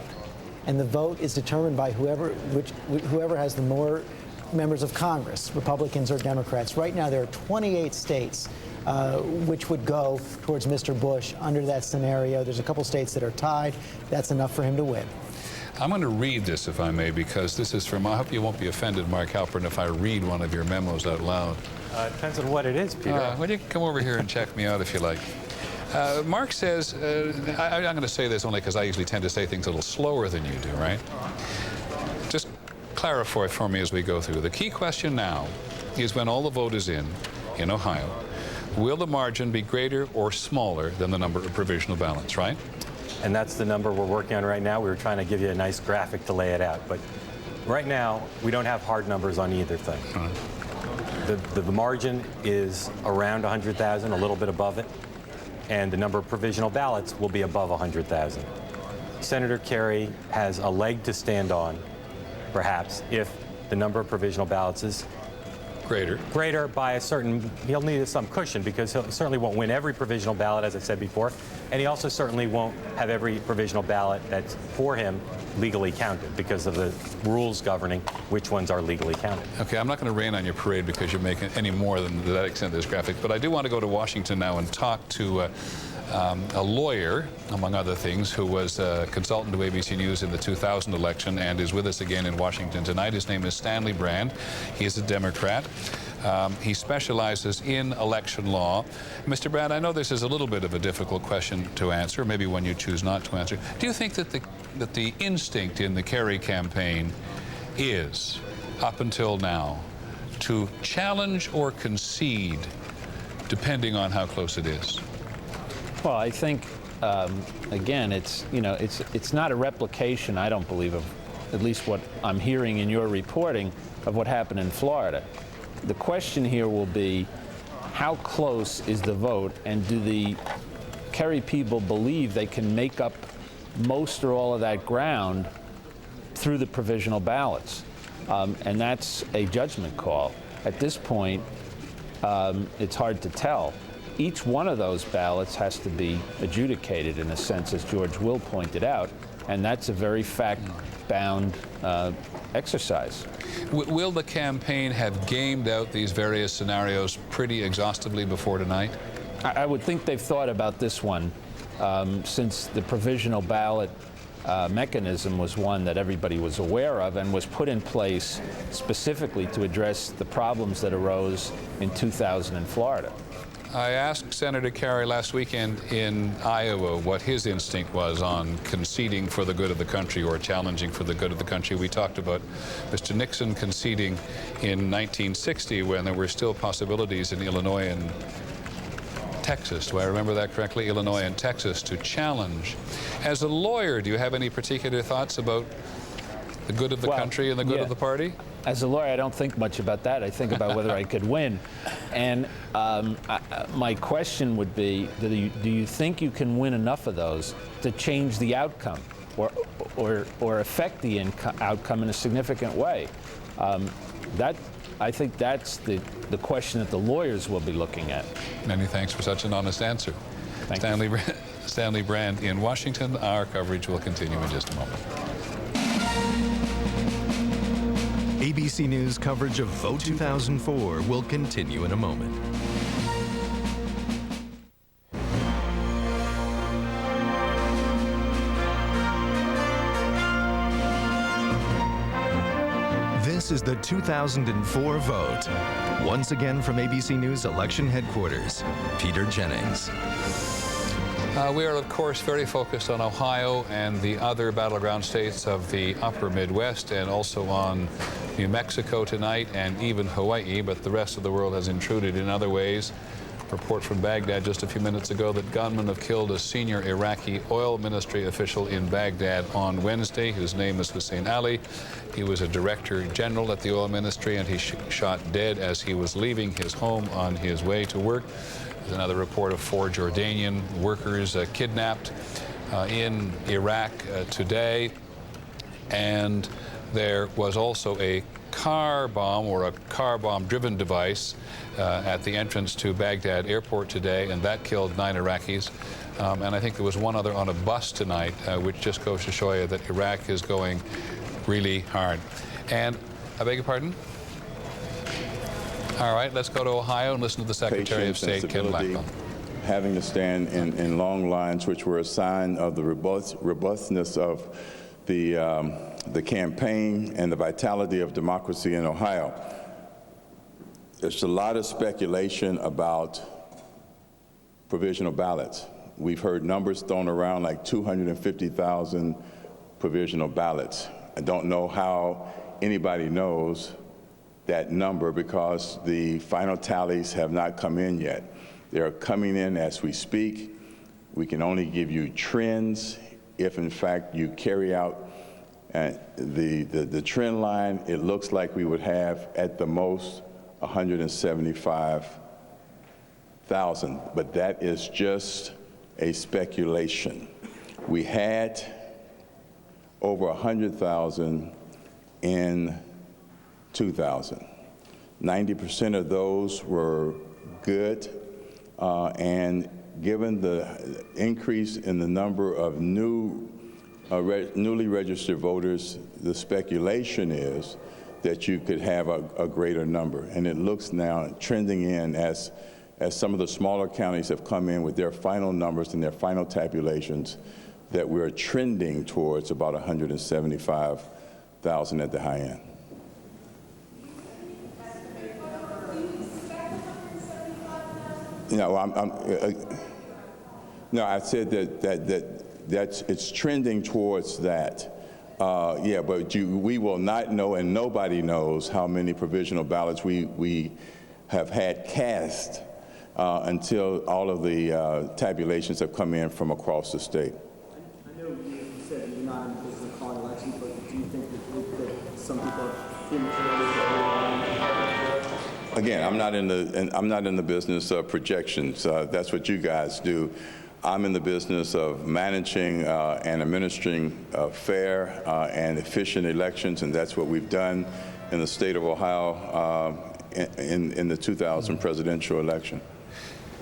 and the vote is determined by whoever has the more members of Congress, Republicans or Democrats. Right now, there are 28 states which would go towards Mr. Bush under that scenario. There's a couple states that are tied. That's enough for him to win. I'm going to read this, if I may, because this is from, I hope you won't be offended, Mark Halpern, if I read one of your memos out loud. Depends on what it is, Peter. Well, you can come over here and check me out if you like. Mark says, I'm going to say this only because I usually tend to say things a little slower than you do, right? Just clarify for me as we go through. The key question now is when all the vote is in Ohio, will the margin be greater or smaller than the number of provisional ballots, right? And that's the number we're working on right now. We were trying to give you a nice graphic to lay it out. But right now, we don't have hard numbers on either thing. The margin is around 100,000, a little bit above it. And the number of provisional ballots will be above 100,000. Senator Kerry has a leg to stand on, perhaps, if the number of provisional ballots is greater by a certain, he'll need some cushion because he certainly won't win every provisional ballot, as I said before, and he also certainly won't have every provisional ballot that's for him legally counted because of the rules governing which ones are legally counted. Okay, I'm not going to rain on your parade because you're making any more than to that extent this graphic, but I do want to go to Washington now and talk to a lawyer, among other things, who was a consultant to ABC News in the 2000 election and is with us again in Washington tonight. His name is Stanley Brand. He is a Democrat. He specializes in election law. Mr. Brand, I know this is a little bit of a difficult question to answer, maybe one you choose not to answer. Do you think that the instinct in the Kerry campaign is, up until now, to challenge or concede, depending on how close it is? Well, I think, again, it's not a replication, I don't believe, of at least what I'm hearing in your reporting of what happened in Florida. The question here will be, how close is the vote, and do the Kerry people believe they can make up most or all of that ground through the provisional ballots? And that's a judgment call. At this point, it's hard to tell. Each one of those ballots has to be adjudicated in a sense, as George Will pointed out, and that's a very fact-bound exercise. Will the campaign have gamed out these various scenarios pretty exhaustively before tonight? I would think they've thought about this one since the provisional ballot mechanism was one that everybody was aware of and was put in place specifically to address the problems that arose in 2000 in Florida. I asked Senator Kerry last weekend in Iowa what his instinct was on conceding for the good of the country or challenging for the good of the country. We talked about Mr. Nixon conceding in 1960 when there were still possibilities in Illinois and Texas. Do I remember that correctly? Illinois and Texas to challenge. As a lawyer, do you have any particular thoughts about the good of the country and the good of the party? As a lawyer, I don't think much about that. I think about whether I could win. And my question would be, do you think you can win enough of those to change the outcome or affect the outcome in a significant way? I think that's the question that the lawyers will be looking at. Many thanks for such an honest answer. Stanley Brand in Washington. Our coverage will continue in just a moment. ABC News coverage of Vote 2004 will continue in a moment. This is the 2004 vote. Once again from ABC News election headquarters, Peter Jennings. We are, of course, very focused on Ohio and the other battleground states of the upper Midwest and also on New Mexico tonight and even Hawaii, but the rest of the world has intruded in other ways. Report from Baghdad just a few minutes ago that gunmen have killed a senior Iraqi oil ministry official in Baghdad on Wednesday. His name is Hussein Ali. He was a director general at the oil ministry, and he shot dead as he was leaving his home on his way to work. There's another report of 4 Jordanian workers kidnapped in Iraq today. And there was also a car bomb or a car bomb-driven device at the entrance to Baghdad airport today, and that killed 9 Iraqis. And I think there was one other on a bus tonight, which just goes to show you that Iraq is going really hard. And I beg your pardon? All right, let's go to Ohio and listen to the Secretary of State, Ken Blackwell. Having to stand in long lines, which were a sign of the robustness of the campaign and the vitality of democracy in Ohio. There's a lot of speculation about provisional ballots. We've heard numbers thrown around like 250,000 provisional ballots. I don't know how anybody knows that number because the final tallies have not come in yet. They're coming in as we speak. We can only give you trends if, in fact, you carry out the trend line. It looks like we would have, at the most, 175,000, but that is just a speculation. We had over 100,000 in 2000. 90% of those were good, and given the increase in the number of newly registered voters, the speculation is that you could have a greater number. And it looks now trending in as some of the smaller counties have come in with their final numbers and their final tabulations, that we're trending towards about 175,000 at the high end. No, I said that it's trending towards that. Yeah, but we will not know, and nobody knows how many provisional ballots we have had cast until all of the tabulations have come in from across the state. I know you said you're not in the business of calling elections, but do you think that some people are prematurely? Again, I'm not in the business of projections. That's what you guys do. I'm in the business of managing and administering fair and efficient elections, and that's what we've done in the state of Ohio in the 2000 presidential election.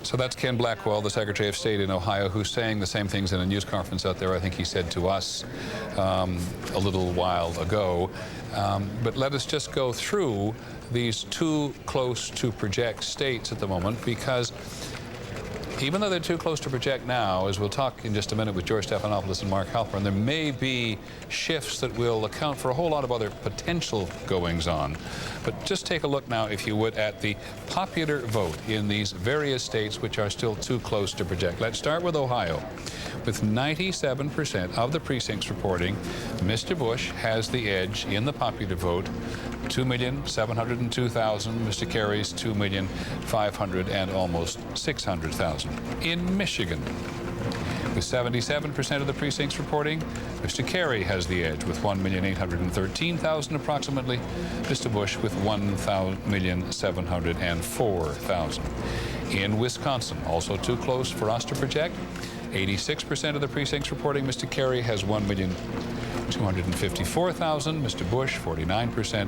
So that's Ken Blackwell, the Secretary of State in Ohio, who's saying the same things in a news conference out there. I think he said to us a little while ago. But let us just go through these too close to project states at the moment, because even though they're too close to project now, as we'll talk in just a minute with George Stephanopoulos and Mark Halperin, there may be shifts that will account for a whole lot of other potential goings-on. But just take a look now, if you would, at the popular vote in these various states which are still too close to project. Let's start with Ohio. With 97% of the precincts reporting, Mr. Bush has the edge in the popular vote, 2,702,000. Mr. Kerry's 2,500,000 and almost 600,000. In Michigan, with 77% of the precincts reporting, Mr. Kerry has the edge with 1,813,000 approximately. Mr. Bush with 1,704,000. In Wisconsin, also too close for us to project, 86% of the precincts reporting Mr. Kerry has 1,254,000. Mr. Bush, 49%,